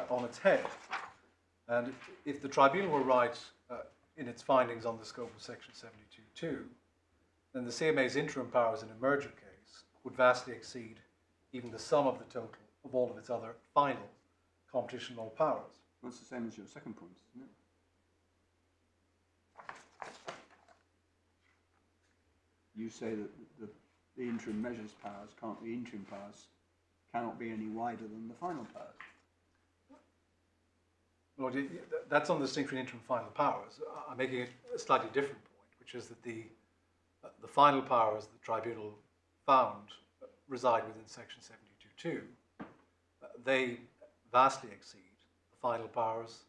on its head. And if the tribunal were right in its findings on the scope of section 72.2, then the CMA's interim powers in a merger case would vastly exceed even the sum of the total of all of its other final competition law powers. That's the same as your second point, isn't it? You say that the interim measures powers cannot be any wider than the final powers. Well, that's on the distinction between interim and final powers. I'm making a slightly different point, which is that the final powers the tribunal found reside within section 72.2. they vastly exceed the final powers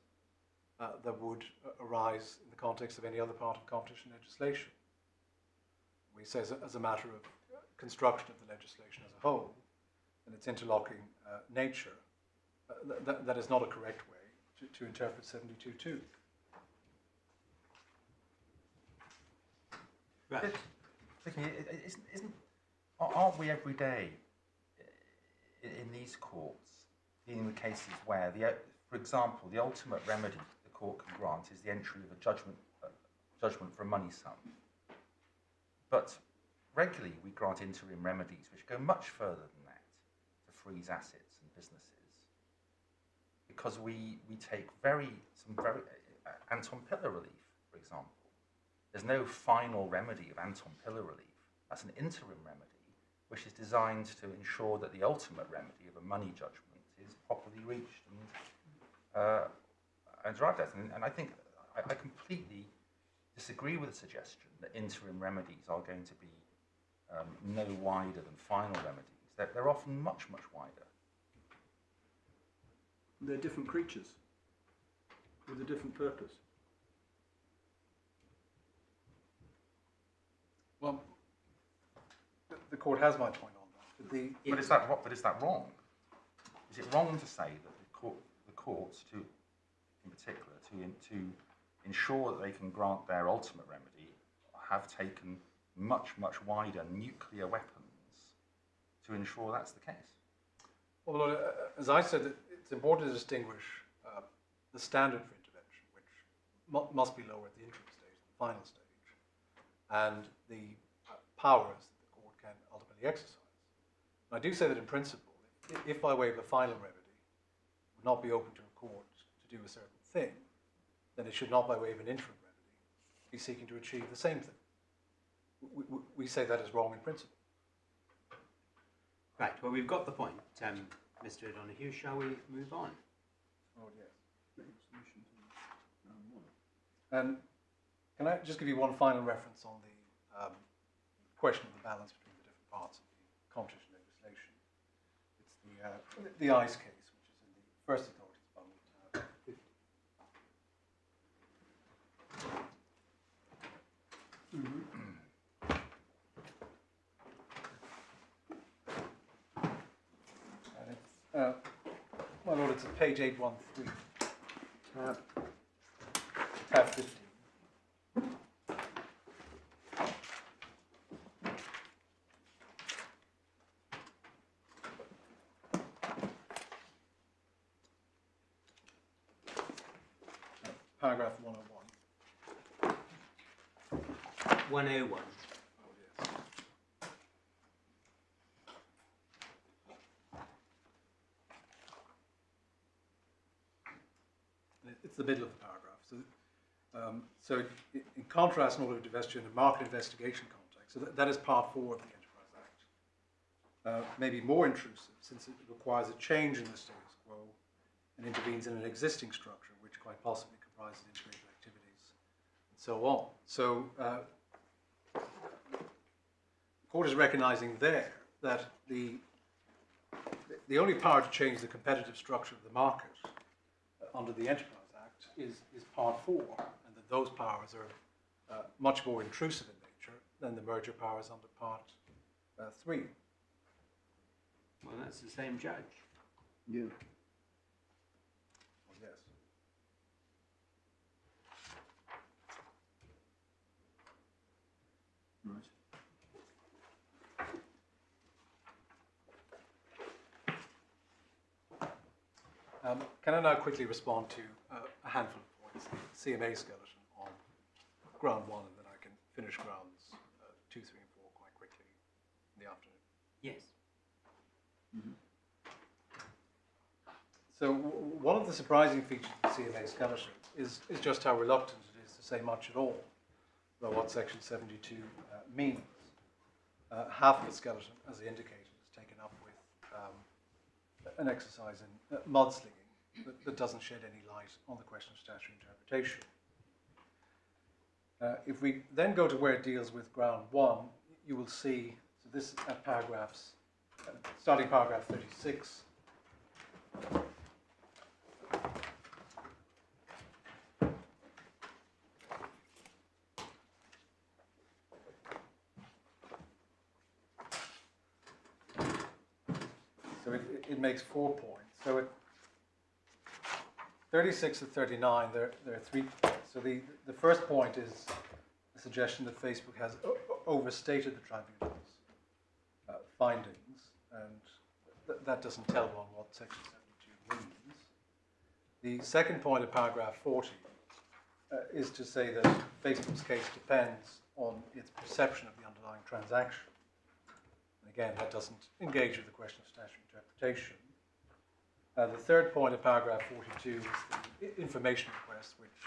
that would arise in the context of any other part of competition legislation. We say as a matter of construction of the legislation as a whole and its interlocking nature, that is not a correct way to interpret 72.2. Right. Aren't we every day in these courts dealing with cases where, for example, the ultimate remedy the court can grant is the entry of a judgment for a money sum? But regularly we grant interim remedies which go much further than that to freeze assets and businesses, because we take some very Anton Pillar relief, for example. There's no final remedy of Anton Pillar relief. That's an interim remedy which is designed to ensure that the ultimate remedy of a money judgment is properly reached and arrived at. And I think I completely disagree with the suggestion that interim remedies are going to be no wider than final remedies. They're often much, much wider. They're different creatures with a different purpose. Well, the court has my point on that. But is that wrong? Is it wrong to say that the courts, in particular, to ensure that they can grant their ultimate remedy, have taken much, much wider nuclear weapons to ensure that's the case? Well, as I said, it's important to distinguish the standard for intervention, which must be lower at the interim stage, the final stage, and the powers that the court can ultimately exercise. And I do say that in principle, if by way of a final remedy would not be open to a court to do a certain thing, then it should not, by way of an interim remedy, be seeking to achieve the same thing. We say that is wrong in principle. Right, well, we've got the point. Mr. O'Donoghue, shall we move on? Oh, yes. And can I just give you one final reference on the question of the balance between the different parts of the competition legislation? It's the ICE case, which is in the First Authorities Bundle, tab 50. And it's, my lord, it's at page 813. Tab 50. Paragraph 101. 101. Oh, yes. It's the middle of the paragraph. So in contrast, in order to divest you in a market investigation context, so that is part 4 of the Enterprise Act, may be more intrusive since it requires a change in the status quo and intervenes in an existing structure which quite possibly comprises integrated activities and so on. So the court is recognizing there that the only power to change the competitive structure of the market under the Enterprise Act is part 4, and that those powers are much more intrusive in nature than the merger powers under part 3. Well, that's the same judge. Yeah. Well, yes. Right. Can I now quickly respond to a handful of points, the CMA skeleton on ground 1, and then I can finish grounds 2, 3, and 4 quite quickly in the afternoon. Yes. So one of the surprising features of the CMA skeleton is just how reluctant it is to say much at all about what Section 72 means. Half of the skeleton, as I indicated, is taken up with an exercise in mudslinging that doesn't shed any light on the question of statutory interpretation. If we then go to where it deals with ground 1, you will see, so this at paragraphs, starting paragraph 36, So it makes 4 points. So at 36 to 39, there are 3 points. So the first point is the suggestion that Facebook has overstated the tribunal's findings, and that doesn't tell one what Section 72 means. The second point of paragraph 40 is to say that Facebook's case depends on its perception of the underlying transaction. And again, that doesn't engage with the question of statutory interpretation. The third point of paragraph 42 is the information request, which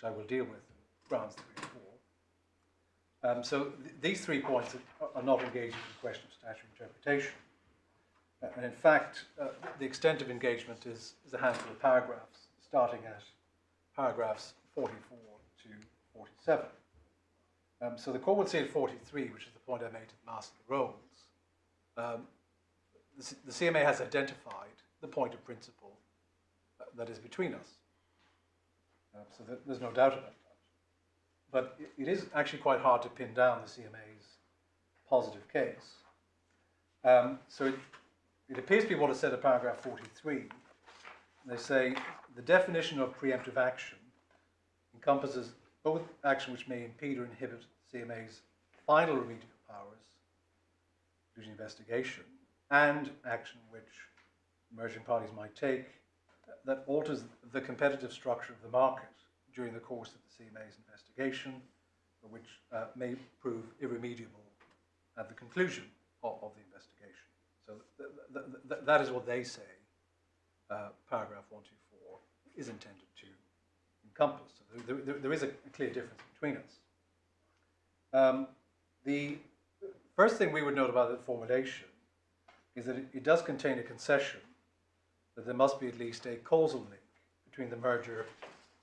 I will deal with in grounds 3 and 4. So these 3 points are not engaging with the question of statutory interpretation. And in fact, the extent of engagement is a handful of paragraphs, starting at paragraphs 44 to 47. So the court would say at 43, which is the point I made to the Master of the Rolls, the CMA has identified the point of principle that is between us. So there's no doubt about that. But it is actually quite hard to pin down the CMA's positive case. So it appears to be what is said in paragraph 43. They say the definition of preemptive action encompasses both action which may impede or inhibit CMA's final remedial powers, including investigation, and action which emerging parties might take that alters the competitive structure of the market during the course of the CMA's investigation, which may prove irremediable at the conclusion of the investigation. So that is what they say paragraph 124 is intended to encompass. So there is a clear difference between us. The first thing we would note about the formulation is that it does contain a concession that there must be at least a causal link between the merger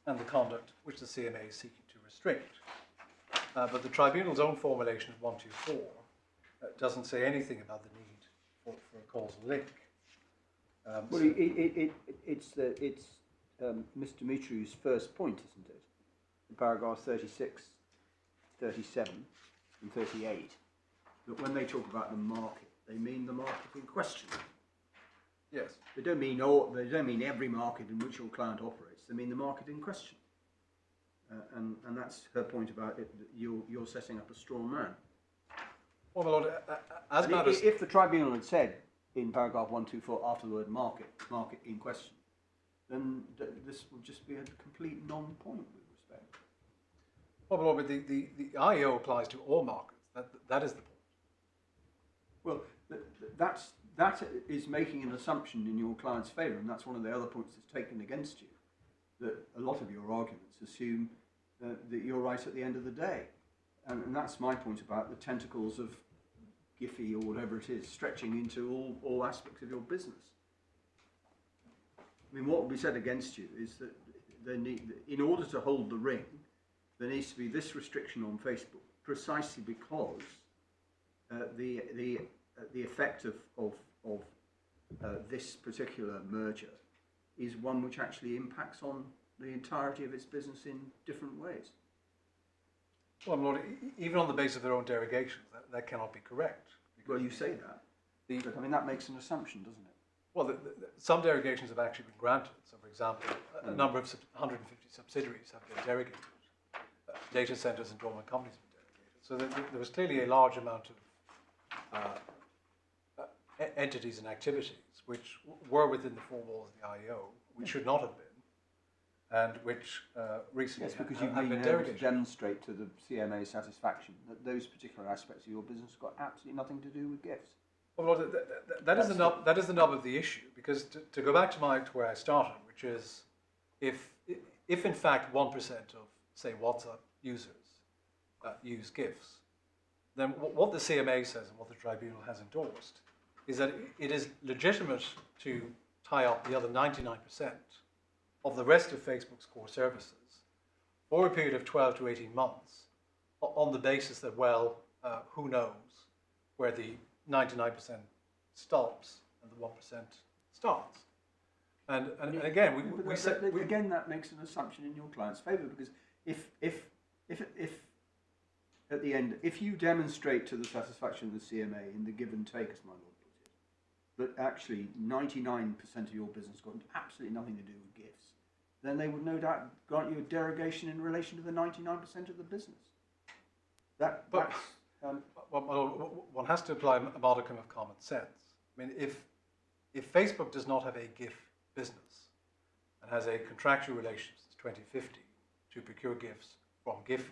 and the conduct which the CMA is seeking to restrict. But the tribunal's own formulation of 124 doesn't say anything about the need for a causal link. Well, it's Mr. Dimitriou's first point, isn't it? In paragraphs 36, 37 and 38, that when they talk about the market, they mean the market in question. Yes. They don't mean every market in which your client operates. They mean the market in question. And that's her point about it, that you're setting up a straw man. Well, my Lord, as matters... If the tribunal had said in paragraph 124 after the word market in question, then this would just be a complete non-point with respect. Well, my Lord, but the IEO applies to all markets. That is the point. Well, that is making an assumption in your client's favour, and that's one of the other points that's taken against you, that a lot of your arguments assume that you're right at the end of the day. And that's my point about the tentacles of Giphy or whatever it is stretching into all aspects of your business. I mean, what will be said against you is that in order to hold the ring, there needs to be this restriction on Facebook, precisely because the effect of this particular merger is one which actually impacts on the entirety of its business in different ways. Well, my Lord, even on the basis of their own derogations, that cannot be correct. Well, you say that, but I mean, that makes an assumption, doesn't it? Well, some derogations have actually been granted. So, for example, a number of 150 subsidiaries have been derogated. Data centers and dormant companies have been derogated. So there was clearly a large amount of entities and activities which were within the four walls of the IEO, which should not have been, and which recently yes, because have you've been able derogated. to demonstrate to the CMA's satisfaction that those particular aspects of your business got absolutely nothing to do with gifts. Well, Lord, that is the nub of the issue, because to go back to where I started, which is if in fact 1% of, say, WhatsApp users use GIFs, then what the CMA says and what the tribunal has endorsed is that it is legitimate to tie up the other 99% of the rest of Facebook's core services for a period of 12 to 18 months on the basis that, well, who knows where the 99% stops and the 1% starts. And again, we said again that makes an assumption in your client's favour, because if at the end, if you demonstrate to the satisfaction of the CMA in the give and take, as my lord put it, that actually 99% of your business got absolutely nothing to do with gifts, then they would no doubt grant you a derogation in relation to the 99% of the business. One has to apply a modicum of common sense. I mean, if Facebook does not have a GIF business and has a contractual relation since 2050 to procure gifts from Giphy,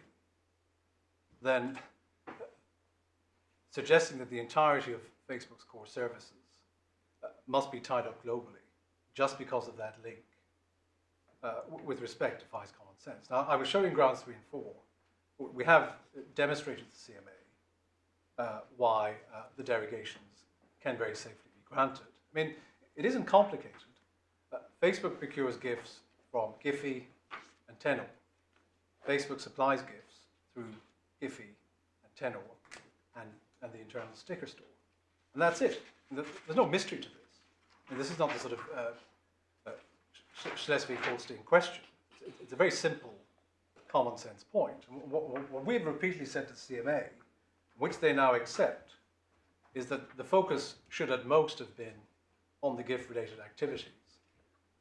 then suggesting that the entirety of Facebook's core services must be tied up globally just because of that link with respect defies common sense. Now, I was showing grounds 3 and 4. We have demonstrated to the CMA why the derogations can very safely be granted. I mean, it isn't complicated. Facebook procures gifts from Giphy and Tenor. Facebook supplies gifts through Giphy and Tenor and the internal sticker store. And that's it. There's no mystery to this. I mean, this is not the sort of Schleswig-Holstein question. It's a very simple, common sense point. And what we've repeatedly said to the CMA, which they now accept, is that the focus should at most have been on the gift-related activities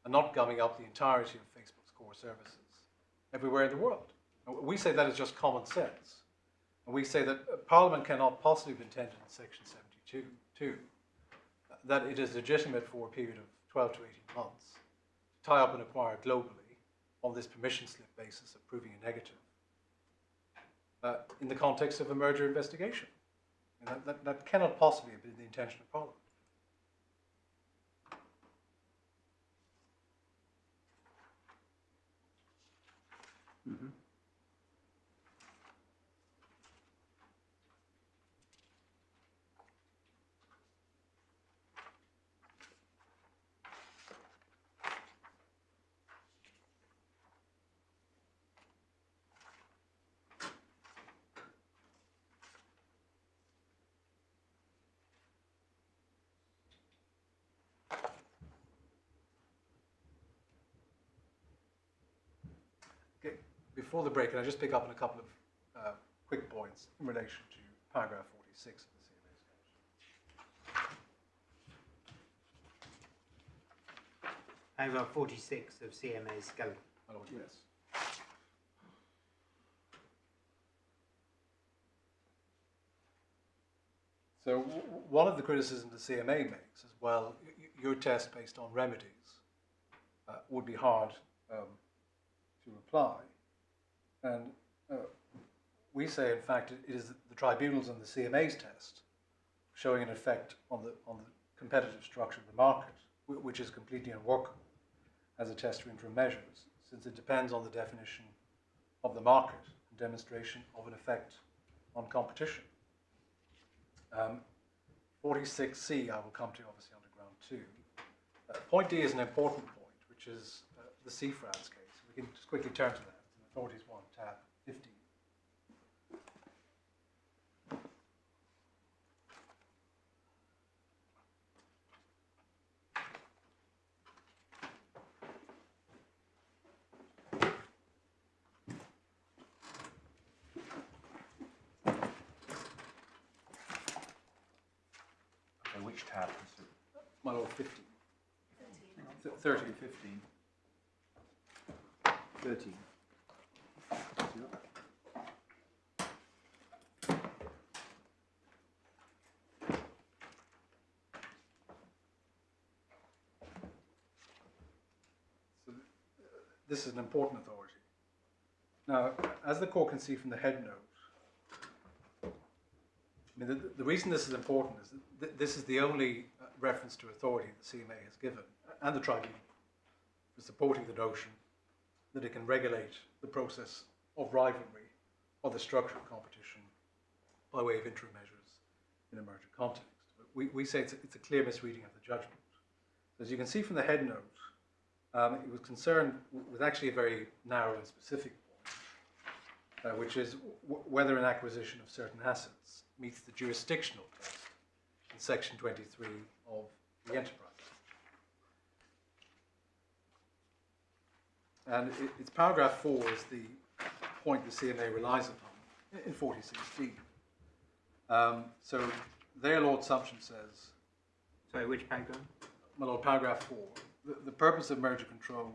and not gumming up the entirety of Facebook's core services everywhere in the world. And we say that is just common sense. And we say that Parliament cannot possibly have intended in Section 72 that it is legitimate for a period of 12 to 18 months to tie up and acquire globally on this permission slip basis of proving a negative in the context of a merger investigation. And that cannot possibly have been the intention of Parliament. Mm-hmm. Okay. Before the break, can I just pick up on a couple of quick points in relation to paragraph 46 of the CMA's code? Paragraph 46 of CMA scope. My lord, yes. So one of the criticisms the CMA makes is, well, your test based on remedies would be hard to apply. And we say, in fact, it is the tribunals and the CMA's test showing an effect on the competitive structure of the market, which is completely unworkable as a test for interim measures, since it depends on the definition of the market and demonstration of an effect on competition. 46C, I will come to obviously under ground 2. Point D is an important point, which is the C. France case. We can just quickly turn to that. It's in Authorities 1, tab 15. Okay, which tab is it? My lord, 15. 30, 30. 15. 13. So this is an important authority. Now, as the court can see from the head note, I mean, the reason this is important is that this is the only reference to authority the CMA has given, and the tribunal, for supporting the notion that it can regulate the process of rivalry or the structure of competition by way of interim measures in a merger context. But we say it's a clear misreading of the judgment. So as you can see from the head note, it was concerned with actually a very narrow and specific point, which is whether an acquisition of certain assets meets the jurisdictional test in Section 23 of the Enterprise. And it's paragraph 4 is the point the CMA relies upon in 4016. So there Lord Sumption says, Sorry, which paragraph? my Lord, paragraph 4, the purpose of merger control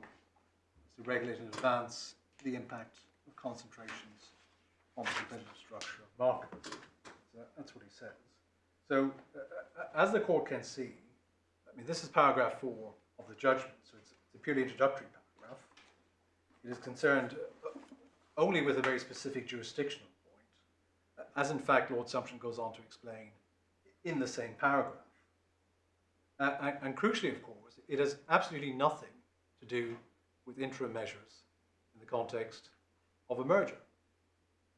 is to regulate in advance the impact of concentrations on the competitive structure of markets. So that's what he says. So as the court can see, I mean, this is paragraph 4 of the judgment, so it's a purely introductory paragraph. It is concerned only with a very specific jurisdictional point, as in fact Lord Sumption goes on to explain in the same paragraph. And crucially, of course, it has absolutely nothing to do with interim measures in the context of a merger.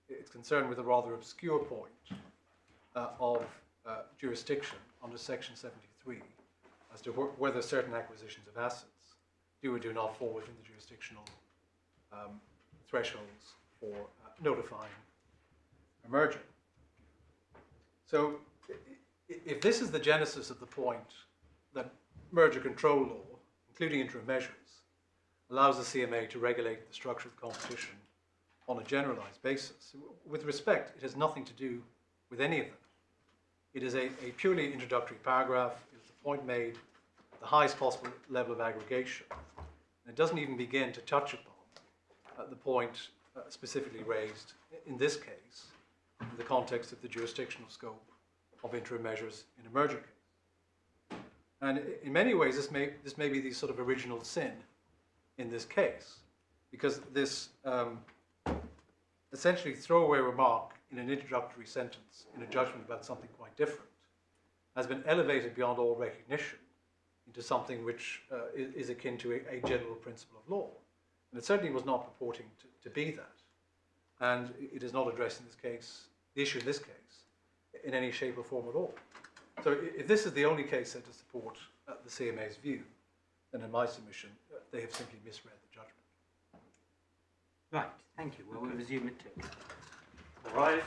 It's concerned with a rather obscure point of jurisdiction under Section 73 as to whether certain acquisitions of assets do or do not fall within the jurisdictional thresholds for notifying a merger. So if this is the genesis of the point that merger control law, including interim measures, allows the CMA to regulate the structure of competition on a generalized basis, with respect, it has nothing to do with any of them. It is a purely introductory paragraph. It is a point made at the highest possible level of aggregation. And it doesn't even begin to touch upon the point specifically raised in this case in the context of the jurisdictional scope of interim measures in a merger case. And in many ways, this may be the sort of original sin in this case, because this essentially throwaway remark in an introductory sentence in a judgment about something quite different has been elevated beyond all recognition into something which is akin to a general principle of law. And it certainly was not purporting to be that. And it is not addressing this case, the issue in this case, in any shape or form at all. So if this is the only case that to support the CMA's view, then in my submission, they have simply misread the judgment. Right, thank you. Well, we'll resume at 2. Rise.